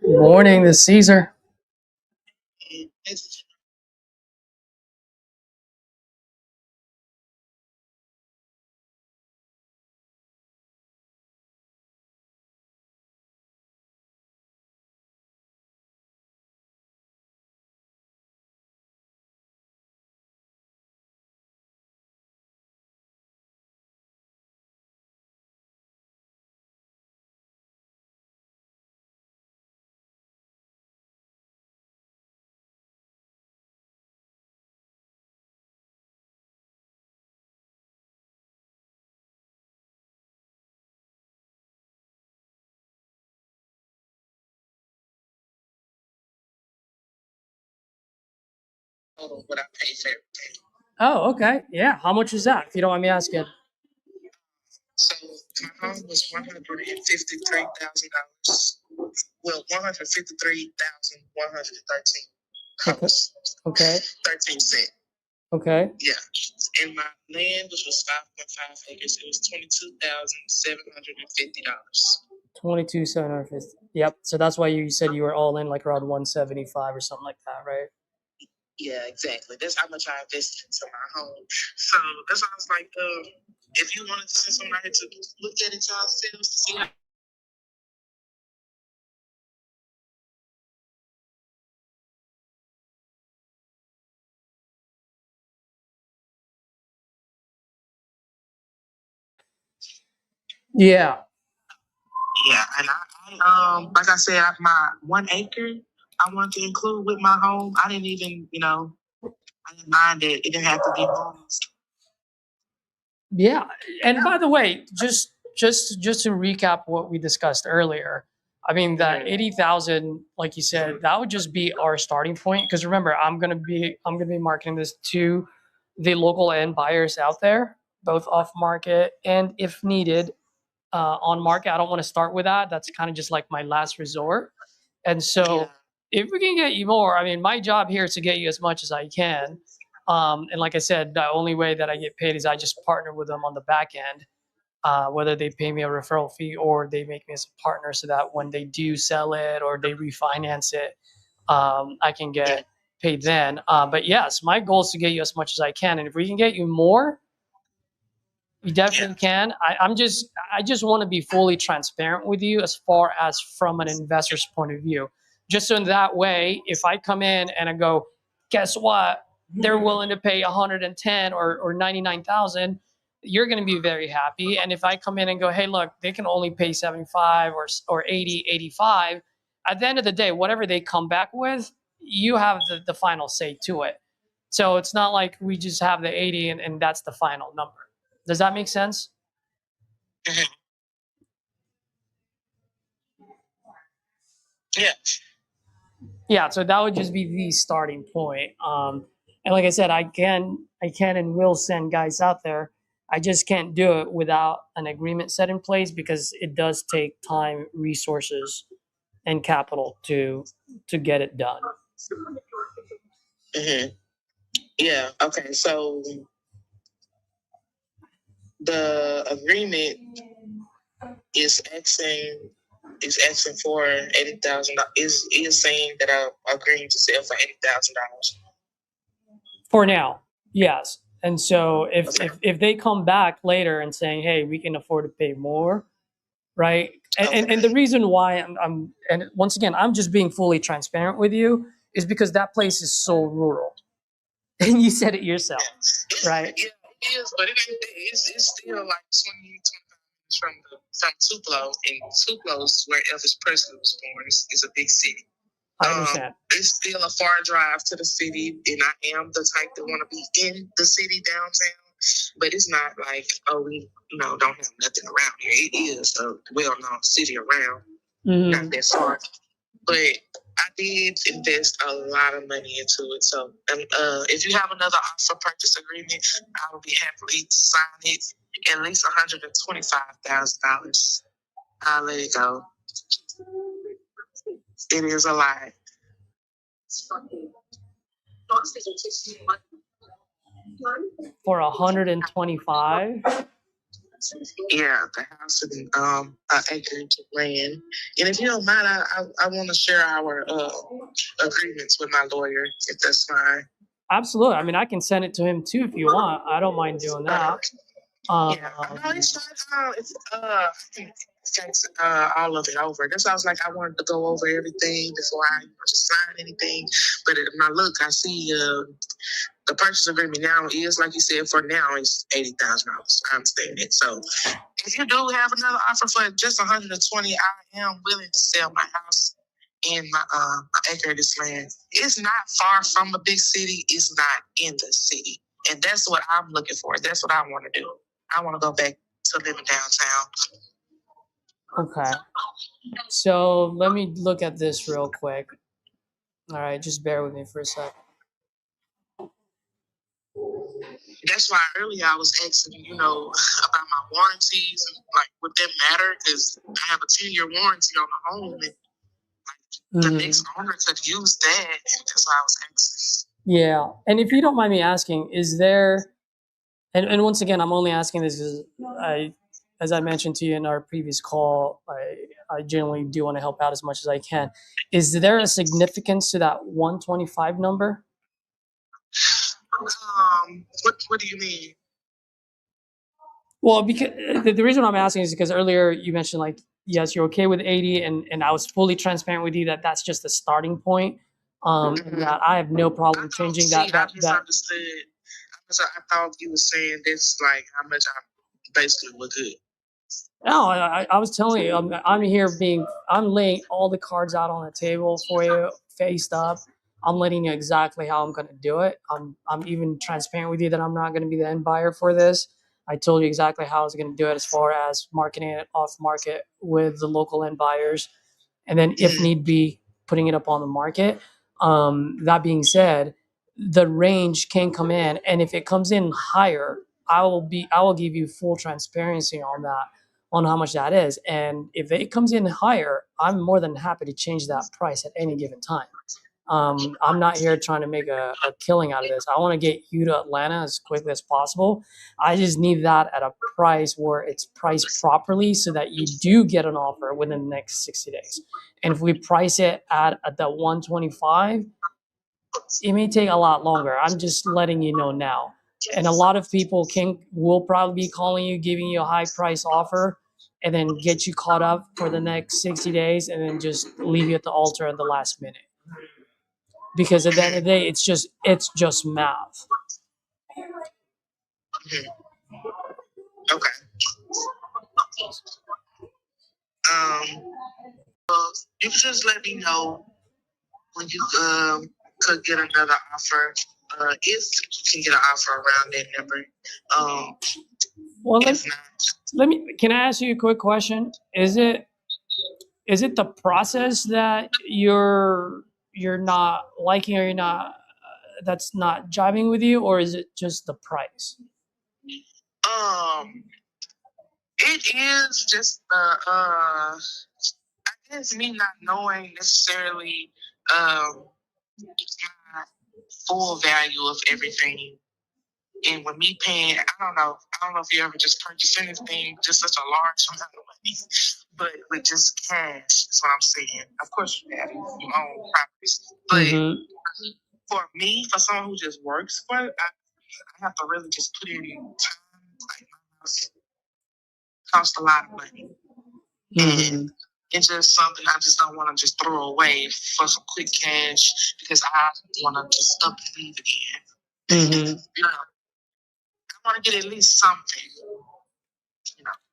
Morning, this is Caesar. What I pay for everything. Oh, okay. Yeah. How much is that, if you don't mind me asking? So my home was $153,000. Well, $153,113. Okay. 13 cents. Okay. Yeah. And my land, which was 5.5 acres, it was $22,750. 22,750. Yep. So that's why you said you were all in like around 175 or something like that, right? Yeah, exactly. That's how much I invested into my home. So that's why I was like, if you wanted to send someone out here to look at it yourselves to see how. Yeah. Yeah, and I like I said, my 1 acre I wanted to include with my home. I didn't even, I didn't mind it. It didn't have to be homes. Yeah. And by the way, just to recap what we discussed earlier, I mean that 80,000, like you said, that would just be our starting point. Because remember, I'm gonna be marketing this to the local end buyers out there, both off market and if needed, on market. I don't want to start with that. That's kind of just like my last resort. And so if we can get you more, I mean, my job here is to get you as much as I can. And like I said, the only way that I get paid is I just partner with them on the back end, whether they pay me a referral fee or they make me as a partner so that when they do sell it or they refinance it, I can get paid then. But yes, my goal is to get you as much as I can. And if we can get you more, you definitely can. I just want to be fully transparent with you as far as from an investor's point of view. Just so in that way, if I come in and I go, guess what? They're willing to pay 110 or 99,000, you're going to be very happy. And if I come in and go, hey, look, they can only pay 75 or 80, 85, at the end of the day, whatever they come back with, you have the final say to it. So it's not like we just have the 80 and that's the final number. Does that make sense? Yeah. Yeah, so that would just be the starting point. And like I said, I can and will send guys out there. I just can't do it without an agreement set in place because it does take time, resources, and capital to get it done. Yeah. Okay. So the agreement is asking for $80,000. Is saying that I'm agreeing to sell for $80,000. For now, yes. And so if they come back later and saying, hey, we can afford to pay more, right? And the reason why I'm and once again I'm just being fully transparent with you is because that place is so rural, and you said it yourself, right? Yeah, it is, but it ain't. It's still like 20, 25 minutes from Tupelo, and Tupelo is where Elvis Presley was born. It's a big city. I understand. It's still a far drive to the city, and I am the type that want to be in the city downtown. But it's not like, oh, we don't have nothing around here. It is a well-known city around, not that far. But I did invest a lot of money into it. So if you have another offer purchase agreement, I will be happy to sign it. At least $125,000. I'll let it go. It is a lot. For 125. Yeah, the house and an acreage of land. And if you don't mind, I want to share our agreements with my lawyer, if that's fine. Absolutely. I mean, I can send it to him too if you want. I don't mind doing that. Yeah, no, it's fine. I can text all of it over. That's why I was like, I wanted to go over everything before I just sign anything. But my look, I see the purchase agreement now is, like you said, for now is $80,000. I understand it. So if you do have another offer for just 120, I am willing to sell my house and my acre of this land. It's not far from a big city. It's not in the city. And that's what I'm looking for. That's what I want to do. I want to go back to living downtown. Okay. So let me look at this real quick. All right, just bear with me for a sec. That's why earlier I was asking, about my warranties and like would that matter? Because I have a 10-year warranty on the home, and the next owner could use that. And that's why I was asking. Yeah, and if you don't mind me asking, is there, and once again, I'm only asking this because as I mentioned to you in our previous call, I generally do want to help out as much as I can. Is there a significance to that 125 number? What do you mean? Well, because the reason I'm asking is because earlier you mentioned like, yes, you're okay with 80, and I was fully transparent with you that that's just the starting point. And that I have no problem changing that. I misunderstood. I thought you were saying this like how much I basically would good. No, I was telling you, I'm laying all the cards out on the table for you, faced up. I'm letting you exactly how I'm going to do it. I'm even transparent with you that I'm not going to be the end buyer for this. I told you exactly how I was going to do it as far as marketing it off market with the local end buyers. And then if need be, putting it up on the market. That being said, the range can come in. And if it comes in higher, I will give you full transparency on that, on how much that is. And if it comes in higher, I'm more than happy to change that price at any given time. I'm not here trying to make a killing out of this. I want to get you to Atlanta as quickly as possible. I just need that at a price where it's priced properly so that you do get an offer within the next 60 days. And if we price it at the 125, it may take a lot longer. I'm just letting you know now. And a lot of people will probably be calling you, giving you a high price offer, and then get you caught up for the next 60 days and then just leave you at the altar at the last minute. Because at the end of the day, it's just math. Okay. Well, you can just let me know when you could get another offer. If you can get an offer around that number. Well, can I ask you a quick question? Is it the process that you're not liking, or you're not that's not jiving with you, or is it just the price? It is just I guess me not knowing necessarily my full value of everything. And with me paying, I don't know if you ever just purchased anything, just such a large amount of money, but with just cash, is what I'm saying. Of course, you have your own properties, but for me, for someone who just works for it, I have to really just put in time. Like, my house costs a lot of money, and it's just something I just don't want to just throw away for some quick cash because I want to just up and leave again. I want to get at least something.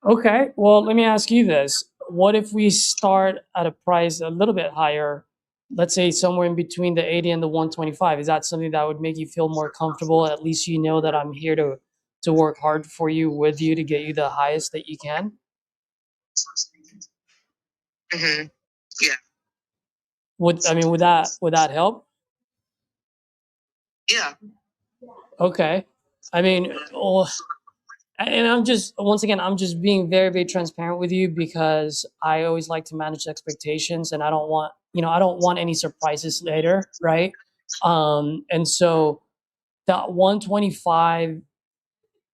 Okay, well, let me ask you this. What if we start at a price a little bit higher let's say somewhere in between the 80 and the 125. Is that something that would make you feel more comfortable? At least you know that I'm here to work hard for you, with you, to get you the highest that you can. Mm-hmm. Yeah. Would that help? Yeah. Okay. I mean, well, and I'm just, once again, I'm just being very, very transparent with you, because I always like to manage expectations, and I don't want, I don't want any surprises later, right? And so that 125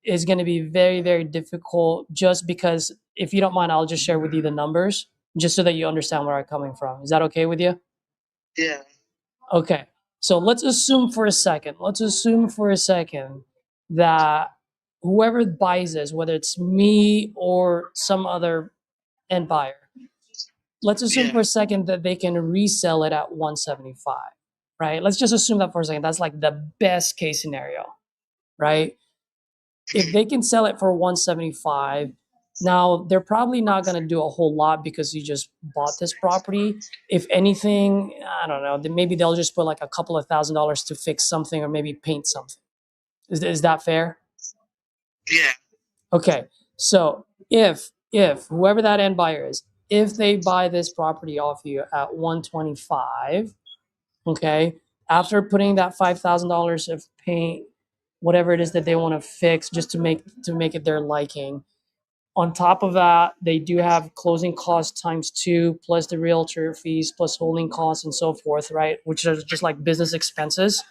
is going to be very, very difficult, just because, if you don't mind, I'll just share with you the numbers just so that you understand where I'm coming from. Is that okay with you? Yeah. Okay. So let's assume for a second that whoever buys this, whether it's me or some other end buyer, let's assume for a second that they can resell it at 175, right? Let's just assume that for a second. That's like the best case scenario, right? If they can sell it for 175, now they're probably not going to do a whole lot, because you just bought this property. If anything, I don't know, then maybe they'll just put like a couple of $1,000s to fix something, or maybe paint something. Is that fair? Yeah. Okay. So if whoever that end buyer is, if they buy this property off you at 125, okay, after putting that $5,000 of paint, whatever it is that they want to fix, just to make it their liking. On top of that, they do have closing costs ×2, plus the realtor fees, plus holding costs and so forth, right? Which are just like business expenses.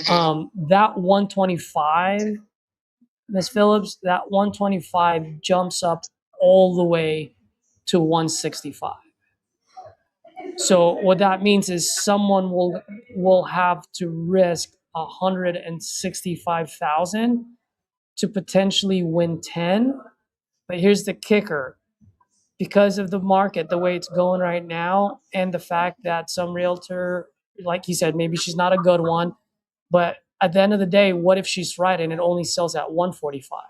That 125, Ms. Phillips, that 125 jumps up all the way to 165. So what that means is someone will have to risk 165,000 to potentially win 10. But here's the kicker: because of the market, the way it's going right now, and the fact that some realtor, like you said, maybe she's not a good one, but at the end of the day, what if she's right and it only sells at 145?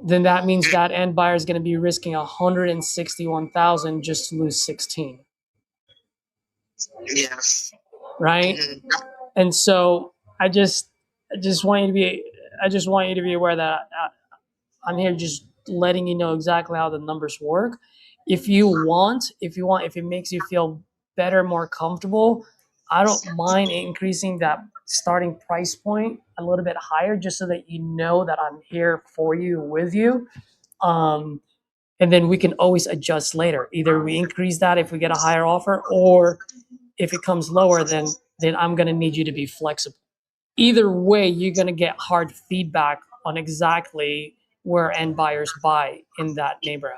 Then that means that end buyer is going to be risking 161,000 just to lose 16. Yes. Right? Mm-hmm. And so I just want you to be aware that I'm here just letting you know exactly how the numbers work. If it makes you feel better, more comfortable, I don't mind increasing that starting price point a little bit higher, just so that you know that I'm here for you, with you. And then we can always adjust later. Either we increase that if we get a higher offer, or if it comes lower, then I'm going to need you to be flexible. Either way, you're going to get hard feedback on exactly where end buyers buy in that neighborhood.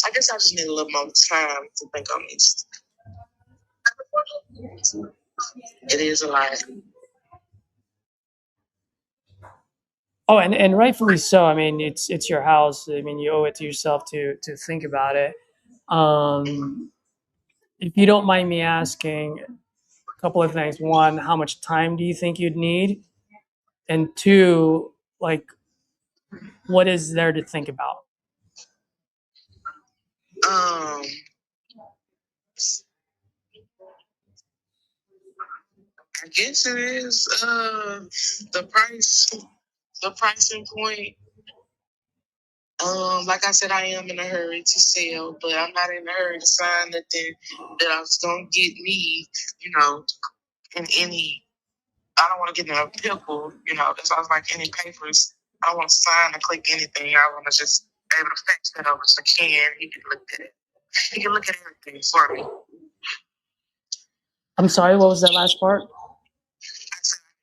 I guess I just need a little more time to think on this. It is a lot. Oh, and rightfully so. I mean, it's your house. I mean, you owe it to yourself to think about it. If you don't mind me asking, a couple of things. One, how much time do you think you'd need? And two, like, what is there to think about? I guess it is the pricing point. Like I said, I am in a hurry to sell, but I'm not in a hurry to sign nothing that I was gonna get me, in any. I don't want to get in a pickle, that's why I was like, any papers. I don't want to sign or click anything. I want to just be able to fax that over to Ken. He can look at it. He can look at everything for me. I'm sorry, what was that last part?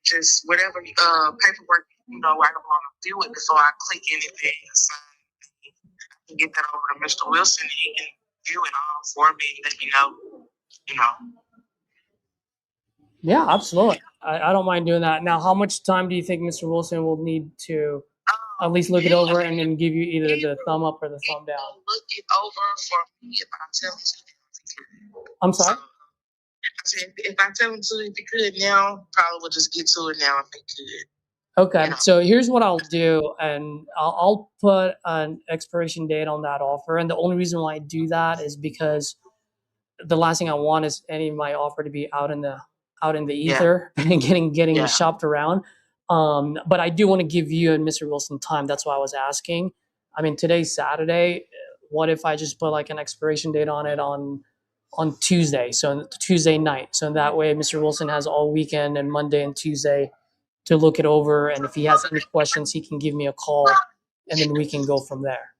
Just whatever paperwork, I don't want to do it before I click anything and sign. I can get that over to Mr. Wilson, and he can do it all for me and let me know, Yeah, absolutely. I don't mind doing that. Now, how much time do you think Mr. Wilson will need to at least look it over and then give you either the thumb up or the thumb down? Look it over for me if I tell him to. I'm sorry? So, I said, if I tell them to, if you could now, probably would just get to it now if they could. Okay, You know. so here's what I'll do, and I'll put an expiration date on that offer. And the only reason why I do that is because the last thing I want is any of my offer to be out in the ether and getting shopped around. But I do want to give you and Mr. Wilson time. That's why I was asking. I mean, today's Saturday. What if I just put like an expiration date on it on Tuesday? So Tuesday night. So that way, Mr. Wilson has all weekend and Monday and Tuesday to look it over. And if he has any questions, he can give me a call, and then we can go from there.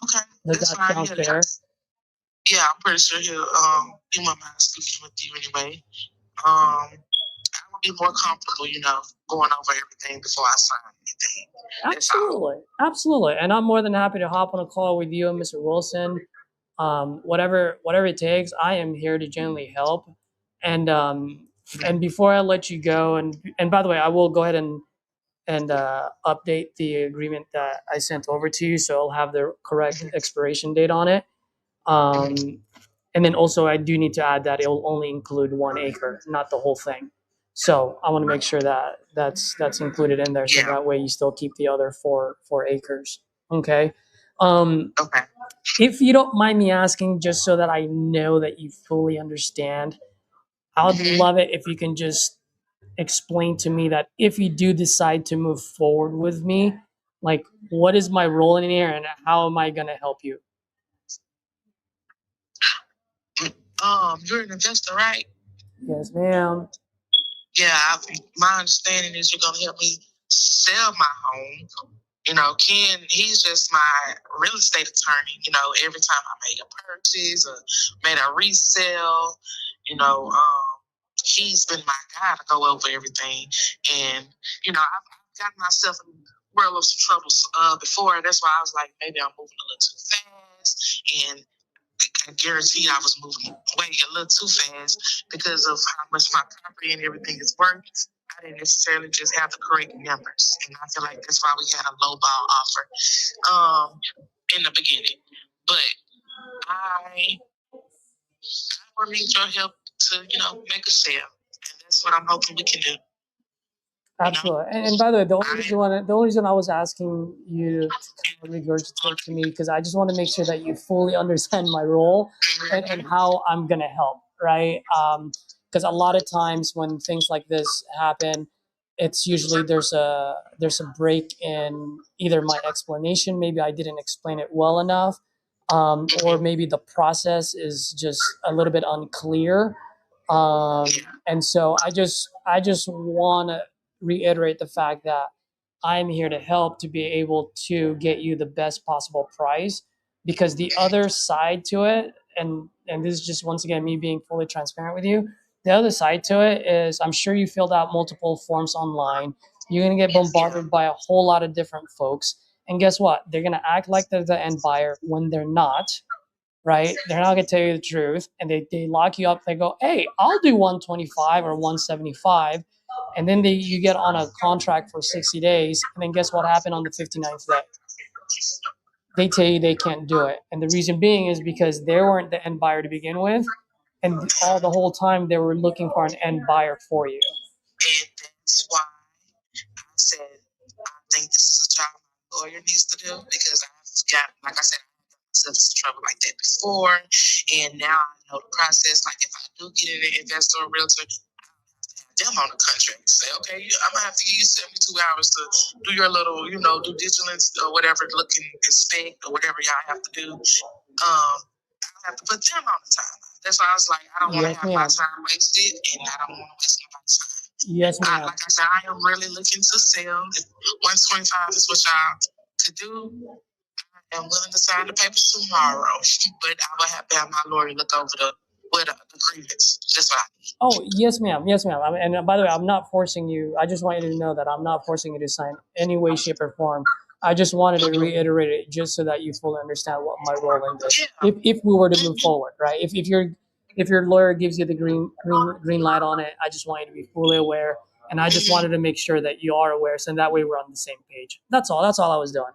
Okay. Does that sound fair? Yeah, I'm pretty sure he won't mind speaking with you anyway. I would be more comfortable, going over everything before I sign anything. Absolutely. And I'm more than happy to hop on a call with you and Mr. Wilson. Whatever it takes, I am here to genuinely help. And before I let you go, and by the way, I will go ahead and update the agreement that I sent over to you, so it'll have the correct expiration date on it. And then also I do need to add that it will only include 1 acre, not the whole thing. So I want to make sure that that's included in there, so that way you still keep the other 4 acres. Okay. Okay. If you don't mind me asking, just so that I know that you fully understand, I would love it if you can just explain to me that if you do decide to move forward with me, like, what is my role in here and how am I going to help you? You're an investor, right? Yes, ma'am. Yeah, my understanding is you're gonna help me sell my home. Ken, he's just my real estate attorney. Every time I made a purchase or made a resale, he's been my guy to go over everything. And I've gotten myself in a world of some troubles before. That's why I was like, maybe I'm moving a little too fast, and I guarantee I was moving way a little too fast because of how much my property and everything is worth. I didn't necessarily just have the correct numbers, and I feel like that's why we had a low ball offer in the beginning. But I will need your help to make a sale, and that's what I'm hoping we can do. Absolutely. And by the way, the only reason I was asking you to kind of regurgitate to me, because I just want to make sure that you fully understand my role and how I'm going to help, right? Because a lot of times when things like this happen, it's usually there's a break in either my explanation, maybe I didn't explain it well enough, or maybe the process is just a little bit unclear. And so I just want to reiterate the fact that I'm here to help to be able to get you the best possible price, because the other side to it, and this is just once again me being fully transparent with you, the other side to it is I'm sure you filled out multiple forms online. You're going to get bombarded by a whole lot of different folks. And guess what? They're going to act like they're the end buyer when they're not. Right? They're not going to tell you the truth, and they lock you up. They go, hey, I'll do 125 or 175. And then you get on a contract for 60 days. And then guess what happened on the 59th day? They tell you they can't do it. And the reason being is because they weren't the end buyer to begin with. And the whole time they were looking for an end buyer for you. And that's why I said, I think this is a job my lawyer needs to do, because I've got, like I said, myself in trouble like that before, and now I know the process. Like, if I do get an investor or realtor, them on the contract, say, okay, I'm gonna have to give you 72 hours to do your little, due diligence or whatever, look and inspect or whatever y'all have to do. I have to put them on the time. That's why I was like, I don't want to have my time wasted, and I don't want to waste nobody's time. Yes, ma'am. Like I said, I am really looking to sell. If 125 is what y'all could do, I'm willing to sign the papers tomorrow, but I will have to have my lawyer look over the agreements. That's what I need. Oh, yes, ma'am. Yes, ma'am. And by the way, I'm not forcing you. I just want you to know that I'm not forcing you to sign any way, shape, or form. I just wanted to reiterate it just so that you fully understand what my role in this. If we were to move forward, right? If your lawyer gives you the green light on it, I just want you to be fully aware, and I just wanted to make sure that you are aware, so that way we're on the same page. That's all. That's all I was doing.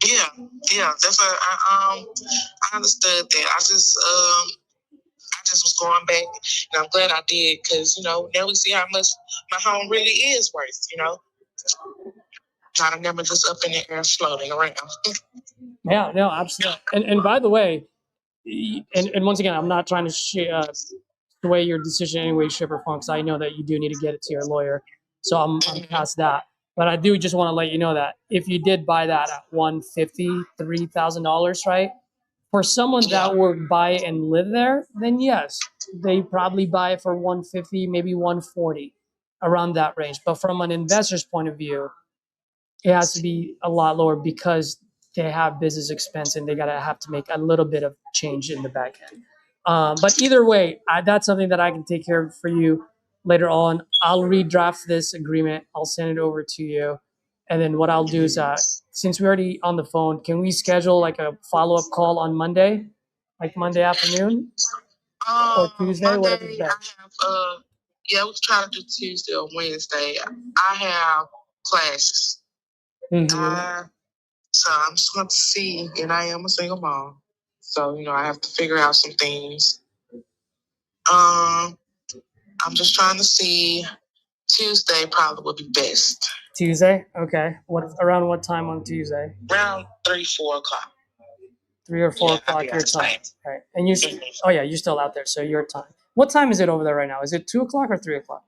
Yeah. That's what I understood that. I just just was going back, and I'm glad I did because now we see how much my home really is worth. Not never just up in the air floating around. Yeah, no, absolutely. And by the way, and once again, I'm not trying to sway your decision any way, shape, or form, because I know that you do need to get it to your lawyer. So I'm past that. But I do just want to let you know that if you did buy that at $150,000, $3,000, right? For someone that would buy it and live there, then yes, they probably buy it for 150, maybe 140, around that range. But from an investor's point of view, it has to be a lot lower because they have business expense and they gotta have to make a little bit of change in the back end. But either way, that's something that I can take care of for you later on. I'll redraft this agreement. I'll send it over to you. And then what I'll do is, since we're already on the phone, can we schedule like a follow-up call on Monday, like Monday afternoon or Tuesday, Monday, whatever's best? I have, we can try to do Tuesday or Wednesday. I have classes. So I'm just going to see, and I am a single mom. So, I have to figure out some things. I'm just trying to see. Tuesday probably would be best. Tuesday? Okay. Around what time on Tuesday? Around 3, 4 o'clock. 3 or 4 o'clock your time. Right. And you're still out there, so your time. What time is it over there right now? Is it 2 o'clock or 3 o'clock?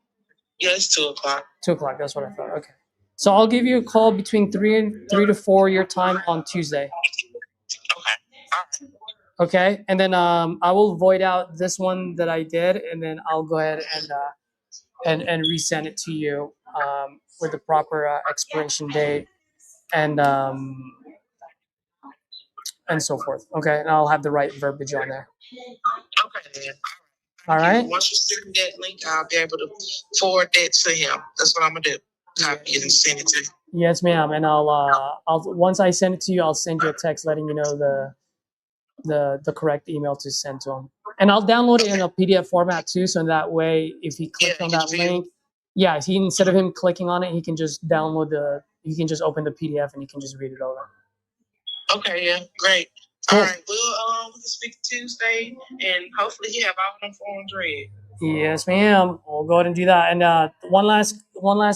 Yeah, it's 2 o'clock. 2 o'clock, that's what I thought. Okay. So I'll give you a call between 3 to 4 your time on Tuesday. Okay. And then I will void out this one that I did, and then I'll go ahead and resend it to you with the proper expiration date and so forth. Okay. And I'll have the right verbiage on there. Okay, then. All right. Once you send that link, I'll be able to forward that to him. That's what I'm gonna do. Copy it and send it to him. Yes, ma'am. And I'll once I send it to you, I'll send you a text letting you know the correct email to send to him. And I'll download it in a PDF format too, so that way if he clicks on that link, instead of him clicking on it, he can just he can just open the PDF and he can just read it over. Okay, yeah, great. Cool. All right, we'll speak Tuesday, and hopefully he have all them forms read. Yes, ma'am. We'll go ahead and do that. And one last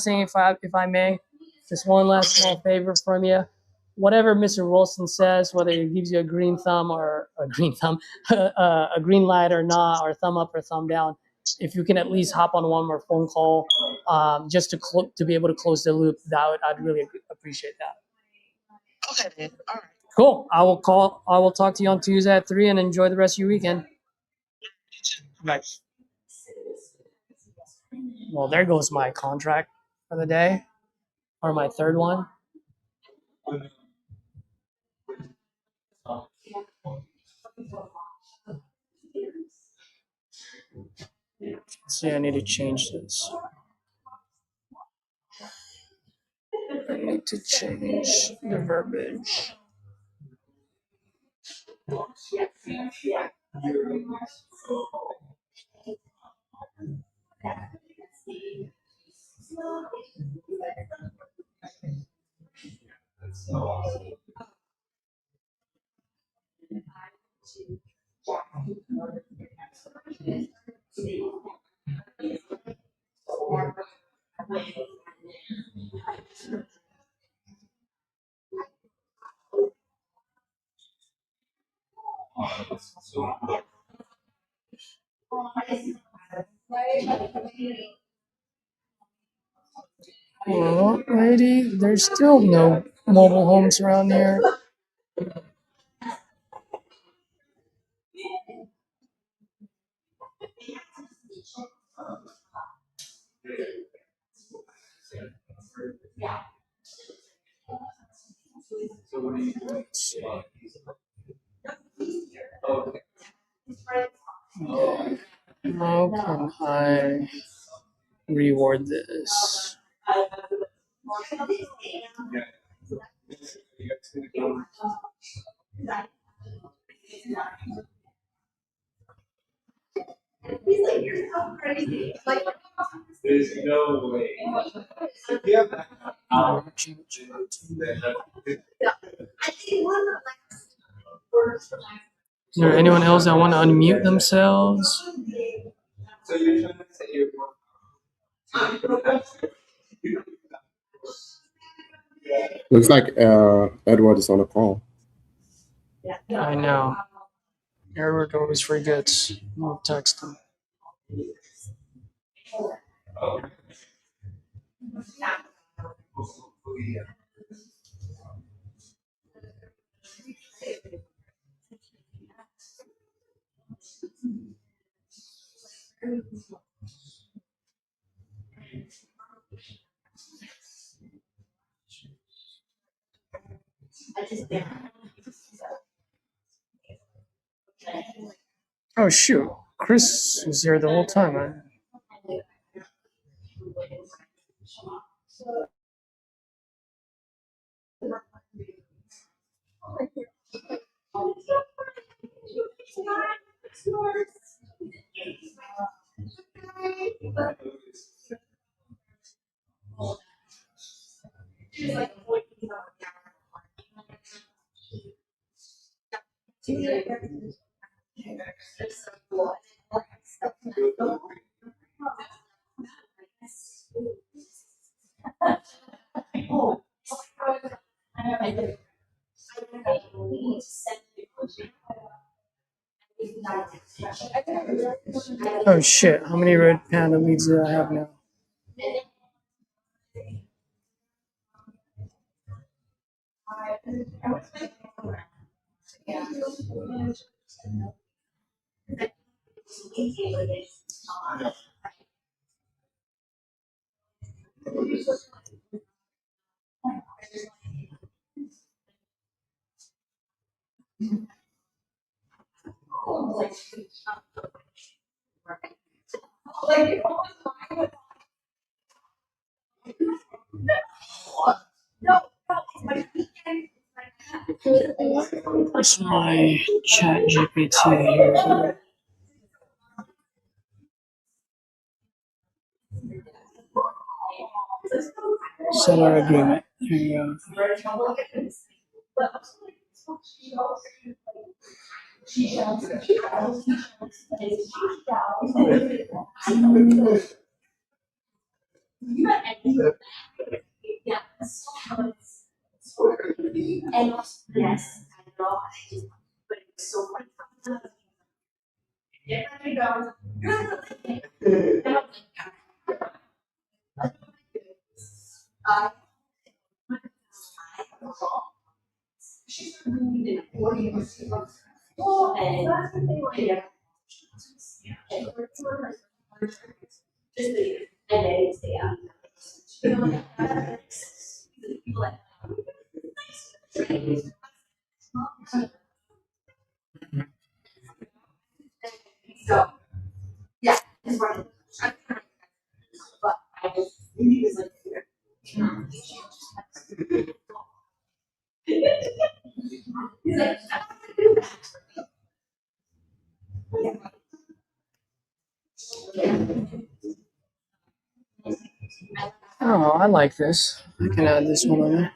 thing, if I may, just one last small favor from you. Whatever Mr. Wilson says, whether he gives you a green thumb or a green thumb, a green light or not, or thumb up or thumb down, if you can at least hop on one more phone call, just to be able to close the loop, I'd really appreciate that. Okay, then. All right. Cool. I will talk to you on Tuesday at 3, and enjoy the rest of your weekend. Right. Well, there goes my contract for the day, or my third one. See, I need to change this. I need to change the verbiage. Well, lady, there's still no mobile homes around here. How can I reward this? There's no way. Is there anyone else that want to unmute themselves? So you're trying to say you're Looks like Edward is on the call. I know. Edward always forgets. I'll text him. Oh shoot, Chris was here the whole time. Oh shit, how many red panda leads do I have now? Where's my chat GPT here? Seller agreement. There you go. Oh, I like this. I can add this one on there.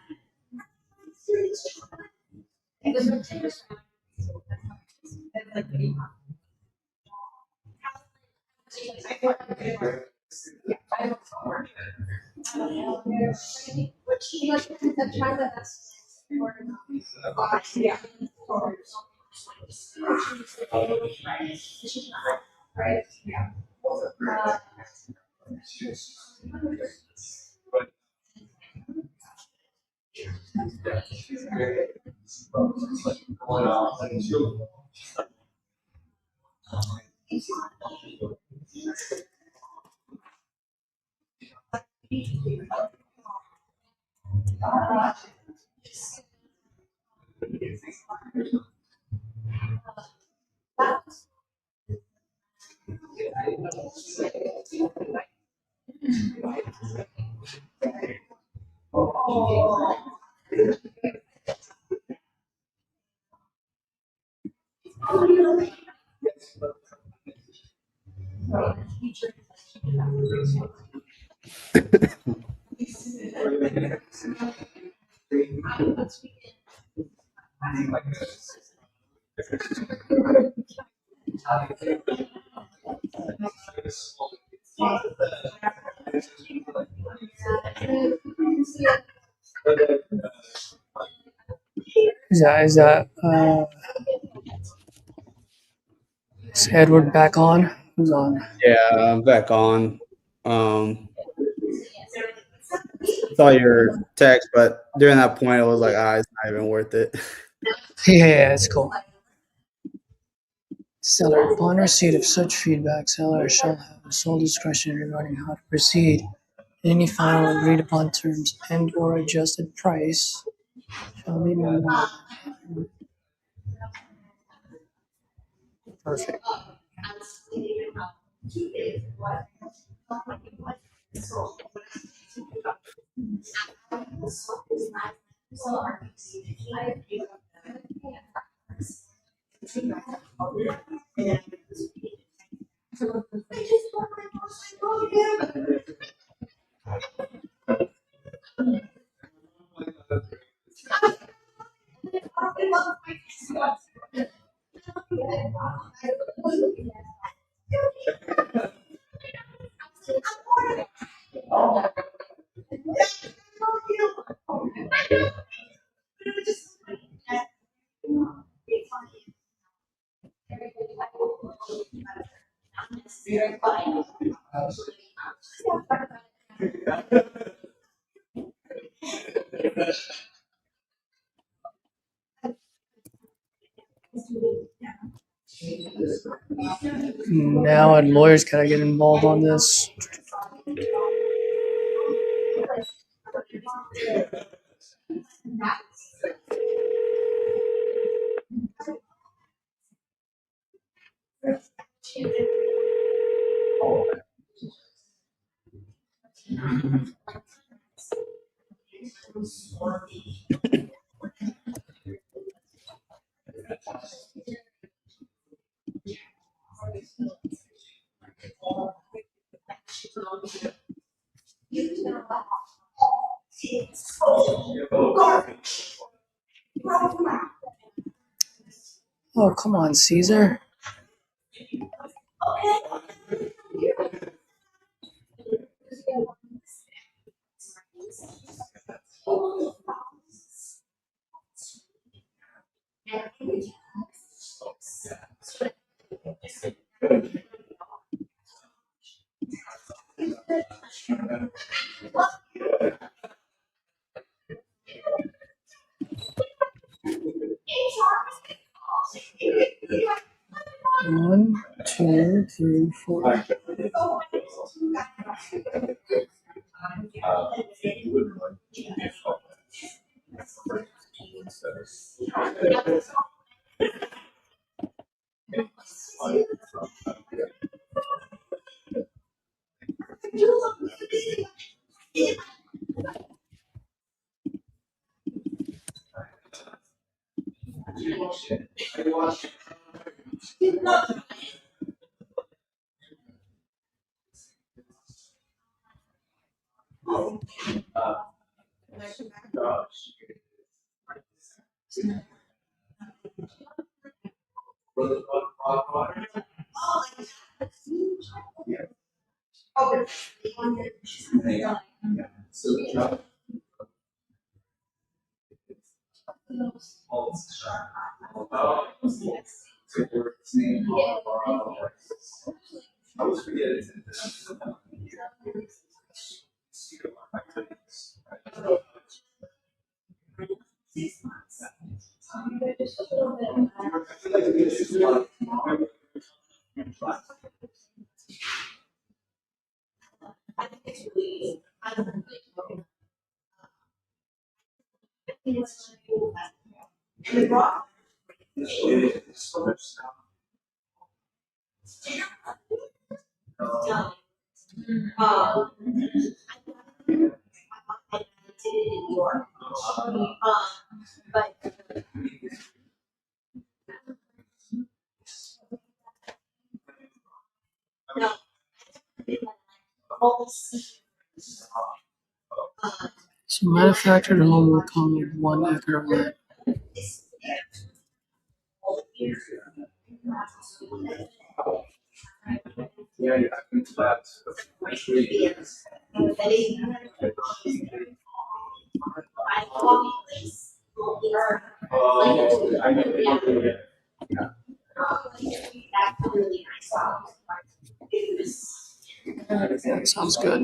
Is Edward back on? Who's on? Yeah, I'm back on. Saw your text, but during that point, I was like, it's not even worth it. Yeah, it's cool. Seller, upon receipt of such feedback, seller shall have the sole discretion regarding how to proceed. Any final agreed upon terms and or adjusted price shall be minimal. Perfect. Now, and lawyers gotta get involved on this. Oh, come on, Caesar. One, two, three, four. So manufactured home will come with 1 acre of land. Sounds good.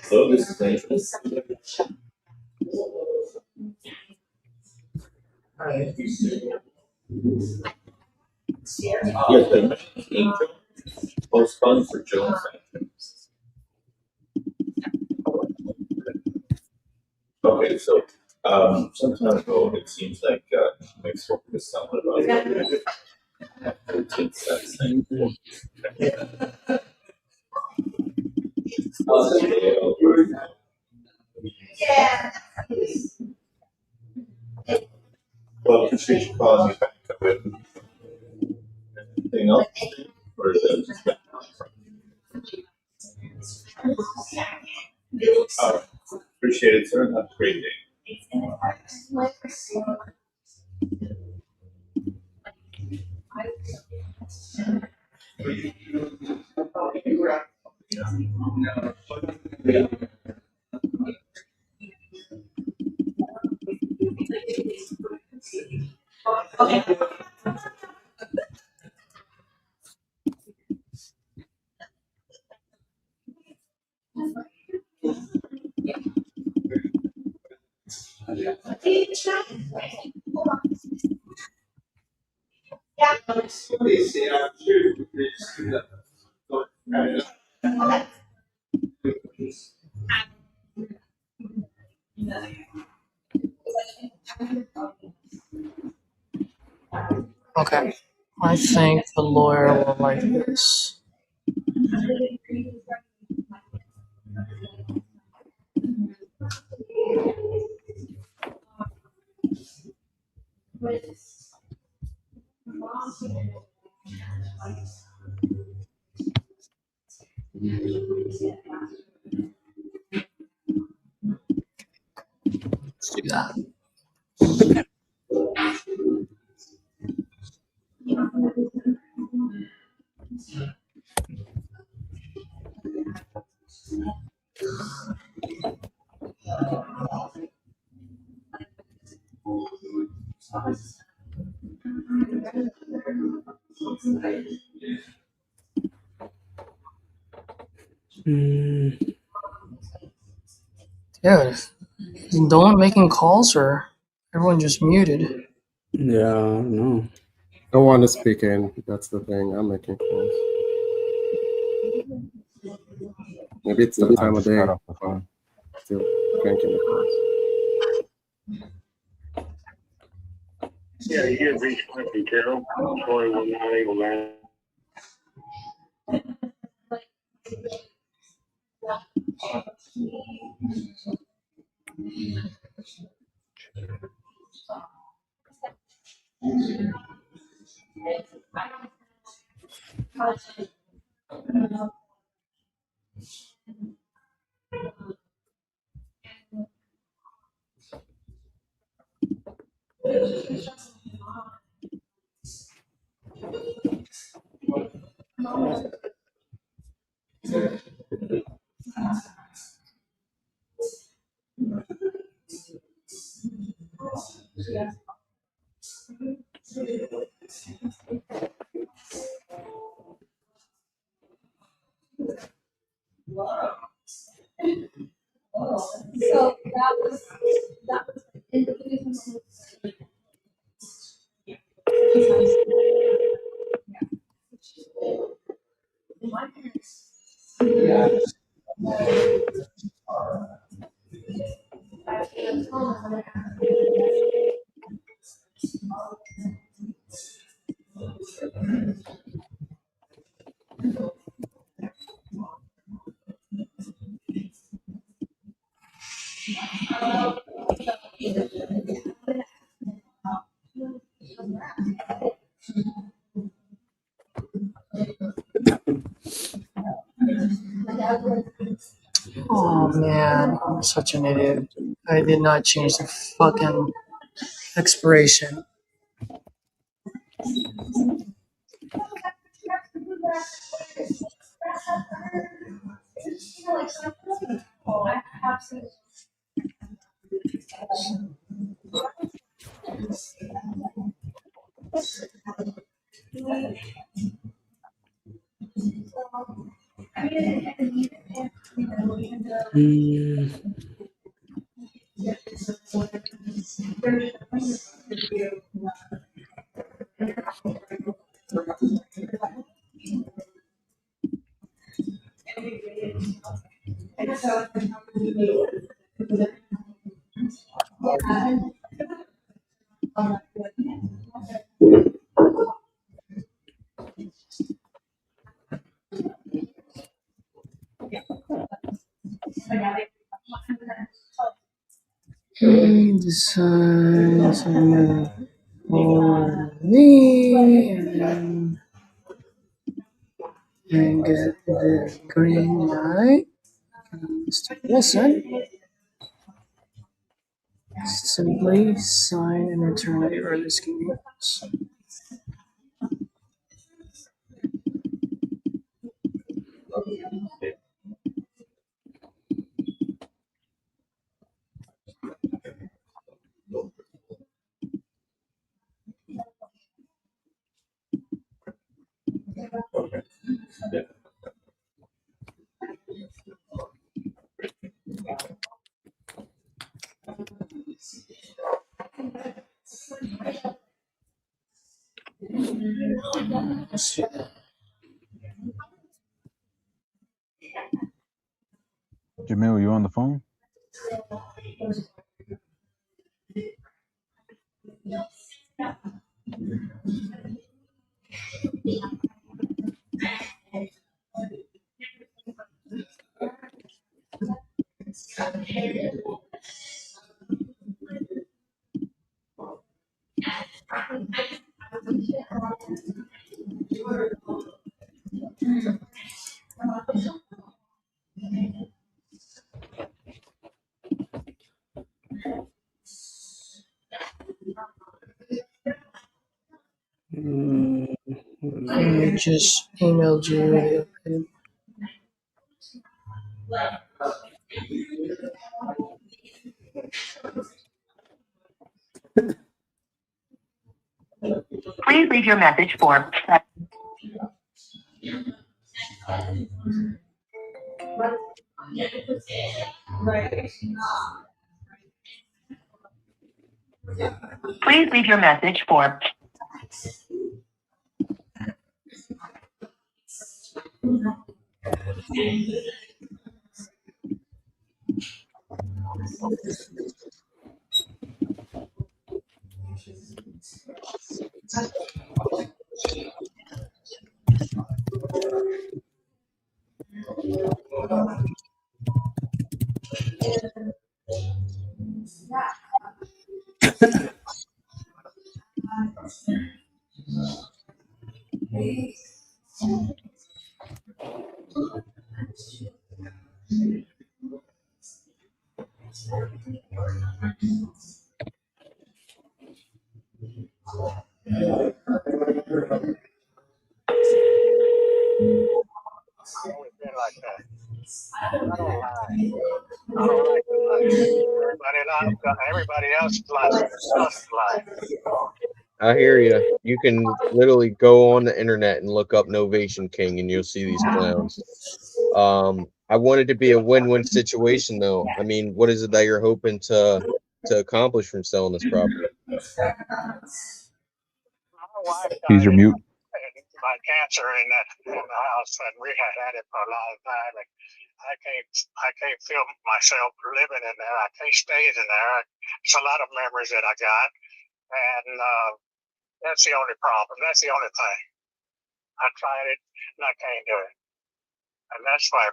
So this is Angel. Yes, Angel. Post funds for Jones. Okay, so some time ago, it seems like we spoke to someone about 13 cents. Yeah. Well, appreciate you calling me back with anything else, or is that just that? All right. Appreciate it, sir. Have a great day. Okay. I think the lawyer will like this. Let's do that. Dude, is Dolan making calls or everyone just muted? Yeah, I don't know. No one is speaking. That's the thing. I'm making calls. Maybe it's the time of day. Still cranking the calls. Yeah, you get reached Quincy Carroll. Sorry, we're not able to. So that was Oh man, I'm such an idiot. I did not change the fucking expiration. Decides for me and get the green light. Mr. Wilson, simply sign and return at your earliest convenience. Jamil, you on the phone? I just emailed you. Please leave your message for. Please leave your message for. I've always been like that. I don't lie. I don't like to lie. Everybody else lies. Must lie. I hear you. You can literally go on the internet and look up Novation King, and you'll see these clowns. I want it to be a win-win situation, though. I mean, what is it that you're hoping to accomplish from selling this property? My wife He's your died mute. by cancer in the house, and we had it for a long time. And I can't feel myself living in there. I can't stay in there. It's a lot of memories that I got, and that's the only problem. That's the only thing. I tried it, and I can't do it. And that's why I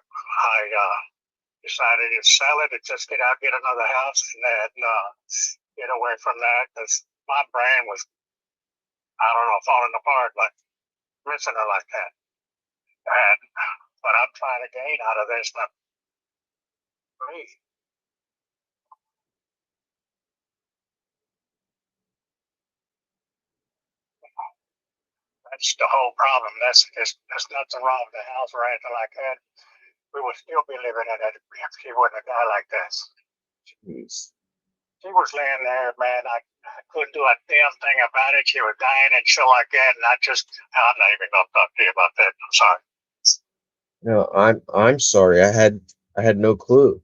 decided to sell it and just get out, get another house, and then get away from that, because my brain was, I don't know, falling apart, like missing her like that. And but I'm trying to gain out of this, but me. That's the whole problem. There's nothing wrong with the house or anything like that. We would still be living in it if she wouldn't have died like this. Jeez. She was laying there, man. I couldn't do a damn thing about it. She was dying and shit like that, and I'm not even gonna talk to you about that. I'm sorry. No, I'm sorry. I had no clue.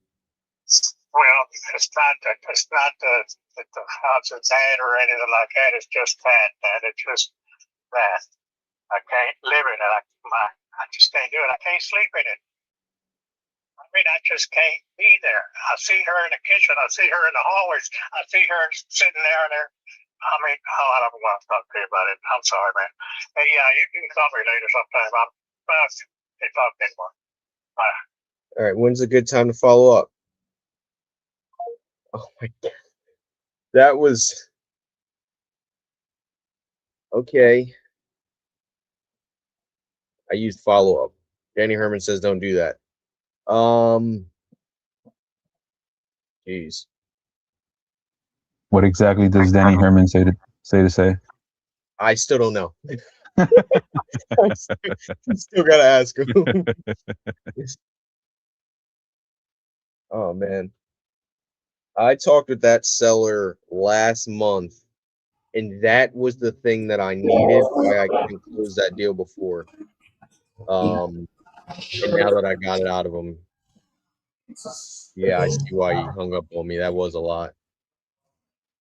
Well, it's not the house is bad or anything like that. It's just bad, man. It's just bad. I can't live in it. I just can't do it. I can't sleep in it. I mean, I just can't be there. I see her in the kitchen. I see her in the hallways. I see her sitting there. I mean, I don't want to talk to you about it. I'm sorry, man. Hey, yeah, you can call me later sometime. Can't talk anymore. Bye. All right, when's a good time to follow up? Oh my God, that was okay. I used follow up. Danny Herman says don't do that. Jeez. What exactly does Danny Herman say? I still don't know. I still gotta ask him. Oh man. I talked with that seller last month, and that was the thing that I needed. Why I couldn't close that deal before. And now that I got it out of him, yeah, I see why he hung up on me. That was a lot.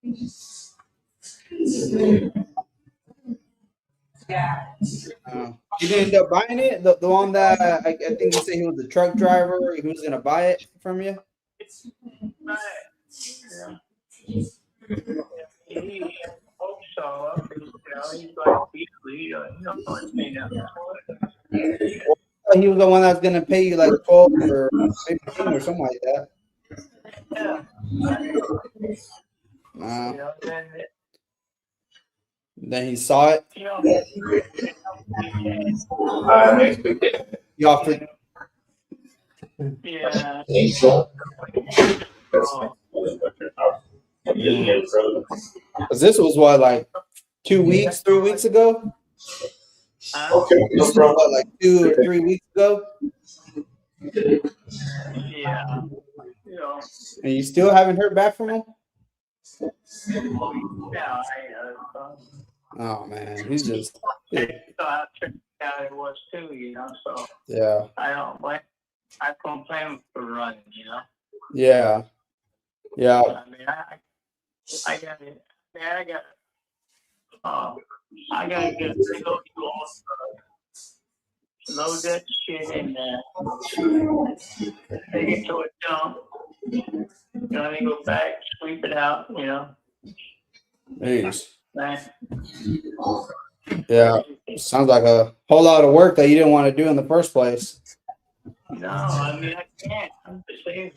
You didn't end up buying it? The one that I think you said he was a truck driver. He was gonna buy it from you. He hopes so. He's like Beasley, He was the one that was gonna pay you like 12 or 15 or something like that. Then he saw it. He offered. Yeah. This was what, like 2 weeks, 3 weeks ago? This was what, like 2 or 3 weeks ago? Yeah. And you still haven't heard back from him? Yeah, Oh man, he's just. so I checked out it was too, so Yeah. I complain for running, Yeah. Yeah. I mean, I got it. I gotta get load that shit in there. Take it to a dump. Then go back, sweep it out, Jeez. Man. Yeah. Sounds like a whole lot of work that you didn't want to do in the first place. No, I mean I can't. I'm just saying.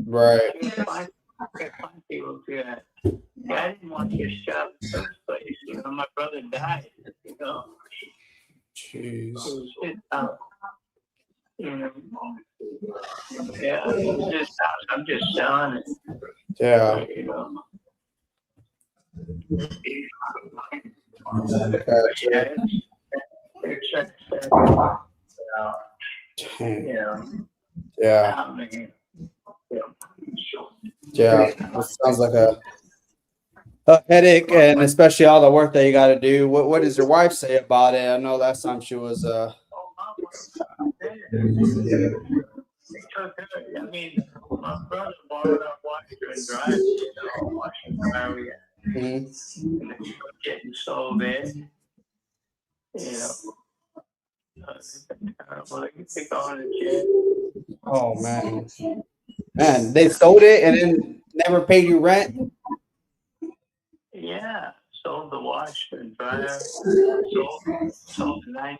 Right. I can find people to do that. Yeah, I didn't want this job in the first place. My brother died. Jeez. It was his house. Yeah, it was his house. I'm just selling it. Yeah. Yeah. Yeah. It sounds like a headache, and especially all the work that you got to do. What does your wife say about it? I know last time she was. I mean, my brother borrowed a washer and dryer, washer and dryer. And then getting so bad, Oh man, they sold it and then never paid you rent. Yeah, sold the washer and dryer. Sold the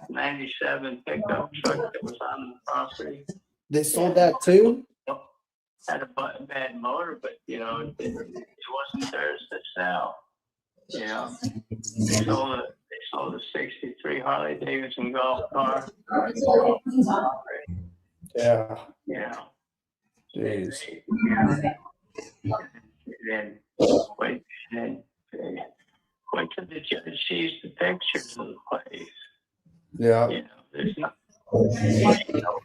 97 pickup truck that was on the property. They sold that too. Had a bad motor, but it wasn't theirs to sell. They sold a '63 Harley Davidson golf car. Yeah. Yeah. Jeez. Then wait till the judge sees the pictures of the place. Yeah. You know, there's no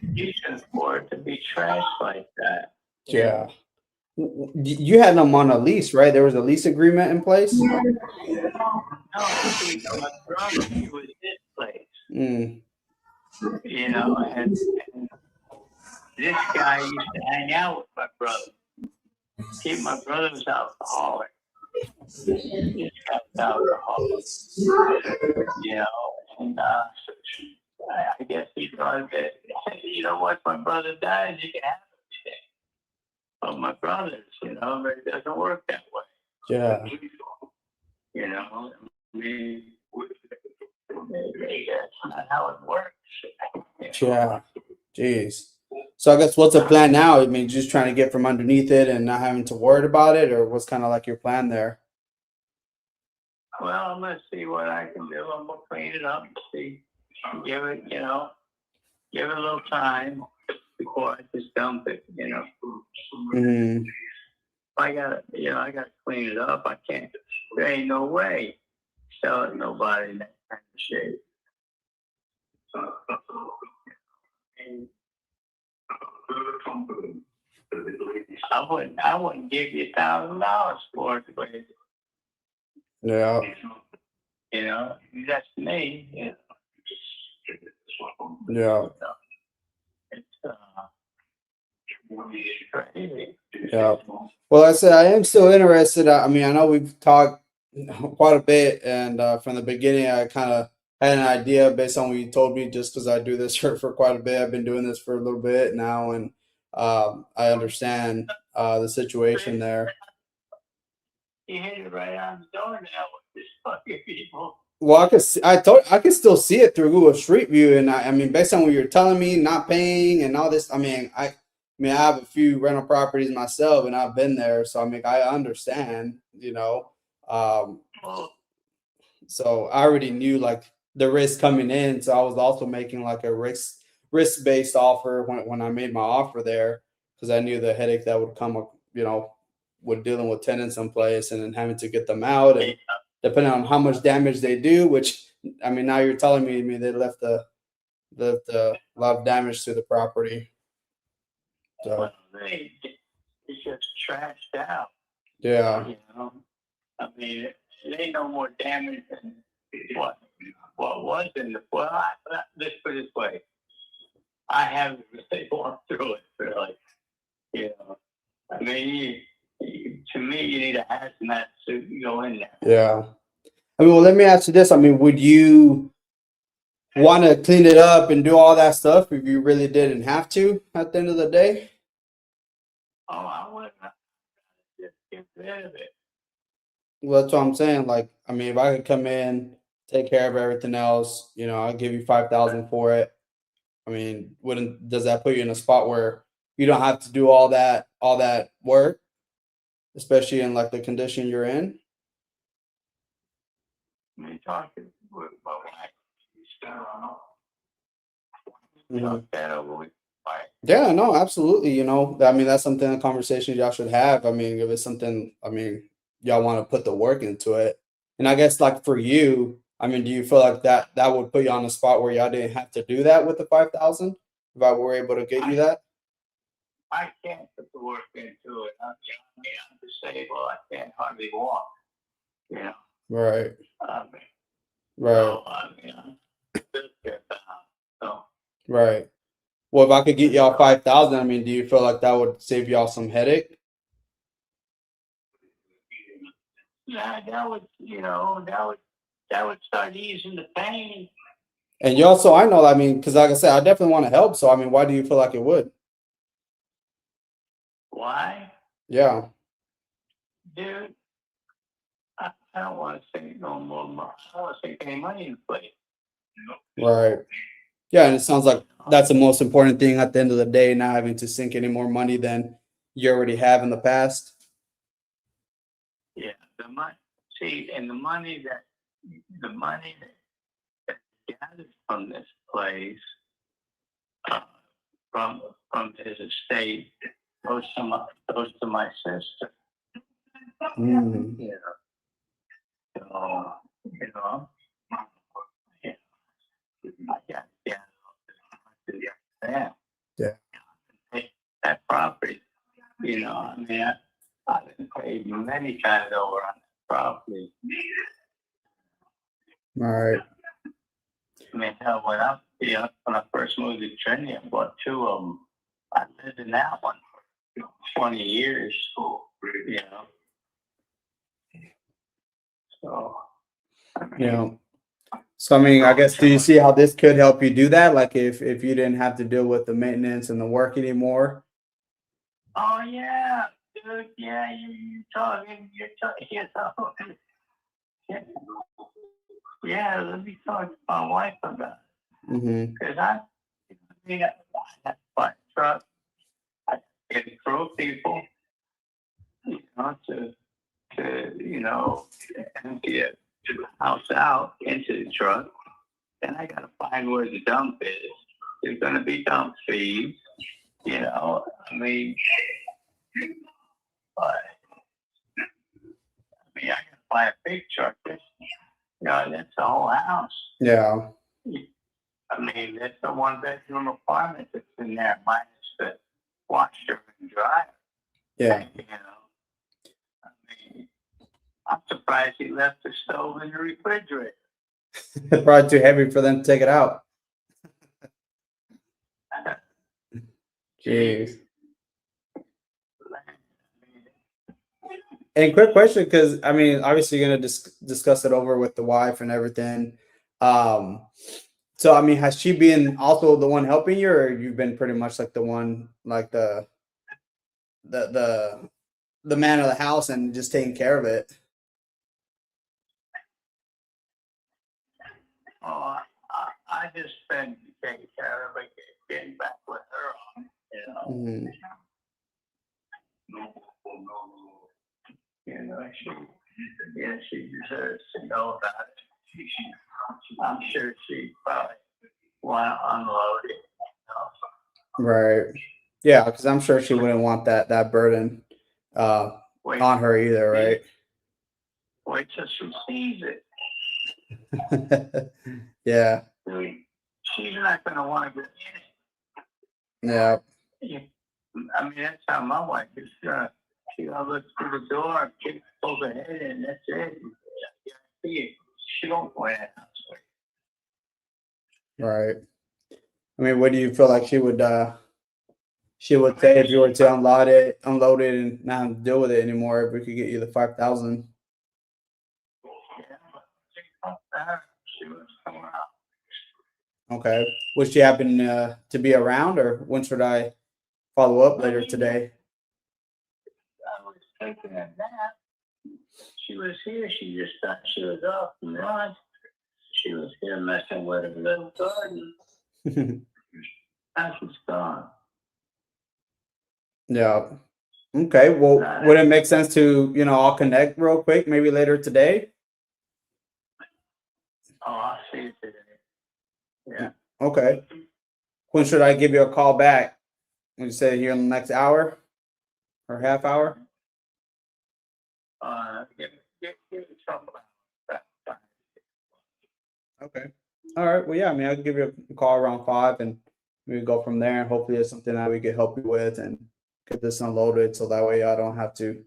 reason for it to be trashed like that. Yeah. You had them on a lease, right? There was a lease agreement in place. No, see, my brother, he was his place. Mm. You know, and this guy used to hang out with my brother. My brother was alcoholic. This guy's alcoholic. You know, and I guess he thought that, you know what, my brother dies, you can have everything. But my brothers, you know, it doesn't work that way. Yeah. You know, I mean, that's not how it works. Yeah. Jeez. So I guess what's the plan now? I mean, just trying to get from underneath it and not having to worry about it, or what's kind of like your plan there? Well, let's see what I can do. I'm gonna clean it up and see. Give it, you know, give it a little time before I just dump it. You know. Mm-hmm. I gotta clean it up. I can't. There ain't no way sell it to nobody in that kind of shape. I wouldn't give you $1,000 for it. But, Yeah. you know, that's me. You know. Yeah. It's crazy. Yeah. Well, I said I am still interested. I mean, I know we've talked quite a bit, and from the beginning, I kind of had an idea based on what you told me. Just because I do this for quite a bit, I've been doing this for a little bit now, and I understand the situation there. You hit it right on the door now with this fucking people. Well, I could still see it through Google Street View, and I mean, based on what you're telling me, not paying and all this. I mean, I have a few rental properties myself, and I've been there, so I mean, I understand, you know. So I already knew like the risk coming in, so I was also making like a risk-based offer when I made my offer there, because I knew the headache that would come up, you know, with dealing with tenants in place and then having to get them out, and depending on how much damage they do, which I mean, now you're telling me they left a lot of damage to the property. So Well, it's just trashed out. yeah. You know, I mean, it ain't no more damage than what was in the. Well, let's put it this way. I haven't really walked through it, really. You know, I mean, to me, you need a hazmat suit to go in there. Yeah. I mean, well, let me ask you this. I mean, would you want to clean it up and do all that stuff if you really didn't have to at the end of the day? Oh, I wouldn't just get rid of it. Well, that's what I'm saying. Like, I mean, if I could come in, take care of everything else, you know, I'll give you $5,000 for it. I mean, does that put you in a spot where you don't have to do all that work, especially in like the condition you're in? I mean, talking with my wife. Mhm. Yeah, no, absolutely. You know, I mean, that's something, a conversation y'all should have. I mean, if it's something, I mean, y'all want to put the work into it. And I guess like for you, I mean, do you feel like that would put you on a spot where y'all didn't have to do that with the 5,000 if I were able to get you that? I can't put the work into it. I mean, I'm disabled. I can't hardly walk. You know. Right. I mean, Right. So, I mean, I'm so. Right. Well, if I could get y'all 5,000, I mean, do you feel like that would save y'all some headache? Yeah, that would, you know, that would start easing the pain. And you also, I know, I mean, because like I said, I definitely want to help. So, I mean, why do you feel like it would? Why? Yeah. Dude, I don't want to sink no more money. I don't want to sink any money in place. Right. Yeah, and it sounds like that's the most important thing at the end of the day, not having to sink any more money than you already have in the past. Yeah, the money. See, and the money that gathered from this place, from his estate, goes to my sister. Mm. You know, So, you know, yeah, I got yeah. Yeah. That property, you know, I mean, I've been paid many times over on that property. All right. I mean, hell, when I first moved to Trinity, I bought 2 of them. I lived in that one for 20 years, you know. So, Yeah. So I mean, I guess, do you see how this could help you do that? Like if you didn't have to deal with the maintenance and the work anymore? oh yeah, dude, yeah, you're talking, yeah, let me talk to my wife about it. Mm-hmm. Because I have to buy a truck, I get through people, you know, to you know, empty the house out into the truck. Then I gotta find where the dump is. There's gonna be dump fees, you know. I mean, but I gotta buy a big truck. You know, that's the whole house. Yeah. I mean, that's the 1-bedroom apartment that's in there, minus the washer and dryer. Yeah. You know, I mean, I'm surprised he left the stove in the refrigerator. Probably too heavy for them to take it out. Jeez. And quick question, because I mean, obviously you're gonna discuss it over with the wife and everything. So I mean, has she been also the one helping you, or you've been pretty much like the one, like the man of the house and just taking care of it? Oh, I just been taking care of it, getting back with her on, you know. Mm-hmm. You know, she deserves to know about it. I'm sure she probably want to unload it. You know? Right. Yeah, because I'm sure she wouldn't want that burden on her either, right? Wait till she sees it. Yeah. She's not going to want to go in Yeah. it. I mean, that's how my wife is. She's going to look through the door, kick over the head, and that's it. She don't go in the house. Right. I mean, what do you feel like she would say if you were to unload it and not have to deal with it anymore, if we could get you the 5,000? Okay. Would she happen to be around, or when should I follow up later today? I was taking a nap. She was here. She just thought she was off and lunch. She was here messing with her little garden. Now she's gone. Yeah. Okay. Well, would it make sense to, I'll connect real quick, maybe later today? Oh, I'll see you today. Yeah. Okay. When should I give you a call back? Would you say here in the next hour or half hour? Give me trouble. Okay. All right. Well, yeah, I mean, I'll give you a call around 5 and we go from there. And hopefully it's something that we can help you with and get this unloaded so that way y'all don't have to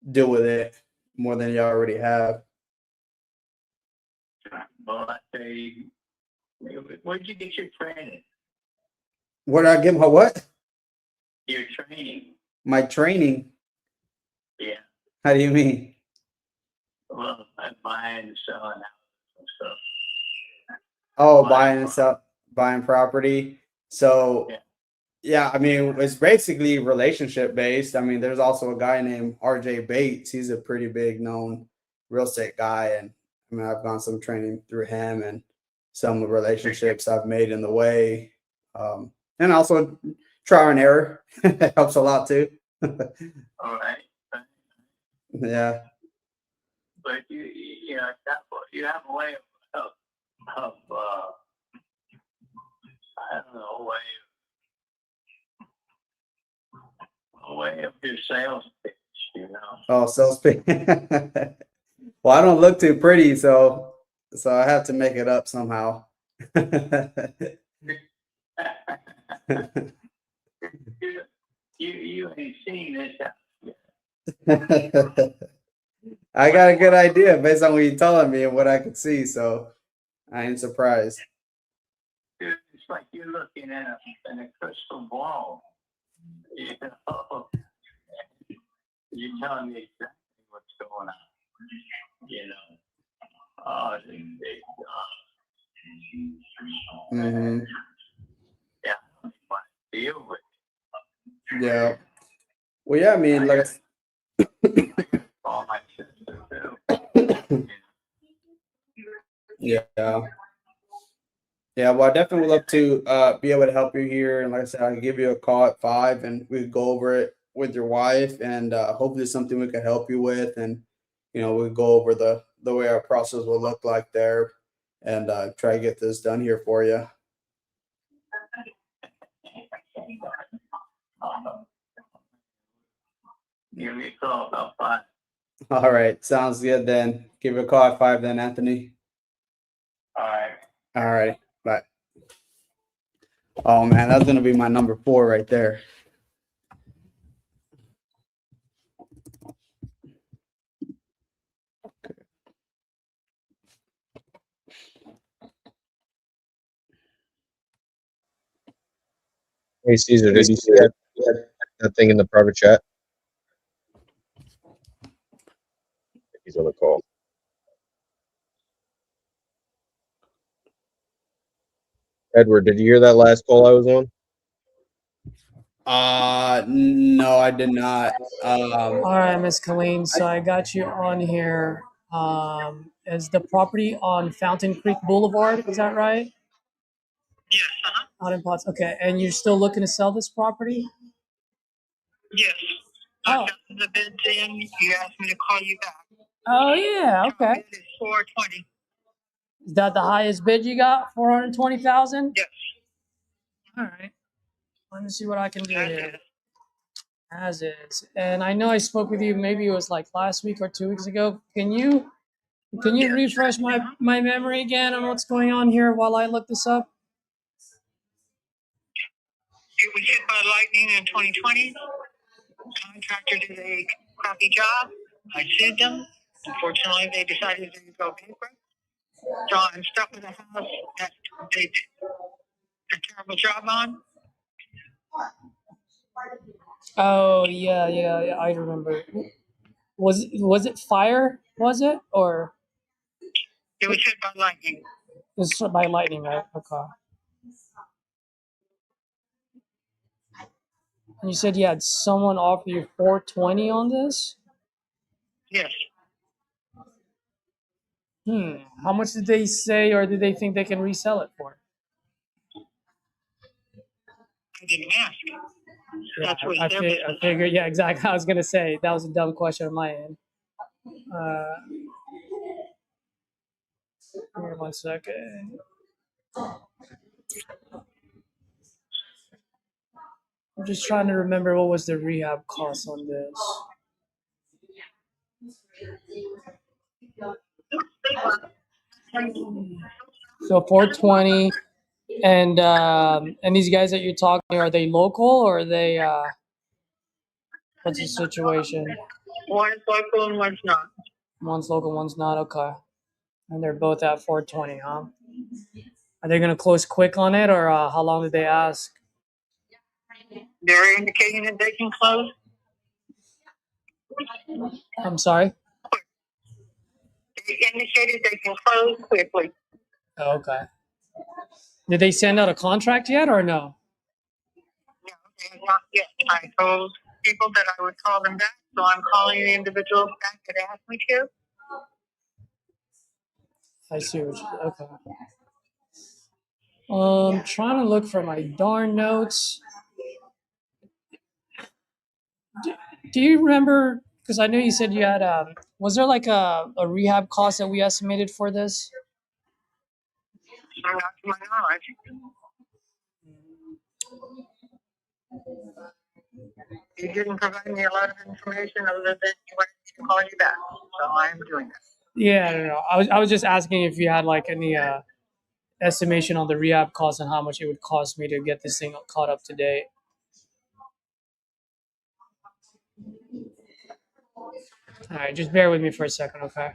deal with it more than you already have. Well, I say, where'd you get your training? Where did I get my what? Your training. My training? Yeah. How do you mean? Well, I'm buying and selling houses and stuff. Oh, buying property. So, yeah, I mean, it's basically relationship based. I mean, there's also a guy named RJ Bates. He's a pretty big known real estate guy. And I mean, I've gone some training through him and some relationships I've made in the way. And also trial and error helps a lot too. All right. Yeah. But you have a way of I don't know, a way of your sales pitch, Oh, sales pitch. Well, I don't look too pretty, so I have to make it up somehow. You ain't seen this house. I got a good idea based on what you're telling me and what I can see, so I ain't surprised. It's like you're looking in a crystal ball. You know, you're telling me exactly what's going on. You know, Mm-hmm. yeah, I don't want to deal with it. Yeah. Well, yeah, I mean, like, All my sister too. yeah. Yeah, well, I definitely would love to be able to help you here. And like I said, I can give you a call at 5 and we could go over it with your wife and hopefully it's something we can help you with. And, you know, we'll go over the way our process will look like there and try to get this done here for you. Give me a call about 5. All right. Sounds good then. Give you a call at 5 then, Anthony. All right. All right. Bye. Oh, man, that's going to be my number 4 right there. Hey, Caesar, did you see that thing in the private chat? He's on the call. Edward, did you hear that last call I was on? No, I did not. All right, Miss Colleen. So I got you on here. Is the property on Fountain Creek Boulevard? Is that right? Yes. Out in Potts. Okay, and you're still looking to sell this property? Yes. I Oh. got the bids in. You asked me to call you back. Oh yeah. Okay. It is 420. Is that the highest bid you got? 420,000. Yes. All right. Let me see what I can do As here. is. As is. And I know I spoke with you. Maybe it was like last week or 2 weeks ago. Can you refresh my memory again on what's going on here while I look this up? It was hit by lightning in 2020. Contractor did a crappy job. I sued them. Unfortunately, they decided to go bankrupt. So I'm stuck with a house that they did a terrible job on. Oh yeah. I remember. Was it fire? Was it or? It was hit by lightning. It was by lightning, right? Okay. And you said you had someone offer you 420 on this? Yes. How much did they say, or did they think they can resell it for? I didn't ask. Yeah, That's what I their figured. Yeah, exactly. I was gonna say that was a dumb question on my end. Give me 1 second. I'm just trying to remember what was the rehab cost on this. So 420, and these guys that you're talking, are they local or are they? What's the situation? One is local and one's not. One's local, one's not. Okay, and they're both at 420, huh? Are they gonna close quick on it, or how long did they ask? They're indicating that they can close. I'm sorry. They indicated they can close quickly. Oh, okay. Did they send out a contract yet, or no? No, they have not yet. I told people that I would call them back, so I'm calling the individual back that asked me to. I see what you, okay. Trying to look for my darn notes. Do you remember? Because I know you said you had. Was there like a rehab cost that we estimated for this? Not to my knowledge. You didn't provide me a lot of information other than you wanted me to call you back, so I am doing that. Yeah, no. I was just asking if you had like any estimation on the rehab cost and how much it would cost me to get this thing caught up to date. All right, just bear with me for a second, okay?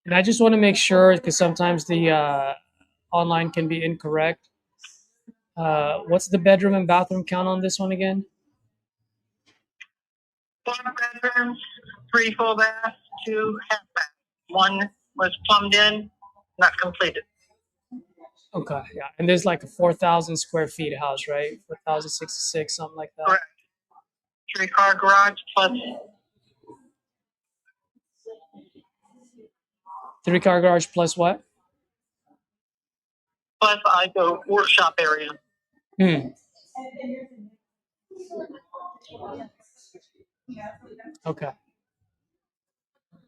And I just want to make sure because sometimes the online can be incorrect. What's the bedroom and bathroom count on this one again? 4 bedrooms, 3 full baths, 2 half baths. 1 was plumbed in, not completed. Okay, yeah, and there's like a 4,000 square feet house, right? 4,066, something like that. Correct. 3-car garage plus 3-car garage plus what? like a workshop area. Hmm. Okay.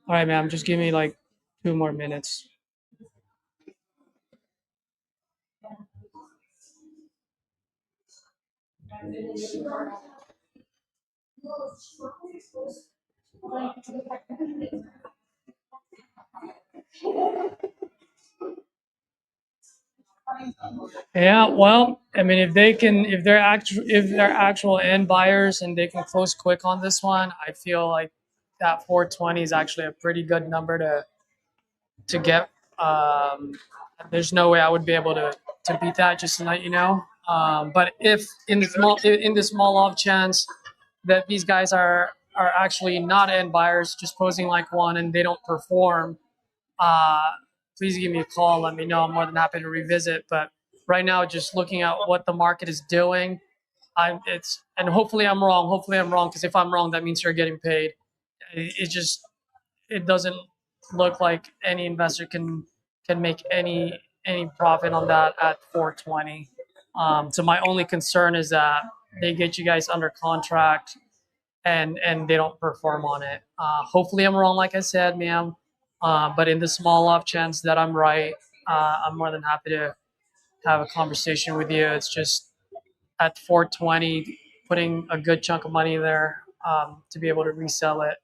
All right, ma'am. Just give me like 2 more minutes. Yeah, well, I mean, if they're actual end buyers and they can close quick on this one, I feel like that 420 is actually a pretty good number to get. There's no way I would be able to beat that. Just to let you know. But if in the small off chance that these guys are actually not end buyers, just posing like one, and they don't perform, please give me a call. Let me know. I'm more than happy to revisit. But right now, just looking at what the market is doing, and hopefully I'm wrong. Hopefully I'm wrong, because if I'm wrong, that means you're getting paid. It doesn't look like any investor can make any profit on that at 420. So my only concern is that they get you guys under contract and they don't perform on it. Hopefully I'm wrong, like I said, ma'am. But in the small off chance that I'm right, I'm more than happy to have a conversation with you. It's just at 420, putting a good chunk of money there to be able to resell it.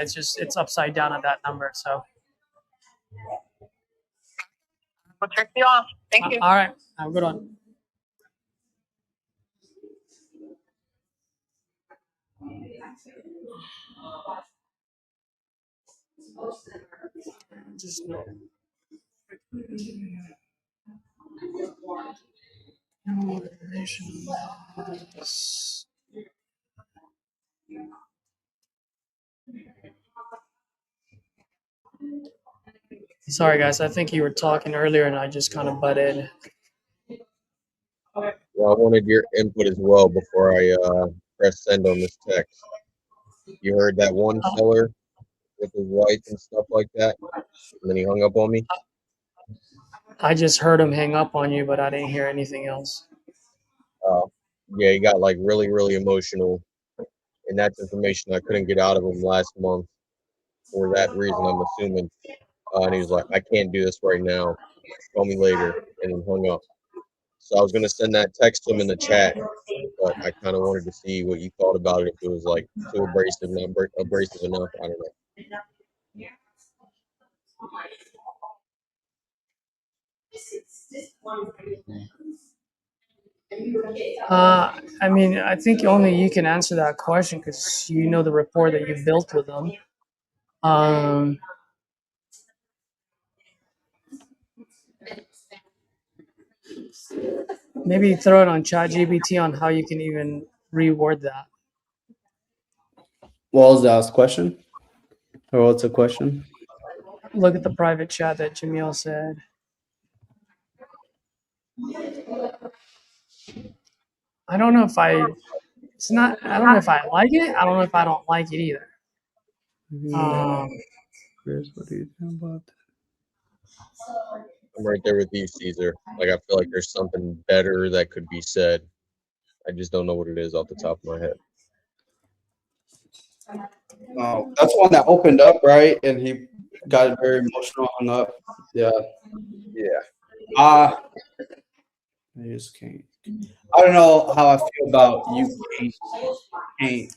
It's upside down at that number. So We'll check you off. Thank you. all right, have a good one. Just sorry, guys. I think you were talking earlier, and I just kind of butt in. Well, I wanted your input as well before I press send on this text. You heard that one seller with his wife and stuff like that, and then he hung up on me. I just heard him hang up on you, but I didn't hear anything else. Yeah, he got like really, really emotional, and that's information I couldn't get out of him last month. For that reason, I'm assuming. And he was like, "I can't do this right now. Call me later," and then hung up. So I was gonna send that text to him in the chat, but I kind of wanted to see what you thought about it. If it was like too abrasive, not abrasive enough. I don't know. I mean, I think only you can answer that question because you know the rapport that you've built with them. Maybe throw it on ChatGPT on how you can even reword that. What was the last question? Or what's the question? Look at the private chat that Jamil said. I don't know if I don't know if I like it. I don't know if I don't like it either. Chris, what do you think about that? I'm right there with you, Caesar. Like, I feel like there's something better that could be said. I just don't know what it is off the top of my head. Oh, that's one that opened up, right? And he got very emotional, hung up. Yeah. Yeah. I just can't. I don't know how I feel about you can't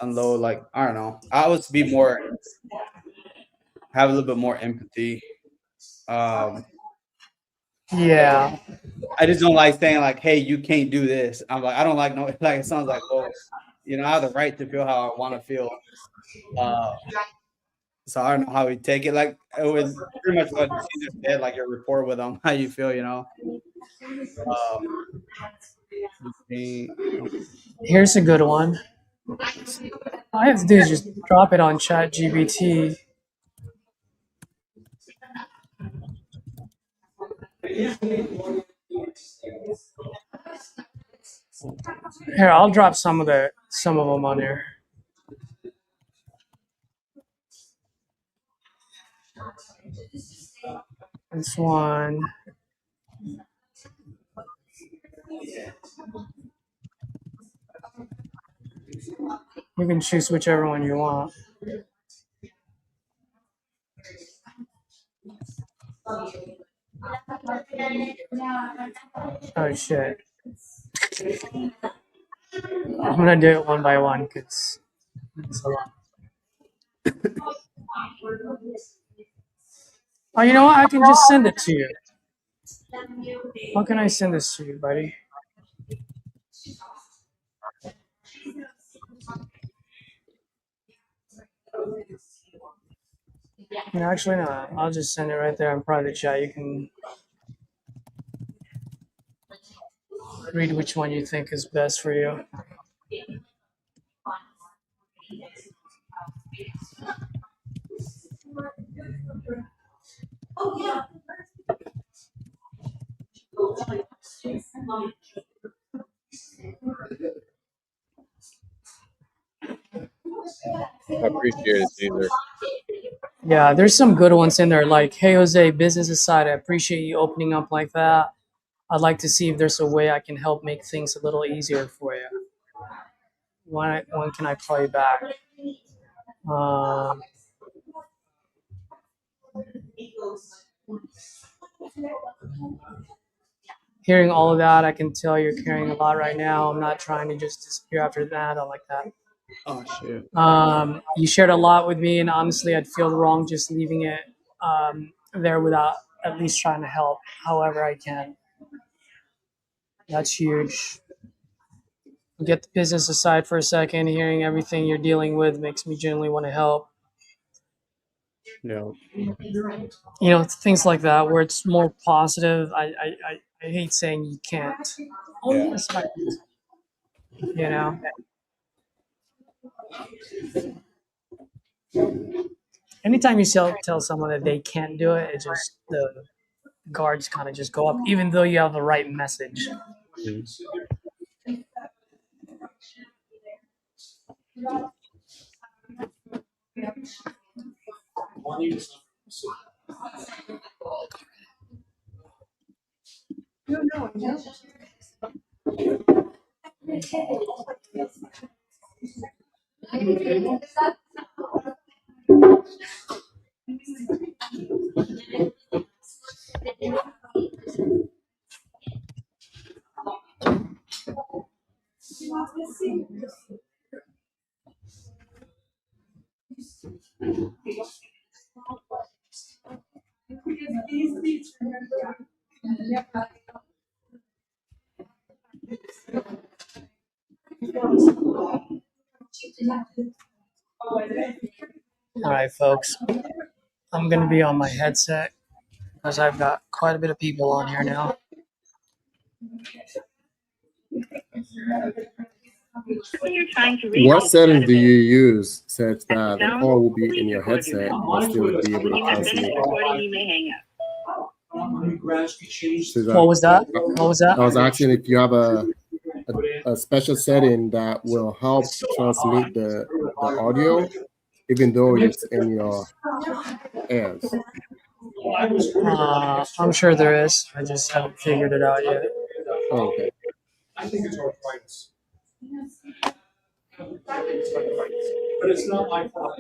unload. Like, I don't know. I would be more, have a little bit more empathy. Yeah. I just don't like saying like, "Hey, you can't do this." I'm like, I don't like no. Like, it sounds like, well, I have the right to feel how I want to feel. So I don't know how we take it. Like, it was pretty much what Caesar said. Like, your rapport with them, how you feel. Here's a good one. All I have to do is just drop it on ChatGPT. Here, I'll drop some of them on here. This one. You can choose whichever one you want. Oh shit. I'm gonna do it one by one because it's a lot. Oh, you know what? I can just send it to you. How can I send this to you, buddy? No, actually, no. I'll just send it right there in private chat. You can read which one you think is best for you. I appreciate it, Caesar. Yeah, there's some good ones in there. Like, hey Jose, business aside, I appreciate you opening up like that. I'd like to see if there's a way I can help make things a little easier for you. When can I call you back? Hearing all of that, I can tell you're carrying a lot right now. I'm not trying to just disappear after that. I don't like that. Oh shit. You shared a lot with me, and honestly, I'd feel wrong just leaving it there without at least trying to help however I can. That's huge. Get the business aside for a second. Hearing everything you're dealing with makes me genuinely want to help. Yeah. You know, things like that where it's more positive. I hate saying you can't. Oh Yeah. yes, I can. You know. Anytime you tell someone that they can't do it, it just the guards kind of just go up, even though you have the right message. All right, folks. I'm going to be on my headset because I've got quite a bit of people on here now. When you're trying to read What all the setting do database, you use such that the sound, call will be in please your record your headset message. but still be able When to you have finished transmit? recording, you may hang up. What was that? What was that? I was asking if you have a special setting that will help transmit the audio even though it's in your ears. I'm sure there is. I just haven't figured it out yet. Oh, okay. But it's not my fault.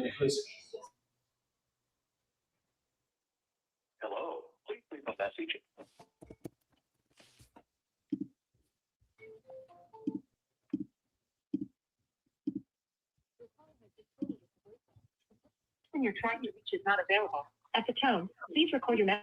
Hello, please leave a message. When you're trying to reach is not available. At the tone, please record your message.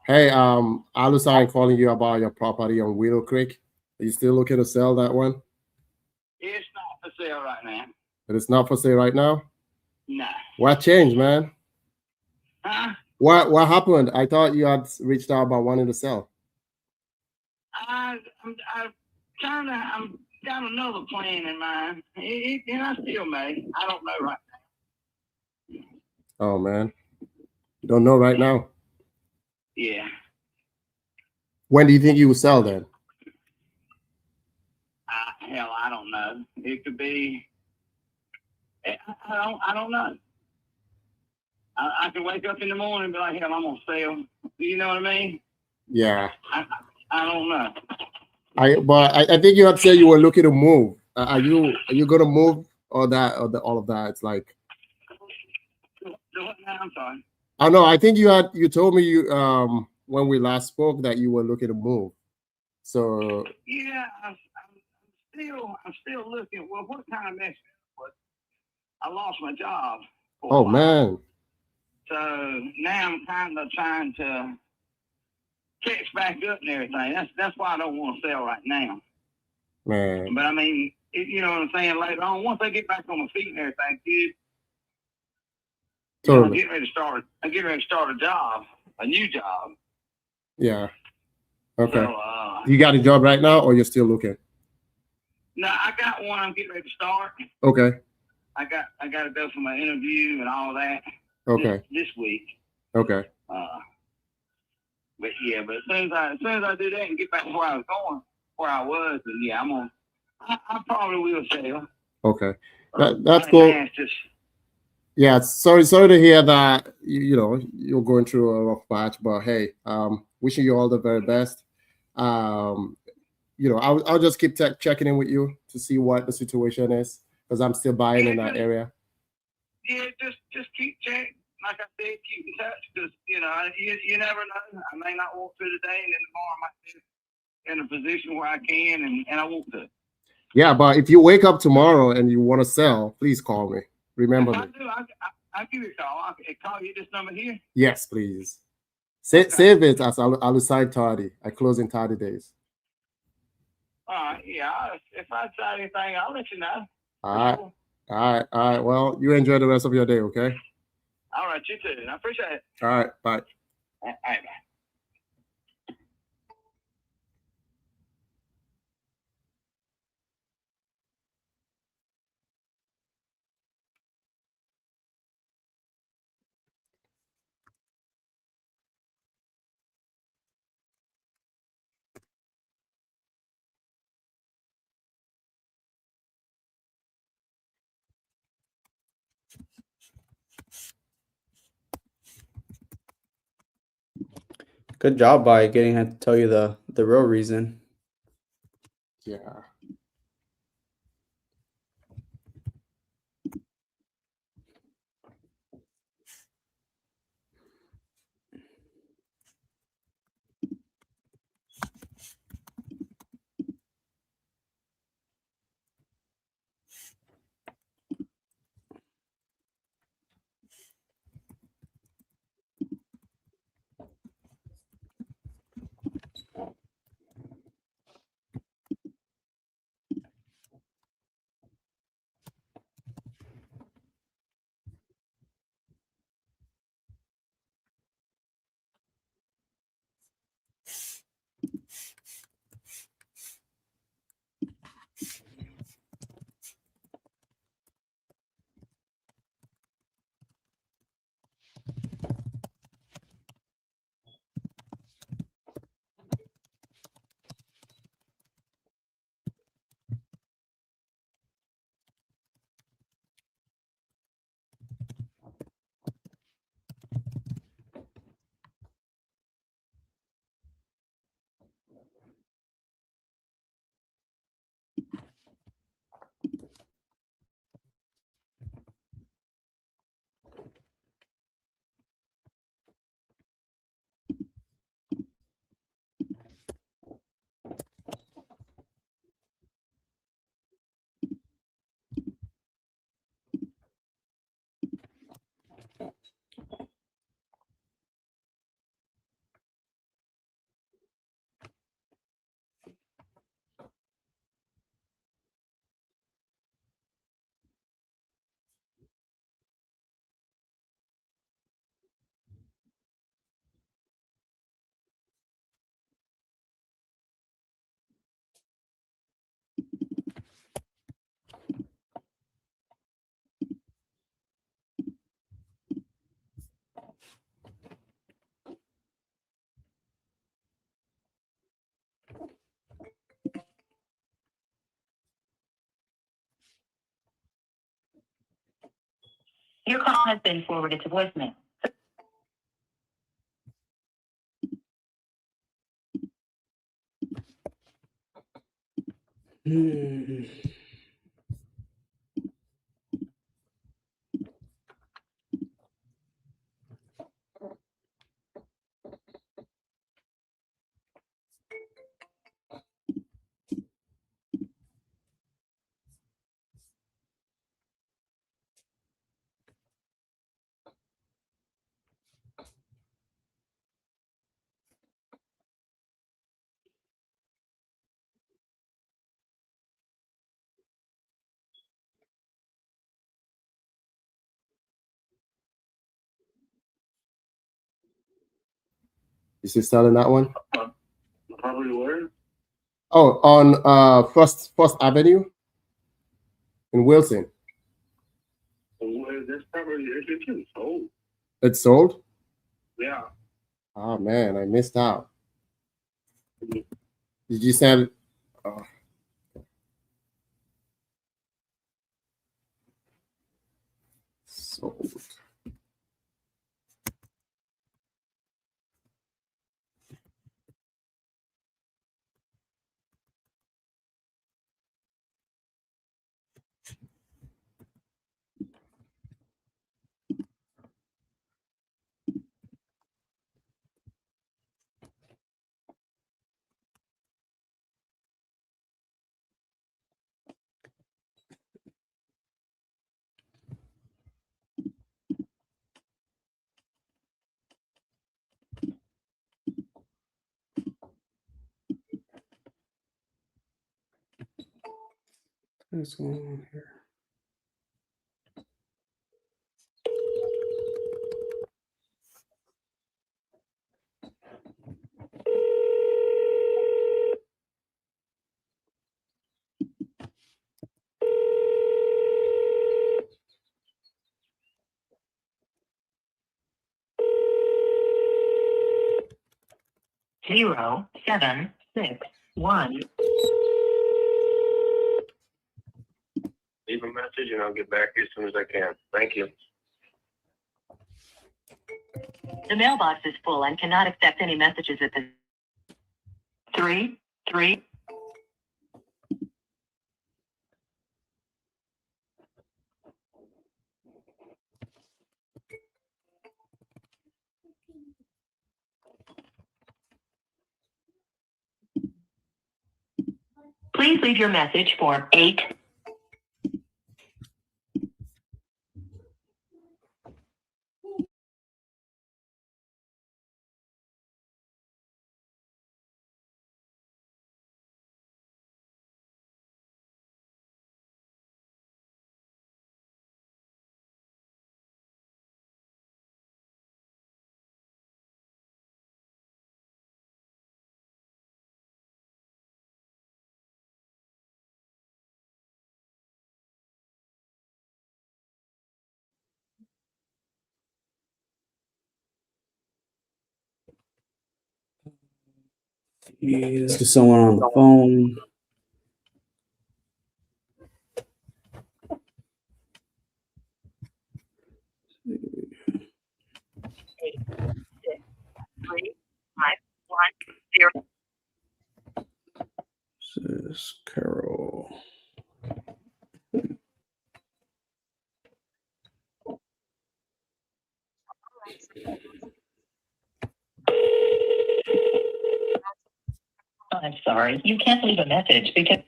Hey, Alusai calling you about your property on Willow Creek. Are you still looking to sell that one? It's not for sale right now. But it's not for sale right now? No. What changed, man? Huh? What happened? I thought you had reached out about wanting to sell. I'm got another plan in mind. And I still may. I don't know right now. Oh, man. You don't know right now? Yeah. When do you think you will sell then? Hell, I don't know. It could be. I don't know. I could wake up in the morning and be like, hell, I'm gonna sell. You know what I mean? Yeah. I don't know. I think you had said you were looking to move. Are you gonna move or all of that? It's like. I'm sorry. I know. I think you told me when we last spoke that you were looking to move. So. Yeah, I'm still looking. Well, what kind of mess was? I lost my job. Oh man. So now I'm kind of trying to catch back up and everything. That's why I don't want to sell right now. Man. But I mean, you know what I'm saying. Later on, once I get back on my feet and everything, good. Totally. I'm getting ready to start a job, a new job. Yeah. Okay. So, you got a job right now, or you're still looking? No, I got one. I'm getting ready to start. Okay. I got to go for my interview and all that. Okay. This week. Okay. But yeah, but as soon as I do that and get back to where I was going, then yeah, I probably will sell. Okay. That's cool. Yeah, sorry to hear that. You're going through a rough patch, but hey, wishing you all the very best. I'll just keep checking in with you to see what the situation is, because I'm still buying in that area. Yeah, just keep checking. Like I said, keep in touch, because you never know. I may not want to today, and then tomorrow I might be in a position where I can, and I want to. Yeah, but if you wake up tomorrow and you want to sell, please call me. Remember me. I'll give you a call. I'll call you this number here. Yes, please. Save it as Alusai 30. I close in 30 days. All right. Yeah. If I decide anything, I'll let you know. All right. Sure. All right. Well, you enjoy the rest of your day, okay? All right. You too. I appreciate it. All right. Bye. All right. Bye. Good job by getting her to tell you the real reason. Yeah. Your call has been forwarded to voicemail. Is he selling that one? Probably where? Oh, on First Avenue in Wilson. Well, that's probably it's sold. It's sold? Yeah. Oh man, I missed out. Did you send? Sold. What's going on here? Zero 7 6 1. Leave a message and I'll get back to you as soon as I can. Thank you. The mailbox is full and cannot accept any messages at this. 3 3. Please leave your message for 8. Is there someone on the phone? This is Carol. I'm sorry, you can't leave a message because.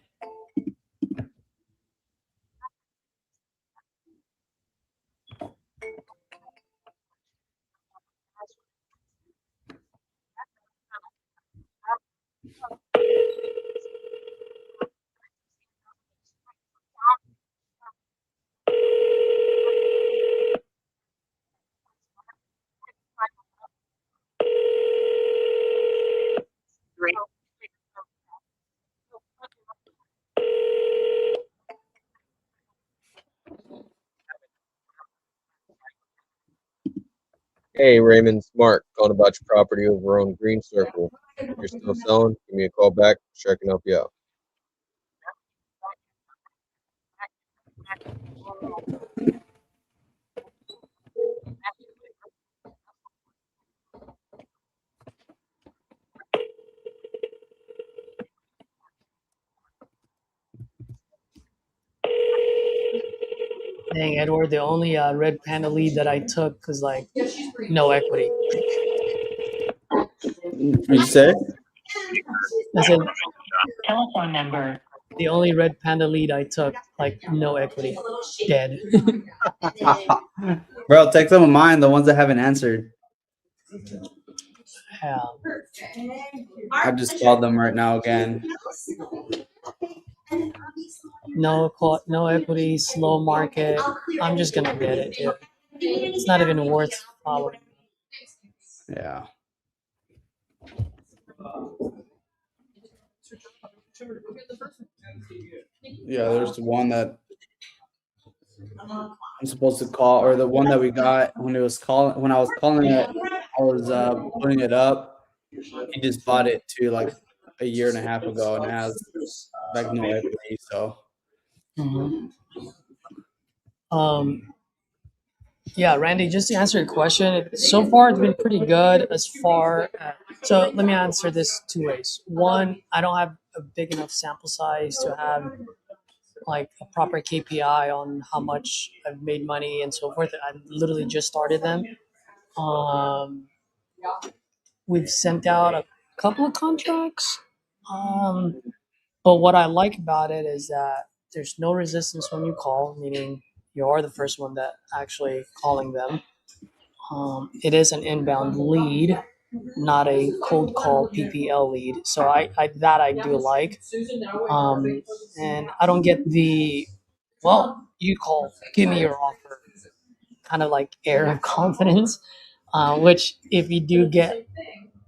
Hey, Raymond, it's Mark calling about your property over on Green Circle. If you're still selling, give me a call back. Sure, I can help you out. Dang, Edward, the only red panda lead that I took was like no equity. What you say? I said Telephone number. the only red panda lead I took, like no equity, dead. Bro, take some of mine, the ones that haven't answered. Yeah. I just called them right now again. No equity, slow market. I'm just gonna get it, dude. It's not even worth following. Yeah. Yeah, there's one that I'm supposed to call, or the one that we got when I was calling it, I was putting it up. He just bought it to like a year and a half ago and has like no equity. So Yeah, Randy, just to answer your question, so far it's been pretty good as far as, so let me answer this two ways. One, I don't have a big enough sample size to have like a proper KPI on how much I've made money and so forth. I literally just started them. We've sent out a couple of contracts. But what I like about it is that there's no resistance when you call, meaning you are the first one that actually calling them. It is an inbound lead, not a cold call PPL lead. So I do like. And I don't get the, well, you call, give me your offer, kind of like air of confidence, which if you do get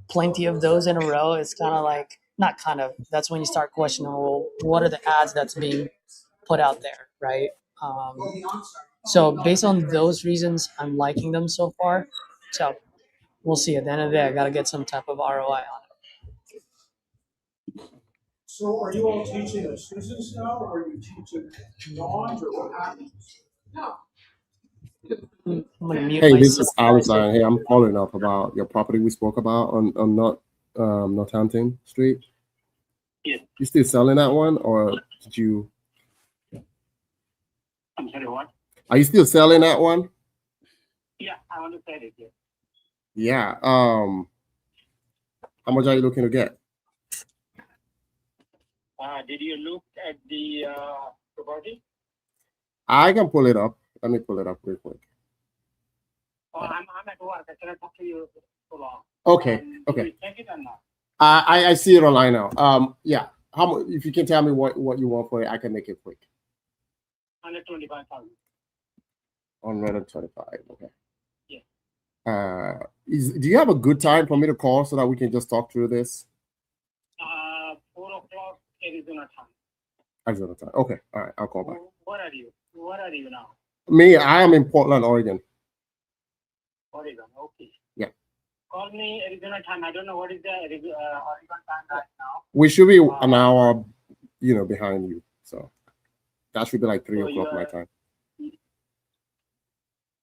plenty of those in a row, it's kind of like, not kind of, that's when you start questioning, well, what are the ads that's being put out there, right? So based on those reasons, I'm liking them so far. So we'll see. At the end of the day, I got to get some type of ROI on it. So are you all teaching the students now, or are you teaching non, or what happens? I'm gonna mute Hey, this myself. is Alexander. Hey, I'm following up about your property we spoke about on Northampton Street. Yes. You still selling that one, or did you? I'm sorry, what? Are you still selling that one? Yeah, I want to say it. Yes. Yeah. How much are you looking to get? Did you look at the property? I can pull it up. Let me pull it up real quick. Oh, I'm at work. I cannot talk to you so long. Okay. Okay. Did you check it or not? I see it online now. Yeah. How much? If you can tell me what you want for it, I can make it quick. 125,000. 125. Okay. Yeah. Do you have a good time for me to call so that we can just talk through this? 4 o'clock Arizona time. Arizona time. Okay. All right. I'll call back. What are you? What are you now? Me, I am in Portland, Oregon. Oregon. Okay. Yeah. Call me Arizona time. I don't know what is the Oregon time right now. We should be an hour, behind you. So that should be like 3 o'clock my time.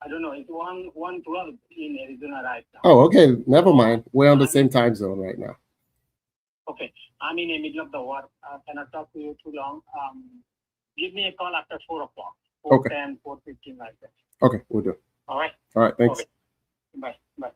I don't know. It's 1:12 in Arizona right now. Oh, okay. Never mind. We're on the same time zone right now. Okay. I'm in the middle of the work. I cannot talk to you too long. Give me a call after 4 o'clock. 4:10, 4:15 like that. Okay, we'll do. All right. All right. Thanks. Okay. Bye. Bye.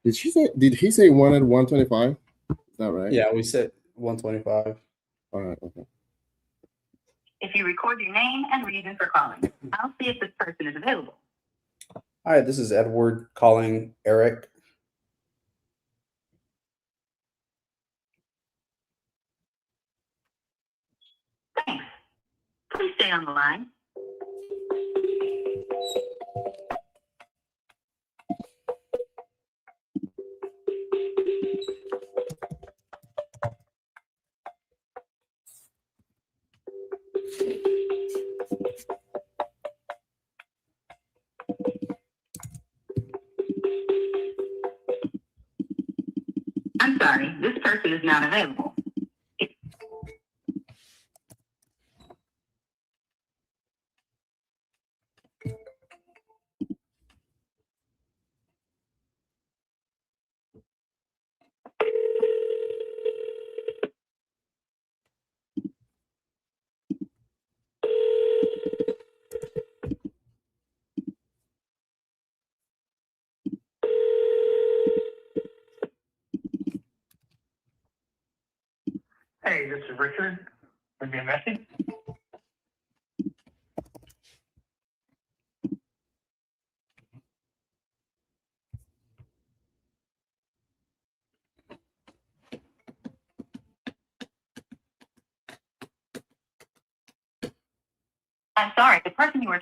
Did he say 125? Is that right? Yeah, we said 125. All right. Okay. If you record your name and reason for calling, I'll see if this person is available. Hi, this is Edward calling Eric. Thanks. Please stay on the line. I'm sorry, this person is not available. Hey, this is Richard. Leave me a message. I'm sorry, the person you were.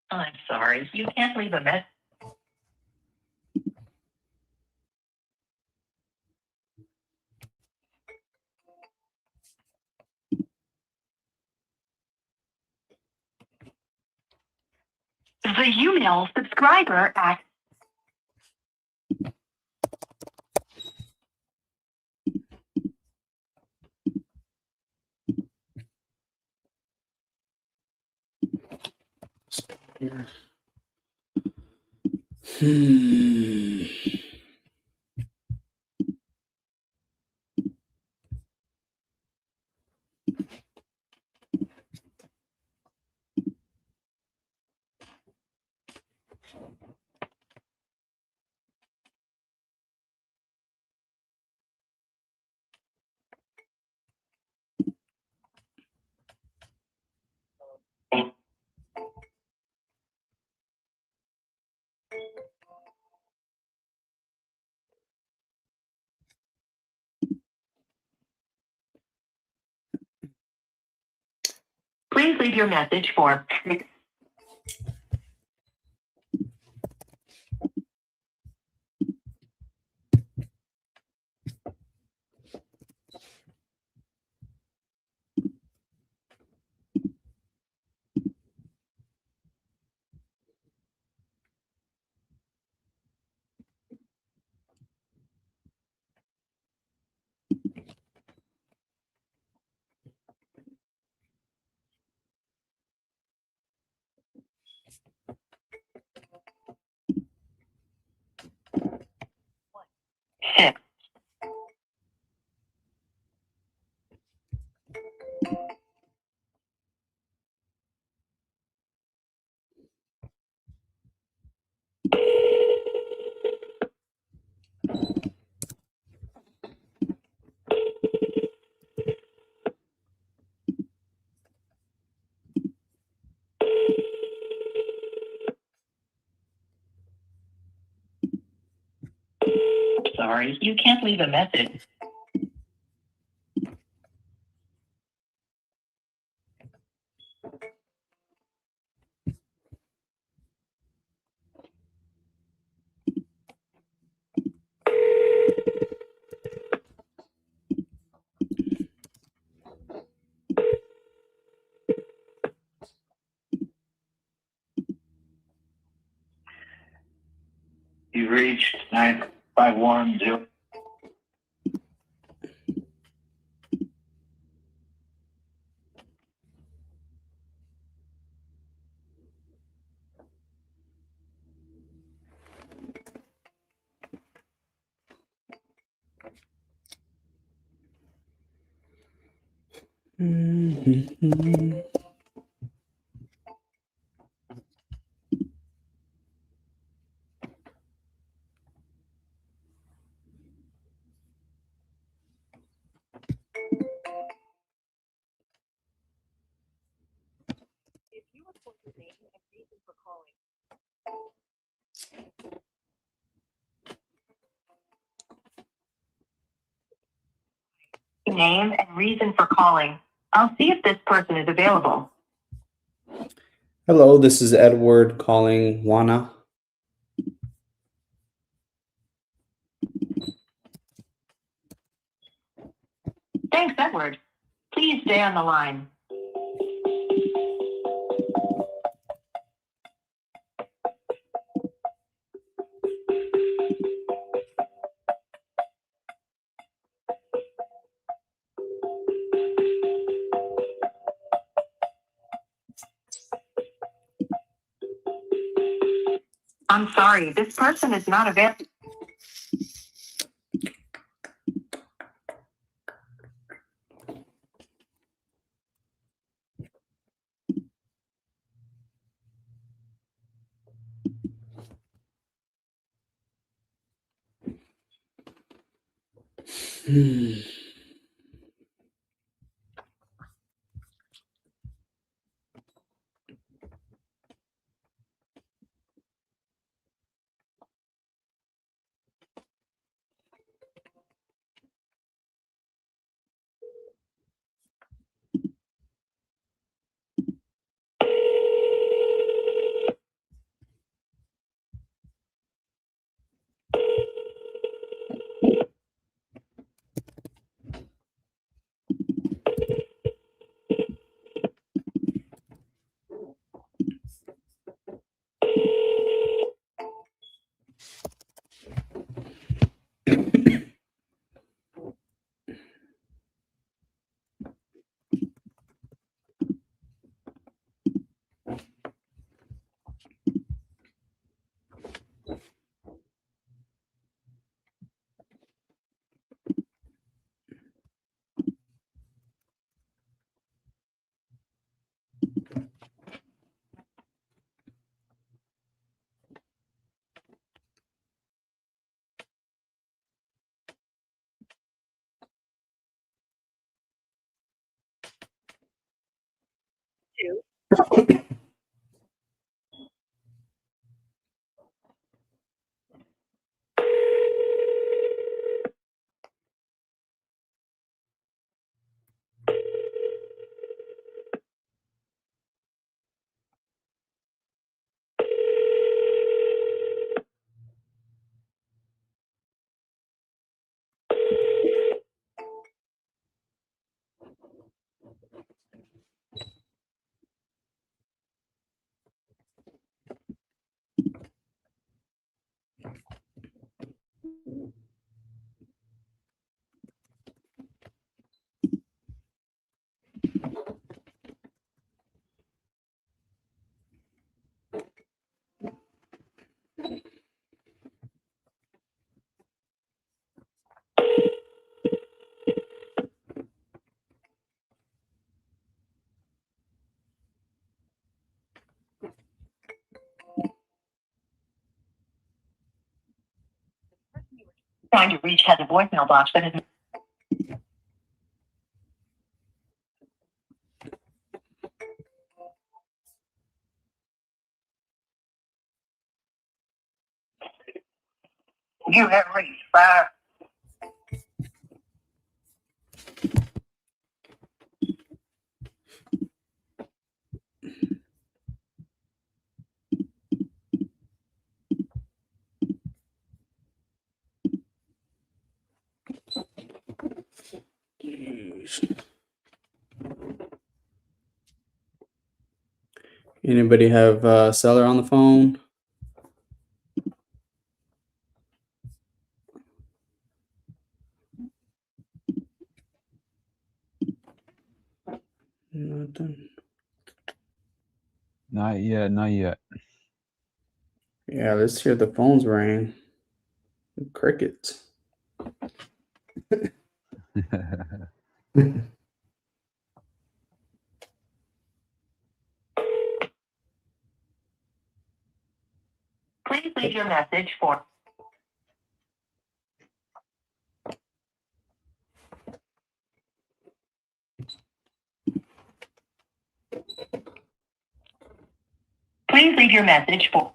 I'm sorry, you can't leave a message. The email subscriber at please leave your message for. Six. Sorry, you can't leave a message. You reached 9510. name and reason for calling. I'll see if this person is available. Hello, this is Edward calling Juana. Thanks, Edward. Please stay on the line. I'm sorry, this person is not available. Trying to reach has a voicemail box that is. You have reached 5. Anybody have a seller on the phone? Nothing. Not yet. Not yet. Yeah, let's hear the phones ring. Crickets. Please leave your message for. Please leave your message for.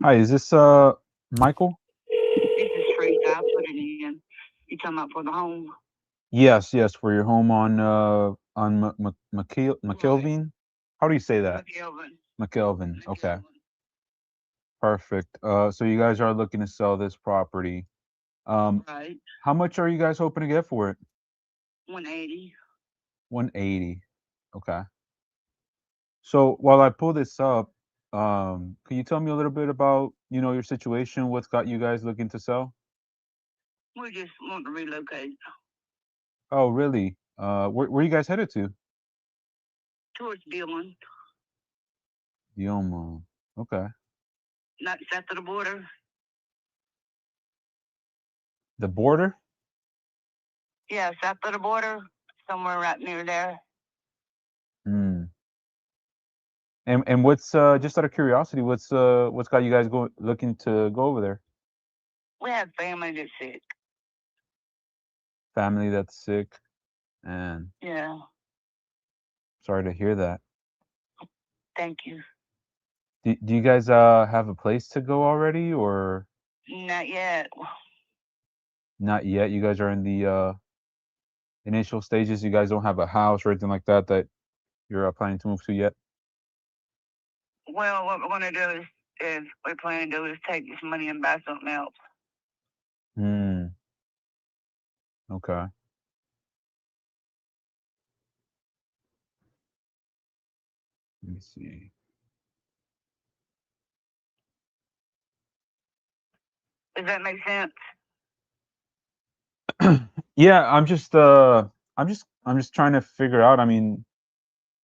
Hi, is this Michael? This is Teresa. I put it in. You talking about for the home? Yes, yes, for your home on McKelvin. How do you say that? McKelvin. McKelvin. Okay, perfect. So you guys are looking to sell this property. Right. How much are you guys hoping to get for it? 180. 180. Okay. So while I pull this up, can you tell me a little bit about, your situation? What's got you guys looking to sell? We just want to relocate Oh, really? Where you guys headed to? towards Dillon, Yoma. Okay. not south of the border. The border? Yeah, south of the border, somewhere right near there. Hmm. And what's just out of curiosity, what's got you guys looking to go over there? We have family that's sick. Family that's sick, and Yeah, sorry to hear that. thank you. Do you guys have a place to go already, or Not yet. not yet? You guys are in the initial stages. You guys don't have a house or anything like that that you're planning to move to yet? Well, what we're going to do is we plan to do is take this money and buy something else. Hmm. Okay. Let me see. Does that make sense? Yeah, I'm just trying to figure out. I mean,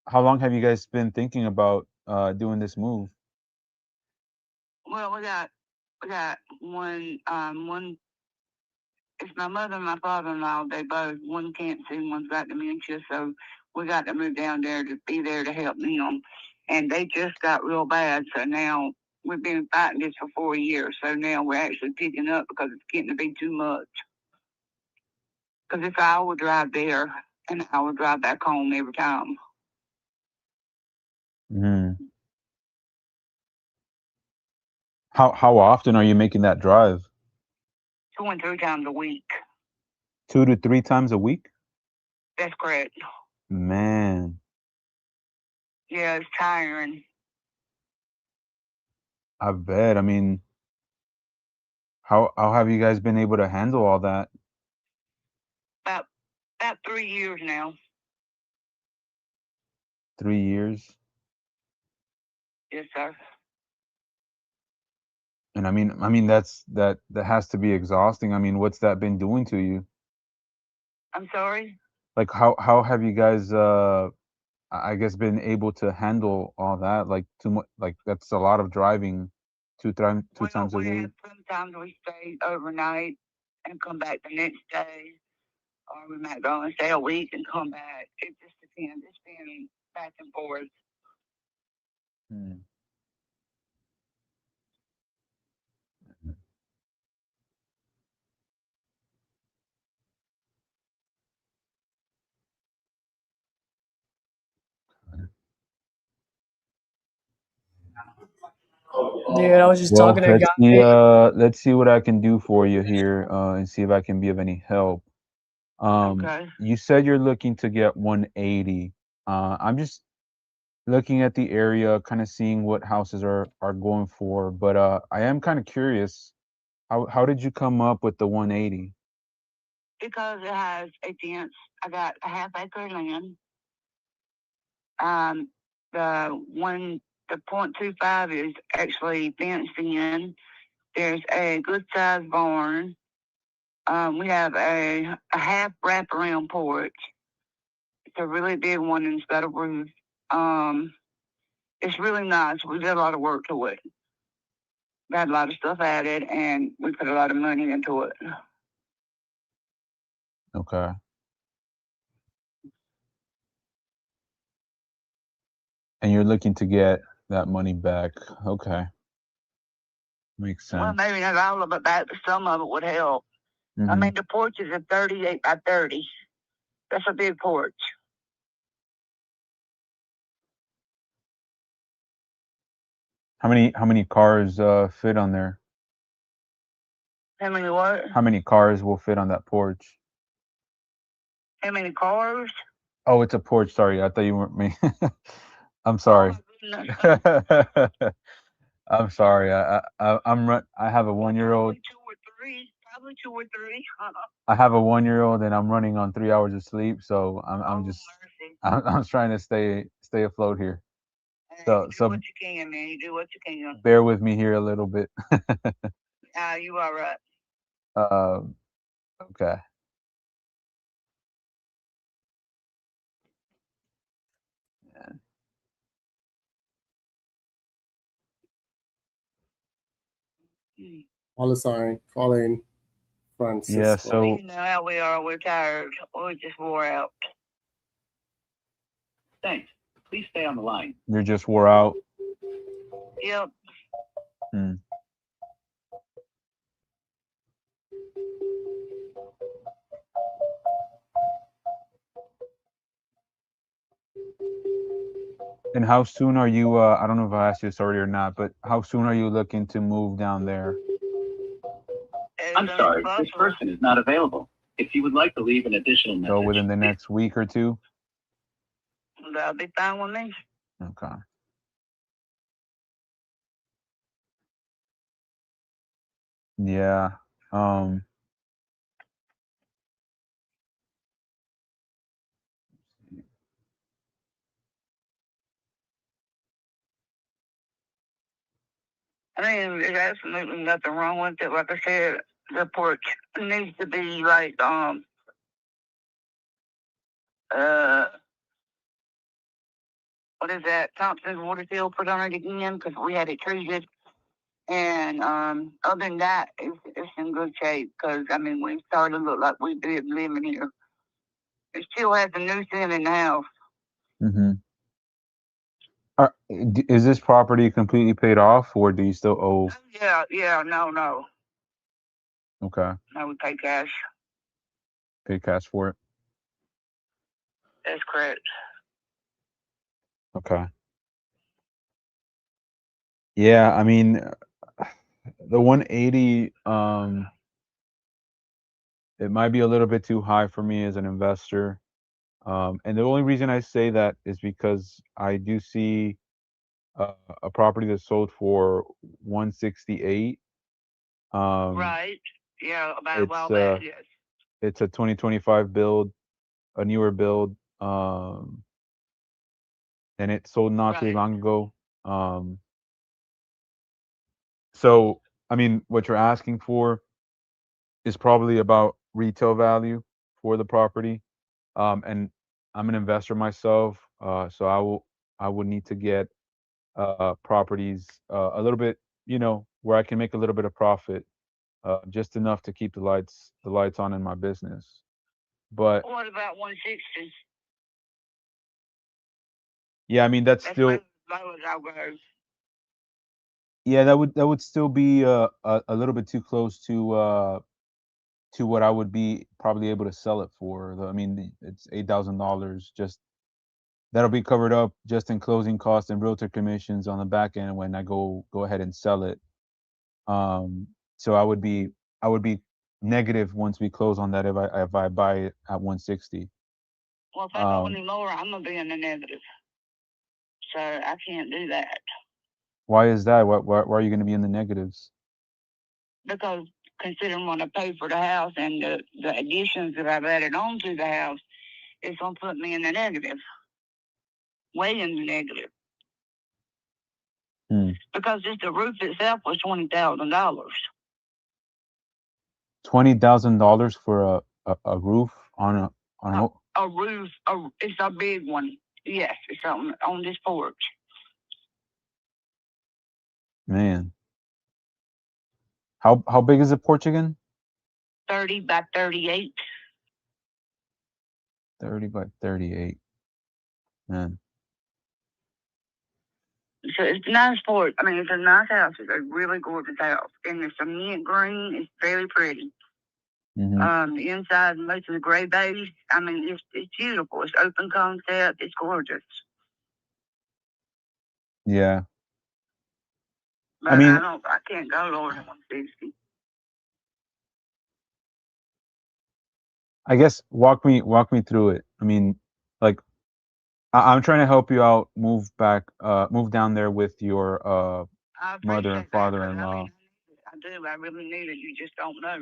how long have you guys been thinking about doing this move? Well, we got one. It's my mother and my father-in-law. They both, one can't see, one's got dementia, so we got to move down there to be there to help them. And they just got real bad, so now we've been fighting this for 4 years. So now we're actually picking up because it's getting to be too much. Because it's an hour drive there and an hour drive back home every time. Hmm. How often are you making that drive? 2 and 3 times a week. 2 to 3 times a week? That's correct. Man, Yeah, it's tiring. I bet. I mean, how have you guys been able to handle all that? About 3 years now. 3 years? Yes, sir. And I mean that has to be exhausting. I mean, what's that been doing to you? I'm sorry? Like how have you guys I guess been able to handle all that? Like too much, like that's a lot of driving two times a week. Sometimes we stay overnight and come back the next day, or we might go and stay a week and come back. It just depends. It's been back and forth. Hmm. Dude, I was just Well, talking to a guy. let's see what I can do for you here, and see if I can be of any help. Okay. You said you're looking to get 180. I'm just looking at the area, kind of seeing what houses are going for, but I am kind of curious. How did you come up with the 180? Because it has a fence. I got a half-acre land. The 0.25 is actually fenced in. There's a good-sized barn. We have a half wraparound porch. It's a really big one and it's got a roof. It's really nice. We did a lot of work to it. Got a lot of stuff added and we put a lot of money into it. Okay. And you're looking to get that money back. Okay. Makes Well, sense. maybe not all of it back, but some of it would help. I Mhm. mean, the porch is a 38 by 30. That's a big porch. How many cars fit on there? How many what? How many cars will fit on that porch? How many cars? Oh, it's a porch. Sorry, I thought you weren't me. I'm sorry. Oh, goodness. I'm sorry. I have a 1-year-old. Probably two or three. I have a 1-year-old, and I'm running on 3 hours of sleep. So I'm just mercy. I'm trying to stay afloat here. Hey, So do so what you can, man. You do what you can. bear with me here a little bit. You all right. Okay. Paulistine, calling Francisco. Yeah. So You know how we are. We're tired. We're just wore out. Thanks. Please stay on the line. you're just wore out. Yep. Hmm. And how soon are you? I don't know if I asked you this already or not, but how soon are you looking to move down there? I'm sorry, this person is not available. If you would like to leave an additional message. So within the next week or two? That'll be fine with me. Okay. Yeah. I mean, there's absolutely nothing wrong with it. Like I said, the porch needs to be like what is that? Thompson's Waterfield put on it again because we had it treated. And other than that, it's in good shape because I mean we started to look like we did living here. It still has a new ceiling in the house. Mm-hmm. Is this property completely paid off, or do you still owe? Yeah, no. Okay. No, we pay cash. Pay cash for it. That's correct. Okay. Yeah, I mean, the 180, it might be a little bit too high for me as an investor. And the only reason I say that is because I do see a property that sold for 168. Right. Yeah, about a while It's back, yes. it's a 2025 build, a newer build, and it sold not too long ago. So I mean, what you're asking for is probably about retail value for the property. And I'm an investor myself, so I would need to get properties a little bit, where I can make a little bit of profit, just enough to keep the lights on in my business. But What about 160? yeah, I mean that's still, low as I'll go. yeah, that would still be a little bit too close to what I would be probably able to sell it for. I mean, it's $8,000. Just that'll be covered up just in closing costs and realtor commissions on the back end when I go ahead and sell it. So I would be negative once we close on that if I buy it at 160. Well, if I go any lower, I'm gonna be in the negative. So I can't do that. Why is that? Why are you going to be in the negatives? Because considering what I pay for the house and the additions that I've added on to the house, it's gonna put me in the negative. Way in the negative. Because just the roof itself was $20,000. $20,000 for a roof on a roof. It's a big one. Yes, it's on this porch. Man. How big is the porch again? 30 by 38. 30 by 38. Man. So it's a nice porch. I mean, it's a nice house. It's a really gorgeous house. And it's a mint green. It's very pretty. Mm-hmm. The inside, most of the gray beige. I mean, it's beautiful. It's open concept. It's gorgeous. Yeah. But I mean, I can't go lower than 160. I guess walk me through it. I mean, like I'm trying to help you out, move down there with your mother and father-in-law. I do. I really need it. You just don't know.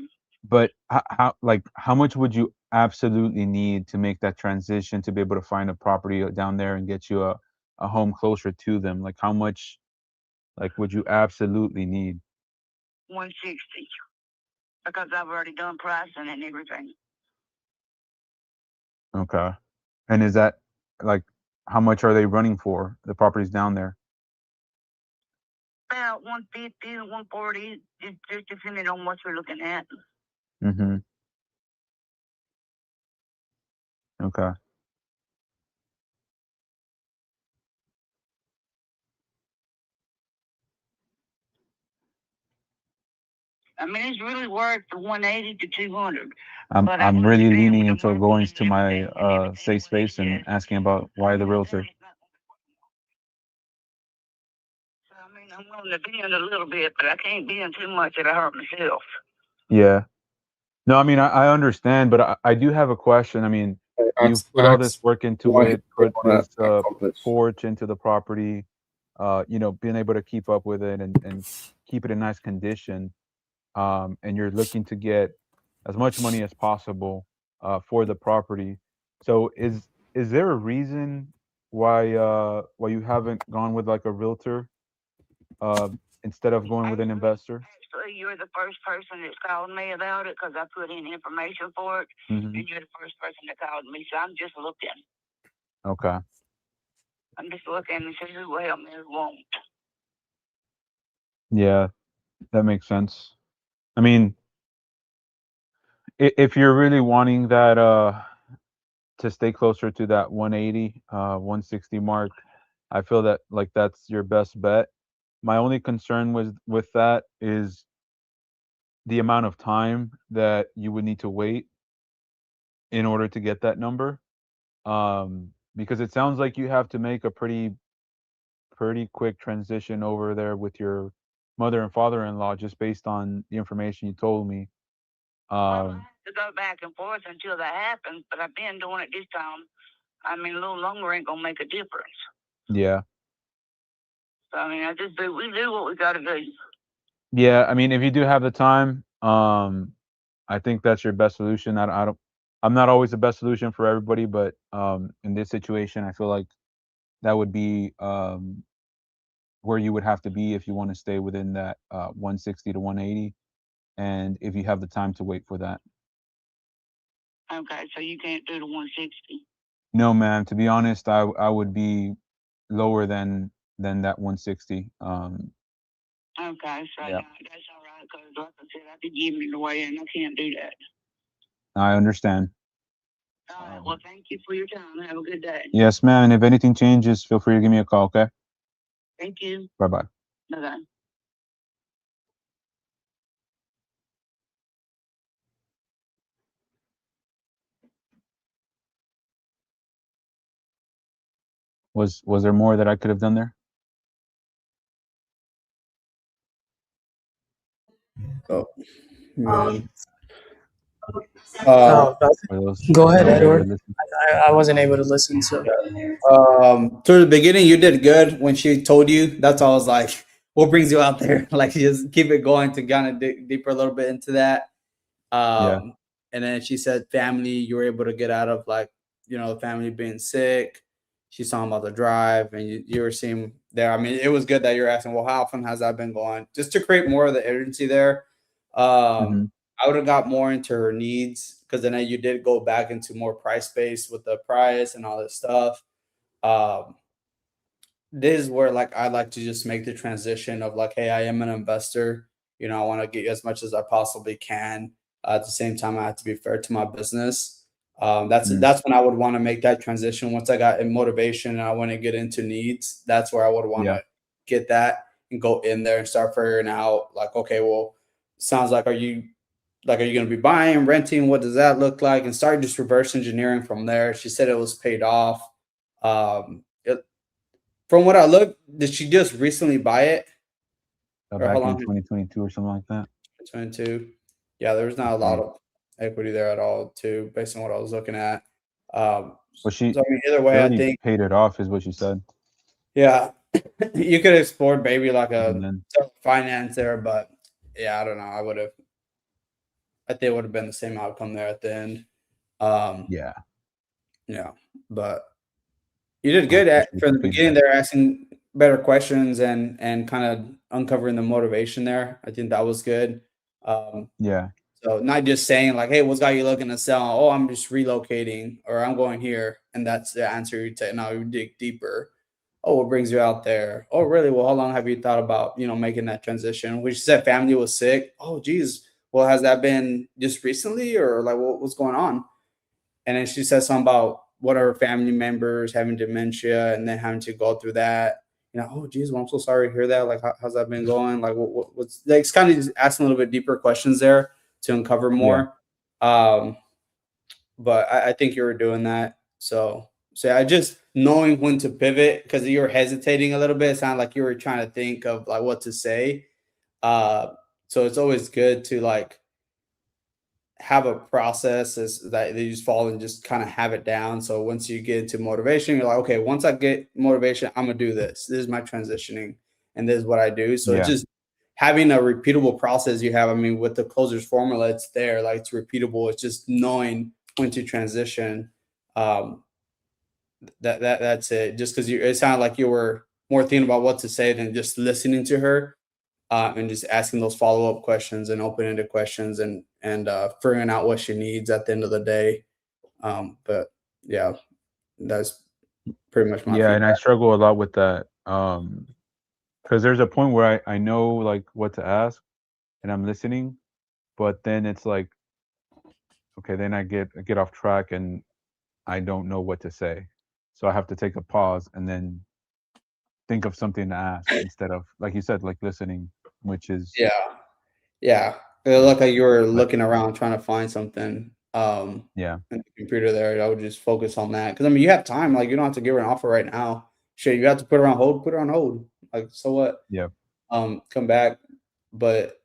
But how much would you absolutely need to make that transition to be able to find a property down there and get you a home closer to them? Like how much would you absolutely need? 160. Because I've already done pricing and everything. Okay. And is that like how much are they running for the properties down there? About 150, 140, just depending on what you're looking at. Mm-hmm. Okay. I mean, it's really worth the 180 to 200. I'm really leaning into going to my safe space and asking about why the realtor. I mean, I'm willing to bend a little bit, but I can't bend too much that I hurt myself. Yeah. No, I mean I understand, but I do have a question. I mean, you've put all this work into it, put this porch into the property, being able to keep up with it and keep it in nice condition. And you're looking to get as much money as possible for the property. So is there a reason why you haven't gone with like a realtor instead of going with an investor? Actually, you're the first person that's called me about it because I put in information for it, Mm-hmm. and you're the first person that called me. So I'm just looking. Okay. I'm just looking and see who will help me, who won't. Yeah, that makes sense. I mean, if you're really wanting that to stay closer to that 180, 160 mark, I feel that like that's your best bet. My only concern with that is the amount of time that you would need to wait in order to get that number. Because it sounds like you have to make a pretty quick transition over there with your mother and father-in-law just based on the information you told me. To go back and forth until that happens, but I've been doing it this time. I mean, a little longer ain't gonna make a difference. Yeah. So I mean, we do what we gotta do. Yeah, I mean, if you do have the time, I think that's your best solution. I'm not always the best solution for everybody, but in this situation, I feel like that would be where you would have to be if you want to stay within that 160 to 180, and if you have the time to wait for that. Okay, so you can't do the 160. No, ma'am. To be honest, I would be lower than that 160. Okay, so Yeah. that's all right, because like I said, I could give me the way, and I can't do that. I understand. All right, well, thank you for your time. Have a good day. Yes, ma'am. And if anything changes, feel free to give me a call, okay? Thank you. Bye-bye. Bye-bye. Was there more that I could have done there? Oh, man. Go ahead, Edward. Listen. I wasn't able to listen, so. Toward the beginning, you did good when she told you. That's all I was like, what brings you out there? Like, just keep it going to kind of dig deeper a little bit into that. Yeah. And then she said family, you were able to get out of like, the family being sick. She's talking about the drive and you were seeing there. I mean, it was good that you're asking, well, how often has that been going? Just to create more of the urgency there. I would have got more into her needs because then you did go back into more price based with the price and all this stuff. This is where like I like to just make the transition of like, hey, I am an investor. I want to get you as much as I possibly can. At the same time, I have to be fair to my business. That's when I would want to make that transition. Once I got in motivation and I want to get into needs, that's where I would want to get that and go in there and start figuring out like, okay, well, sounds like are you going to be buying, renting? What does that look like? And start just reverse engineering from there. She said it was paid off. From what I looked, did she just recently buy it? Or how back in long? 2022 or something like that. 22. Yeah, there's not a lot of equity there at all, too, based on what I was looking at. But she So I mean, either way, I already think, paid it off, is what she said. yeah, you could explore maybe like Even a then. finance there, but yeah, I don't know. I think it would have been the same outcome there at the end. Yeah. Yeah, but you did good from the beginning there, asking better questions and kind of uncovering the motivation there. I think that was good. Yeah. So not just saying like, "Hey, what's got you looking to sell?" "Oh, I'm just relocating," or "I'm going here," and that's the answer you take. Now you dig deeper. "Oh, what brings you out there?" "Oh, really? Well, how long have you thought about making that transition?" Which said family was sick. "Oh, geez. Well, has that been just recently, or like what's going on?" And then she said something about what are her family members having dementia and then having to go through that. "Oh, geez, well, I'm so sorry to hear that. Like, how's that been going? Like, what's like?" It's kind of just asking a little bit deeper questions there to uncover Yeah. more. But I think you were doing that. So I just knowing when to pivot because you were hesitating a little bit. It sounded like you were trying to think of like what to say. So it's always good to like have a process is that they just follow and just kind of have it down. So once you get into motivation, you're like, okay, once I get motivation, I'm gonna do this. This is my transitioning, and this is what I do. So it's Yeah. just having a repeatable process you have. I mean, with the closers formula, it's there, like it's repeatable. It's just knowing when to transition. Um, that's it. Just because it sounded like you were more thinking about what to say than just listening to her and just asking those follow-up questions and open-ended questions and figuring out what she needs at the end of the day. But yeah, that's pretty much my Yeah, and I feedback. struggle a lot with that. Because there's a point where I know like what to ask and I'm listening, but then it's like, okay, then I get off track and I don't know what to say. So I have to take a pause and then think of something to ask instead of, like you said, like listening, which is Yeah. It looked like you were looking around trying to find something yeah. in the computer there. I would just focus on that. Because I mean you have time, like you don't have to give her an offer right now. Shit, you have to put her on hold, put her on hold. Like so what? Yeah. Come back. But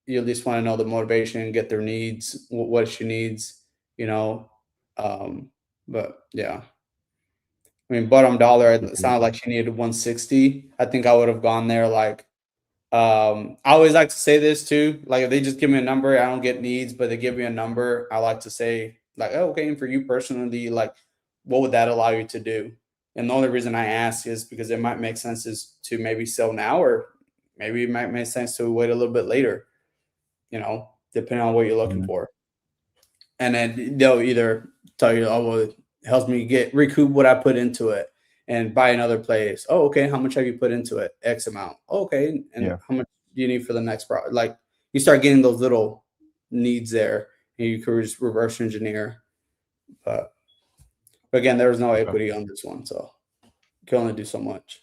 you at least want to know the motivation, get their needs, what she needs, you know. But yeah. I mean, bottom dollar, it sounded like she needed 160. I think I would have gone there like I always like to say this too. Like if they just give me a number, I don't get needs, but they give me a number, I like to say, like, oh, okay, and for you personally, like what would that allow you to do? And the only reason I ask is because it might make sense is to maybe sell now, or maybe it might make sense to wait a little bit later, depending on what you're looking Mhm. for. And then they'll either tell you, oh, well, it helps me recoup what I put into it and buy another place. Oh, okay. How much have you put into it? X amount. Oh, okay. And Yeah. how much do you need for the next product? Like you start getting those little needs there and you could just reverse engineer. But again, there was no equity on this one. So you can only do so much.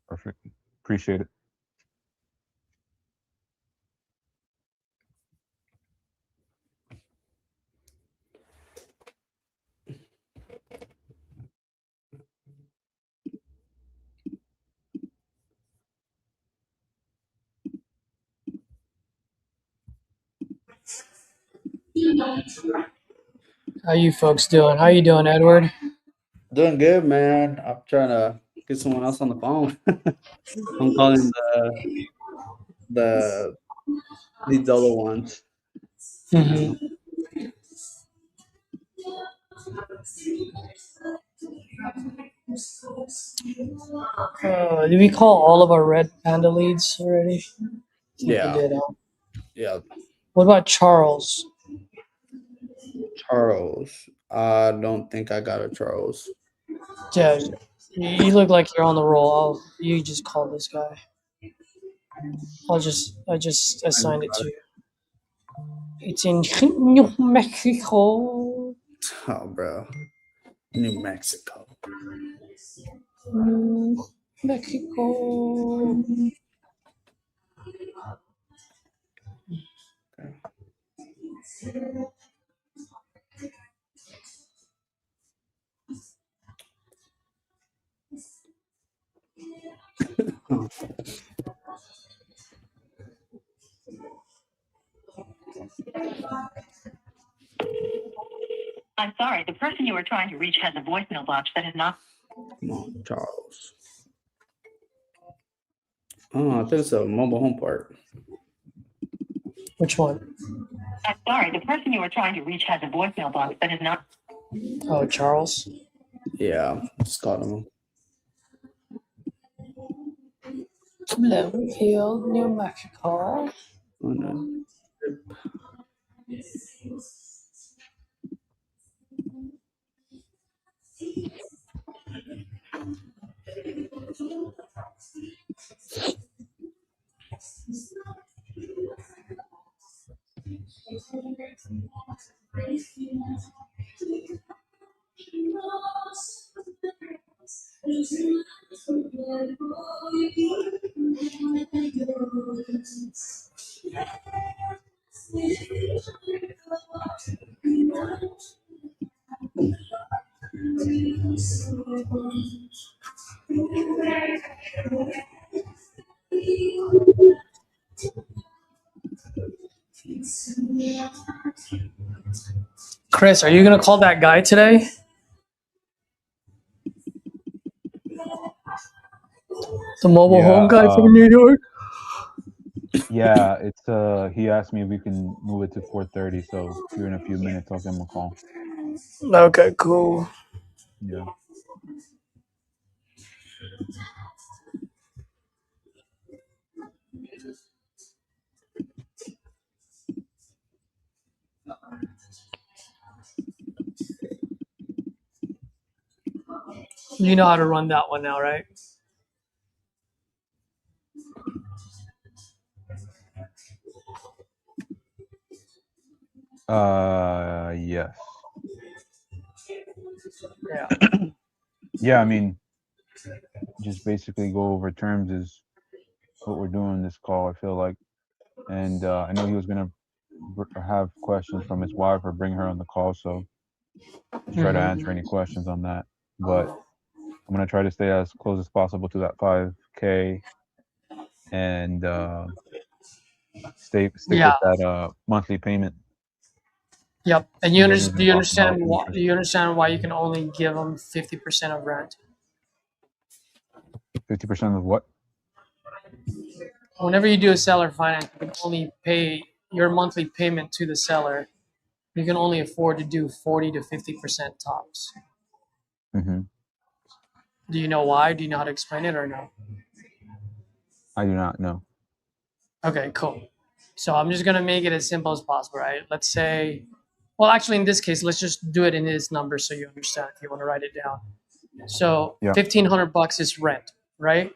Perfect. Appreciate it. How you folks doing? How you doing, Edward? Doing good, man. I'm trying to get someone else on the phone. I'm calling these other ones. Mm-hmm. Did we call all of our red panda leads already? I think we Yeah. did. Huh? Yeah. What about Charles? Charles. I don't think I got a Charles. Yeah, you look like you're on the roll. You just call this guy. I just assigned it to you. It's in New Mexico. Oh, bro. New Mexico. New Mexico. I'm sorry, the person you are trying to reach has a voicemail box that is not. Come on, Charles. Oh, I think it's a mobile home park. Which one? I'm sorry, the person you are trying to reach has a voicemail box that is not. Oh, Charles. Yeah, just called him. Blue Hill, New Mexico. Oh, no. Chris, are you gonna call that guy today? The mobile home guy from New York? Yeah, it's he asked me if we can move it to 4:30, so here in a few minutes I'll give him a call. Okay, cool. Yeah. You know how to run that one now, right? Yes. Yeah. Yeah, I mean, just basically go over terms is what we're doing this call, I feel like. And I know he was gonna have questions from his wife or bring her on the call, so just try to answer any questions on that. But I'm gonna try to stay as close as possible to that 5K and stick Yeah. with that monthly payment. Yep. And He wasn't do even you talking about understand why? interest. Do you understand why you can only give them 50% of rent? 50% of what? Whenever you do a seller finance, you can only pay your monthly payment to the seller. You can only afford to do 40 to 50% tops. Mm-hmm. Do you know why? Do you know how to explain it or no? I do not know. Okay, cool. So I'm just gonna make it as simple as possible, right? Let's say, well, actually, in this case, let's just do it in his number so you understand if you want to write it down. So Yeah. $1,500 is rent, right?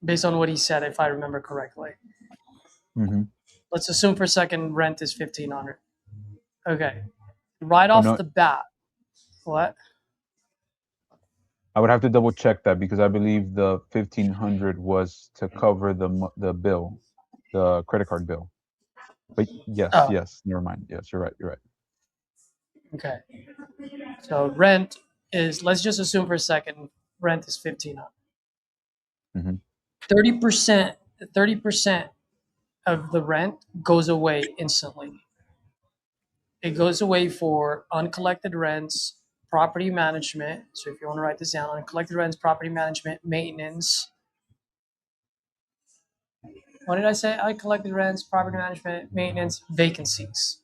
Based on what he said, if I remember correctly. Mm-hmm. Let's assume for a second rent is $1,500. Okay. Right Oh, off no, the bat, what? I would have to double check that because I believe the 1,500 was to cover the bill, the credit card bill. But yes, Oh, never mind. Yes, you're right. okay. So rent is, let's just assume for a second, rent is $1,500. Mm-hmm. 30% of the rent goes away instantly. It goes away for uncollected rents, property management. So if you want to write this down, uncollected rents, property management, maintenance. What did I say? Uncollected rents, property management, maintenance, vacancies,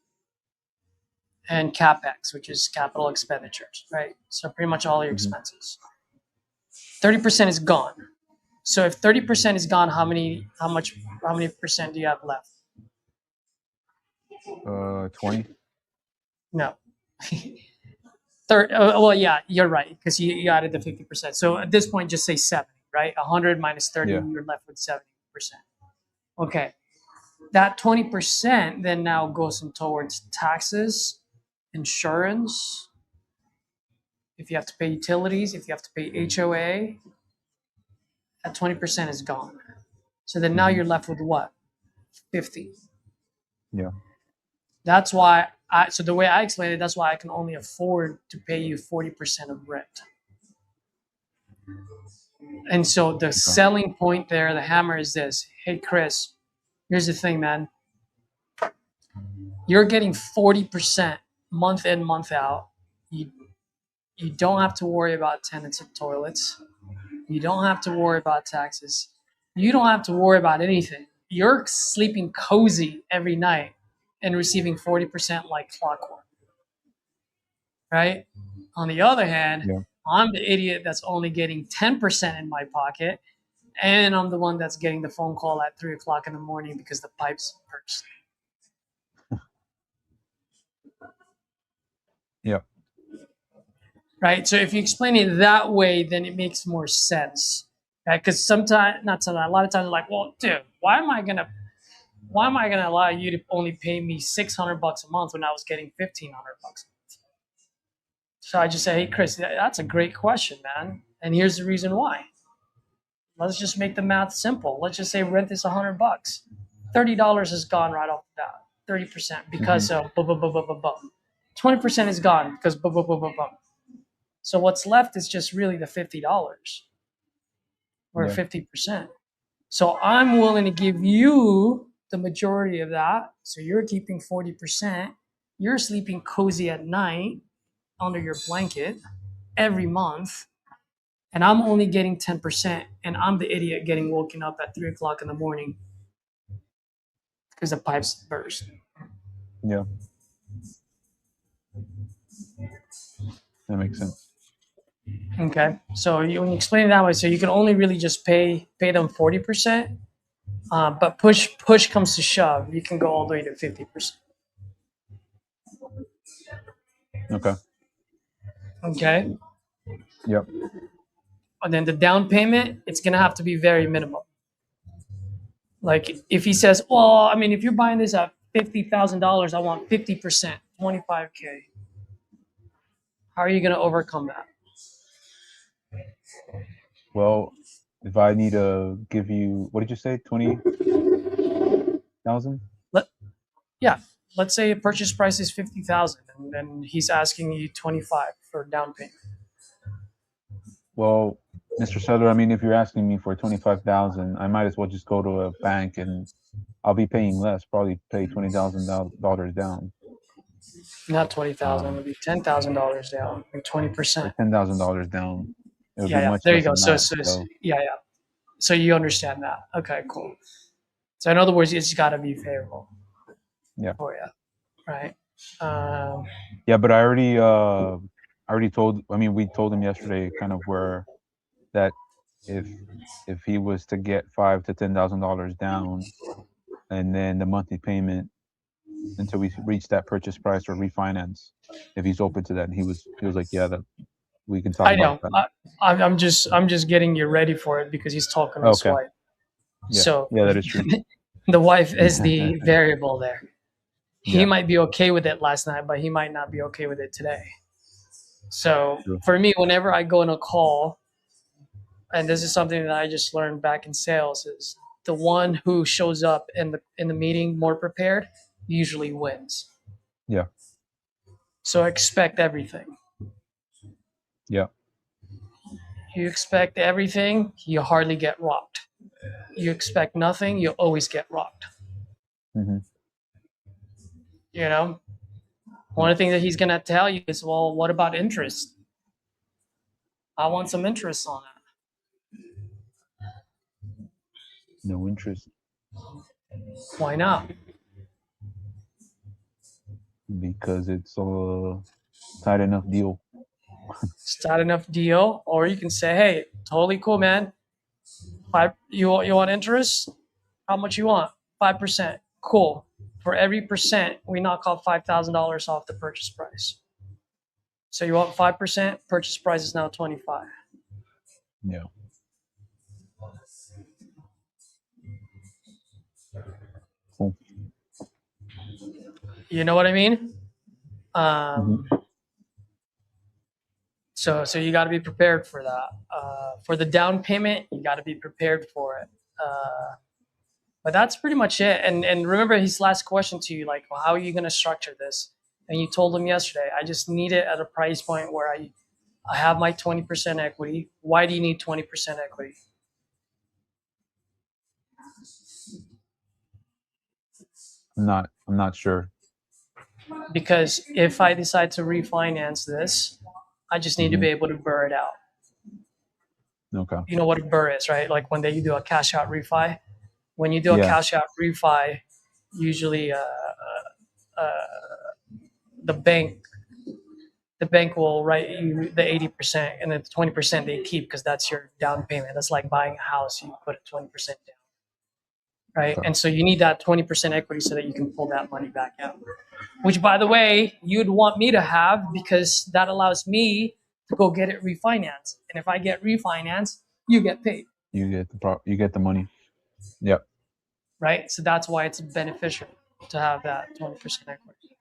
and CapEx, which is capital expenditures, right? So pretty much all your Mm-hmm. expenses. 30% is gone. So if 30% is gone, how many percent do you have left? 20. No. Well, yeah, you're right, because you added the 50%. So at this point, just say 70, right? 100 minus 30, Yeah. you're left with 70%. Okay. That 20% then now goes in towards taxes, insurance, if you have to pay utilities, if you have to pay HOA, that 20% is gone. So then now Mm-hmm. you're left with what? 50. Yeah. That's why so the way I explain it, that's why I can only afford to pay you 40% of rent. And so the selling point there, the hammer is this. Hey, Chris, here's the thing, man. You're getting 40% month in, month out. You don't have to worry about tenants and toilets. You don't have to worry about taxes. You don't have to worry about anything. You're sleeping cozy every night and receiving 40% like clockwork, right? On the other hand, Yeah. I'm the idiot that's only getting 10% in my pocket, and I'm the one that's getting the phone call at 3 o'clock in the morning because the pipes burst. Yeah. Right? So if you explain it that way, then it makes more sense. Right? Because sometimes, not sometimes, a lot of times, like, well, dude, why am I gonna allow you to only pay me $600 a month when I was getting $1,500 a month? So I just say, hey, Chris, that's a great question, man. And here's the reason why. Let's just make the math simple. Let's just say rent is $100. $30 is gone right off the bat. 30% because of blah, blah, blah, blah, blah, blah. 20% is gone because blah, blah, blah, blah, blah. So what's left is just really the $50 or Yeah. 50%. So I'm willing to give you the majority of that. So you're keeping 40%. You're sleeping cozy at night under your blanket every month. And I'm only getting 10%. And I'm the idiot getting woken up at 3 o'clock in the morning because the pipes burst. Yeah. That makes sense. Okay. So when you explain it that way, so you can only really just pay them 40%. But push comes to shove, you can go all the way to 50%. Okay. Okay. Yep. And then the down payment, it's gonna have to be very minimum. Like if he says, well, I mean, if you're buying this at $50,000, I want 50%, $25K. How are you gonna overcome that? Well, if I need to give you, what did you say, 20,000? Yeah, let's say a purchase price is 50,000, and then he's asking you 25 for down payment. Well, Mr. Seller, I mean, if you're asking me for 25,000, I might as well just go to a bank and I'll be paying less. Probably pay $20,000 down. Not 20,000, it would be $10,000 down, like 20%. $10,000 down. It would be Yeah, much there you less go. than So, that. yeah. So you understand that. Okay, cool. So in other words, it's got to be favorable. Yeah. For you, right? Yeah, but I already told. I mean, we told him yesterday, kind of where that if he was to get $5,000 to $10,000 down, and then the monthly payment until we reach that purchase price or refinance, if he's open to that, and he was like, yeah, that we can talk I know. about that. I'm just getting you ready for it because he's talking to his Okay. wife. Yeah. So Yeah, that is true. the wife is the variable there. He Yeah. might be okay with it last night, but he might not be okay with it today. So True. for me, whenever I go in a call, and this is something that I just learned back in sales, is the one who shows up in the meeting more prepared usually wins. Yeah. So expect everything. Yeah. You expect everything, you hardly get rocked. You expect nothing, you always get rocked. Mm-hmm. You know? One of the things that he's going to tell you is, well, what about interest? I want some interest on that. No interest. Why not? Because it's a tight enough deal. It's not enough deal. Or you can say, hey, totally cool, man. You want interest? How much you want? 5%. Cool. For every percent, we knock off $5,000 off the purchase price. So you want 5%, purchase price is now 25. Yeah. Cool. You know what I mean? So you got to be prepared for that. For the down payment, you got to be prepared for it. But that's pretty much it. And remember his last question to you, like, well, how are you going to structure this? And you told him yesterday, I just need it at a price point where I have my 20% equity. Why do you need 20% equity? I'm not sure. because if I decide to refinance this, I just need to be able to burr it out. Okay. You know what a burr is, right? Like when you do a cash out refi. When you do a Yeah. cash out refi, usually the bank will write you the 80%, and then the 20% they keep because that's your down payment. That's like buying a house. You put a 20% down, right? Okay. And so you need that 20% equity so that you can pull that money back out. Which, by the way, you'd want me to have because that allows me to go get it refinanced. And if I get refinanced, you get paid, You get the money. Yep. right? So that's why it's beneficial to have that 20% equity.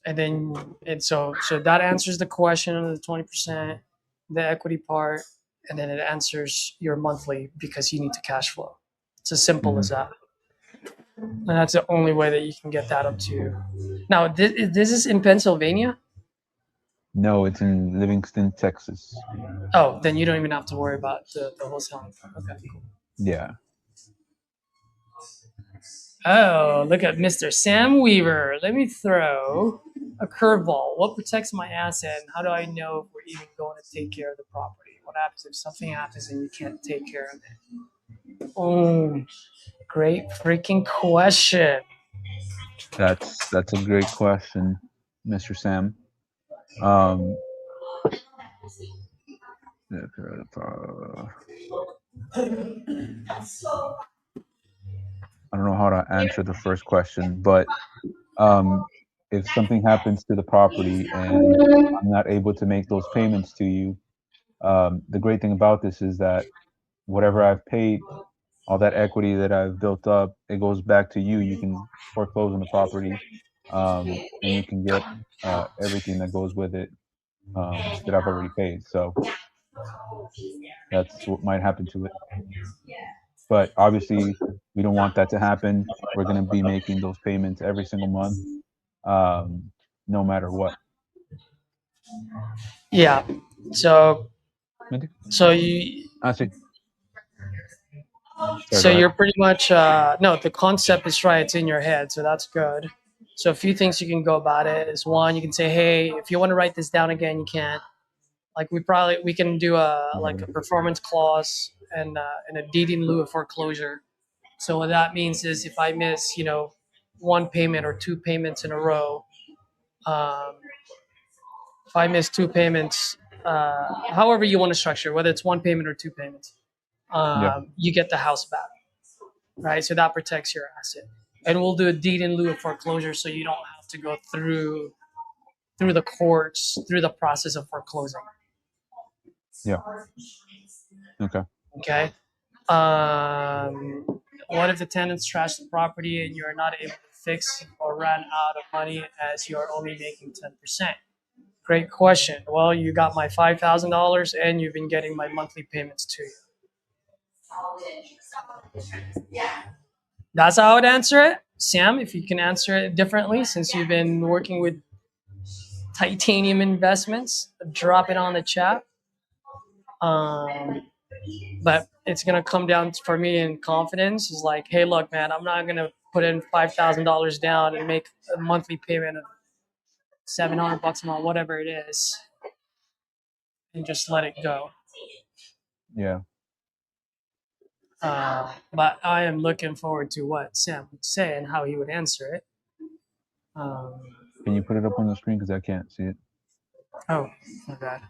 And so that answers the question of the 20%, the equity part, and then it answers your monthly because you need to cash flow. It's as simple as that. And that's the only way that you can get that up to. Now, this is in Pennsylvania? No, it's in Livingston, Texas. Oh, then you don't even have to worry about the wholesaling. Okay, cool. Yeah. Oh, look at Mr. Sam Weaver. Let me throw a curveball. What protects my asset, and how do I know if we're even going to take care of the property? What happens if something happens and you can't take care of it? Oh, great freaking question. That's a great question, Mr. Sam. I don't know how to answer the first question, but if something happens to the property and I'm not able to make those payments to you, the great thing about this is that whatever I've paid, all that equity that I've built up, it goes back to you. You can foreclose on the property, and you can get everything that goes with it that I've already paid. So that's what might happen to it. But obviously, we don't want that to happen. We're going to be making those payments every single month, no matter what. Yeah. So you. So you're pretty much no. The concept is right. It's in your head, so that's good. So a few things you can go about it is one, you can say, hey, if you want to write this down again, you can. Like we can do a performance clause and a deed in lieu of foreclosure. So what that means is if I miss one payment or two payments in a row, if I miss two payments, however you want to structure, whether it's one payment or two payments, you get the house back, right? So that protects your asset. And we'll do a deed in lieu of foreclosure, so you don't have to go through the courts, through the process of foreclosing. Yeah. Okay. Okay. What if the tenants trash the property and you're not able to fix or run out of money as you're only making 10%? Great question. Well, you got my $5,000 and you've been getting my monthly payments to you. That's how I would answer it. Sam, if you can answer it differently, since you've been working with Titanium Investments, drop it on the chat. But it's going to come down for me in confidence. Is like, hey, look, man, I'm not going to put in $5,000 down and make a monthly payment of $700 a month, whatever it is, and just let it go. Yeah. But I am looking forward to what Sam would say and how he would answer it. Can you put it up on the screen because I can't see it? Oh, my bad.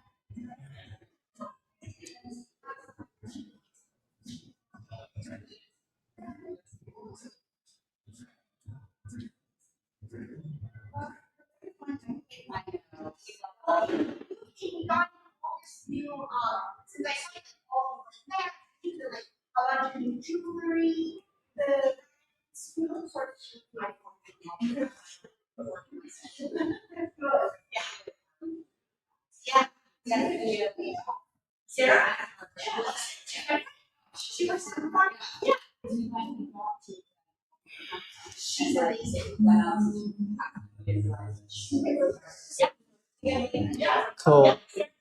Cool.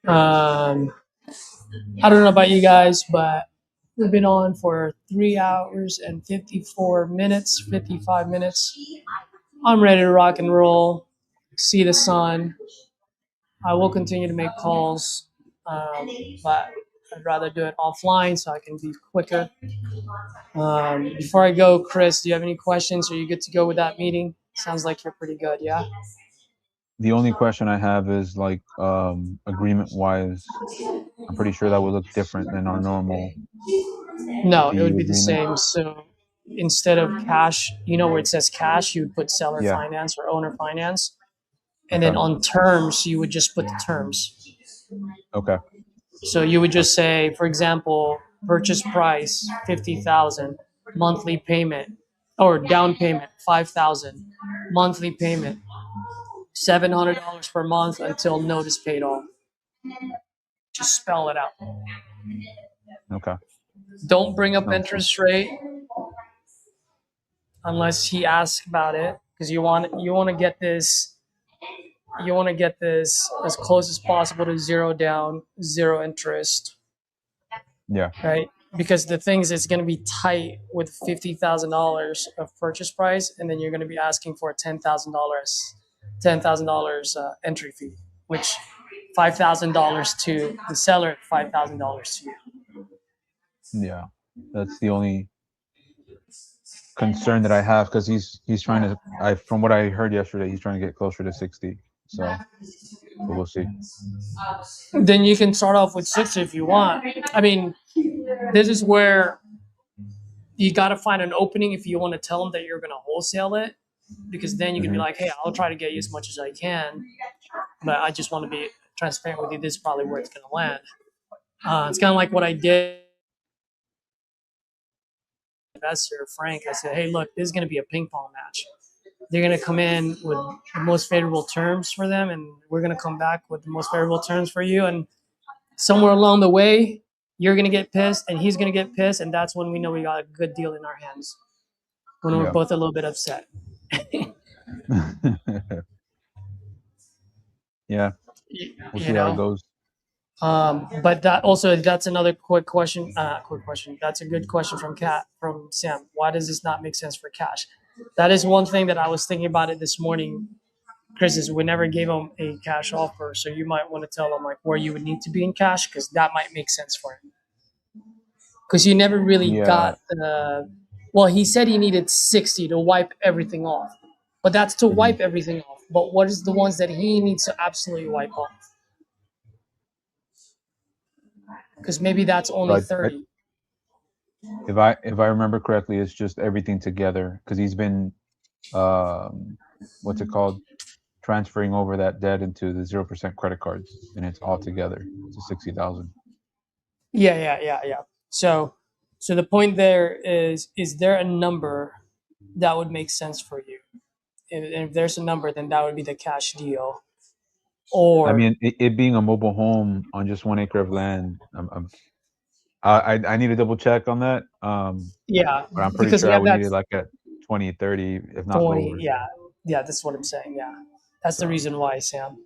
I don't know about you guys, but we've been on for 3 hours and 54 minutes, 55 minutes. I'm ready to rock and roll, see the sun. I will continue to make calls, but I'd rather do it offline so I can be quicker. Before I go, Chris, do you have any questions? Are you good to go with that meeting? Sounds like you're pretty good, yeah? The only question I have is like agreement wise. I'm pretty sure that would look different than our normal No, it fee would be the agreement. same. So instead of cash, you know where it says cash, you would put seller Yeah. finance or owner finance. And Okay. then on terms, you would just put the terms. Okay. So you would just say, for example, purchase price 50,000, monthly payment or down payment 5,000, monthly payment $700 per month until notice paid off. Just spell it out. Okay. Don't bring up Sounds good. interest rate unless he asks about it, because you want to get this as close as possible to zero down, zero interest, Yeah. right? Because the things it's going to be tight with $50,000 of purchase price, and then you're going to be asking for $10,000 entry fee, which $5,000 to the seller, $5,000 to you. Yeah. That's the only concern that I have, because he's trying to, from what I heard yesterday, he's trying to get closer to 60. So but we'll see. Then you can start off with 60 if you want. I mean, this is where you got to find an opening if you want to tell them that you're going to wholesale it, because then you can be like, hey, I'll try to get you as much as I can, but I just want to be transparent with you. This is probably where it's going to land. It's kind of like what I did. Investor Frank, I said, hey, look, this is going to be a ping pong match. They're going to come in with the most favorable terms for them, and we're going to come back with the most favorable terms for you. And somewhere along the way, you're going to get pissed, and he's going to get pissed, and that's when we know we got a good deal in our hands, when we're both a little bit upset. Yeah, we'll see how it goes. But that's another quick question. That's a good question from Sam. Why does this not make sense for cash? That is one thing that I was thinking about it this morning. Chris, is we never gave him a cash offer, so you might want to tell him like where you would need to be in cash, because that might make sense for him. Because you never really got the. Well, he said he needed 60 to wipe everything off, but that's to wipe everything off. But what is the ones that he needs to absolutely wipe off? Because maybe that's only 30. If I remember correctly, it's just everything together, because he's been what's it called, transferring over that debt into the 0% credit cards, and it's all together. It's a 60,000. Yeah. So the point there is there a number that would make sense for you? And if there's a number, then that would be the cash deal. Or I mean, it being a mobile home on just 1 acre of land, I need to double check on that. Yeah, but I'm pretty because sure we I have would that need it like at 20, 30, if not 20. lower. Yeah, that's what I'm saying. Yeah, that's the reason why, Sam.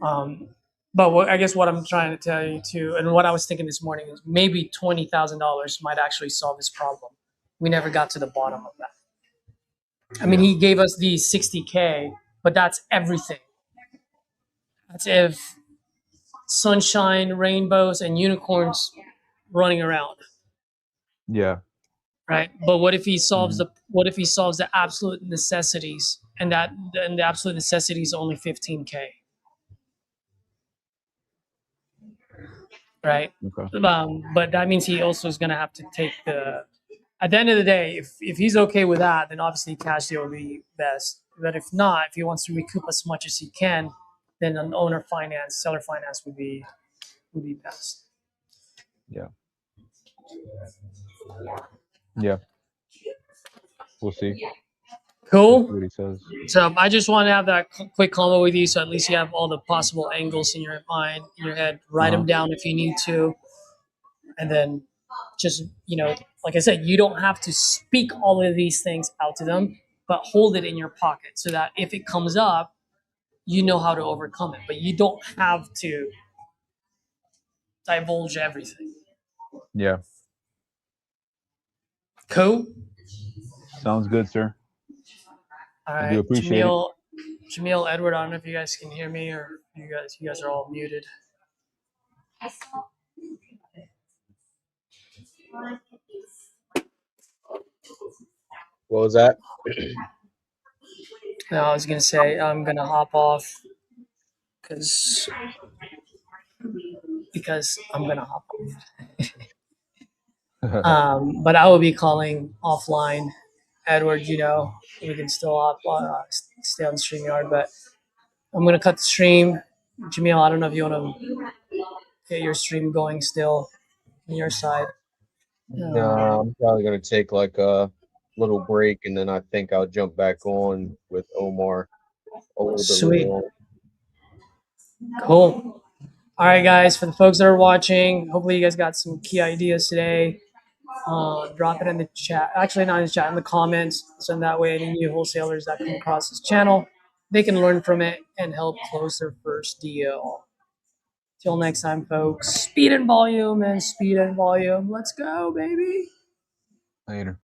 But I guess what I'm trying to tell you too, and what I was thinking this morning, is maybe $20,000 might actually solve this problem. We never got to the bottom of that. I mean, he gave us the 60K, but that's everything. That's if sunshine, rainbows, and unicorns running around, Yeah. right? But what if he solves the absolute necessities, and the absolute necessities only 15K, right? Okay. But that means he also is going to have to take the. At the end of the day, if he's okay with that, then obviously cash deal will be best. But if not, if he wants to recoup as much as he can, then an owner finance, seller finance would be best. Yeah. Yeah. We'll see. Cool. We'll see what he says. So I just want to have that quick combo with you, so at least you have all the possible angles in your mind, in your head. Write them down if you need to, and then just like I said, you don't have to speak all of these things out to them, but hold it in your pocket so that if it comes up, you know how to overcome it. But you don't have to divulge everything. Yeah. Cool. Sounds good, sir. All I right, do appreciate it. Jamil, Edward. I don't know if you guys can hear me or you guys are all muted. What was that? No, I was gonna say I'm gonna hop off because I'm gonna hop off. But I will be calling offline. Edward, we can still stay on StreamYard, but I'm gonna cut the stream. Jamil, I don't know if you want to get your stream going still on your side. No, I'm probably gonna take like a little break, and then I think I'll jump back on with Omar a little bit later Sweet. on. Cool. All right, guys, for the folks that are watching, hopefully you guys got some key ideas today. Drop it in the chat. Actually, not in the chat, in the comments. So that way, any new wholesalers that come across this channel, they can learn from it and help close their first deal. Till next time, folks. Speed and volume and speed and volume. Let's go, baby. Later.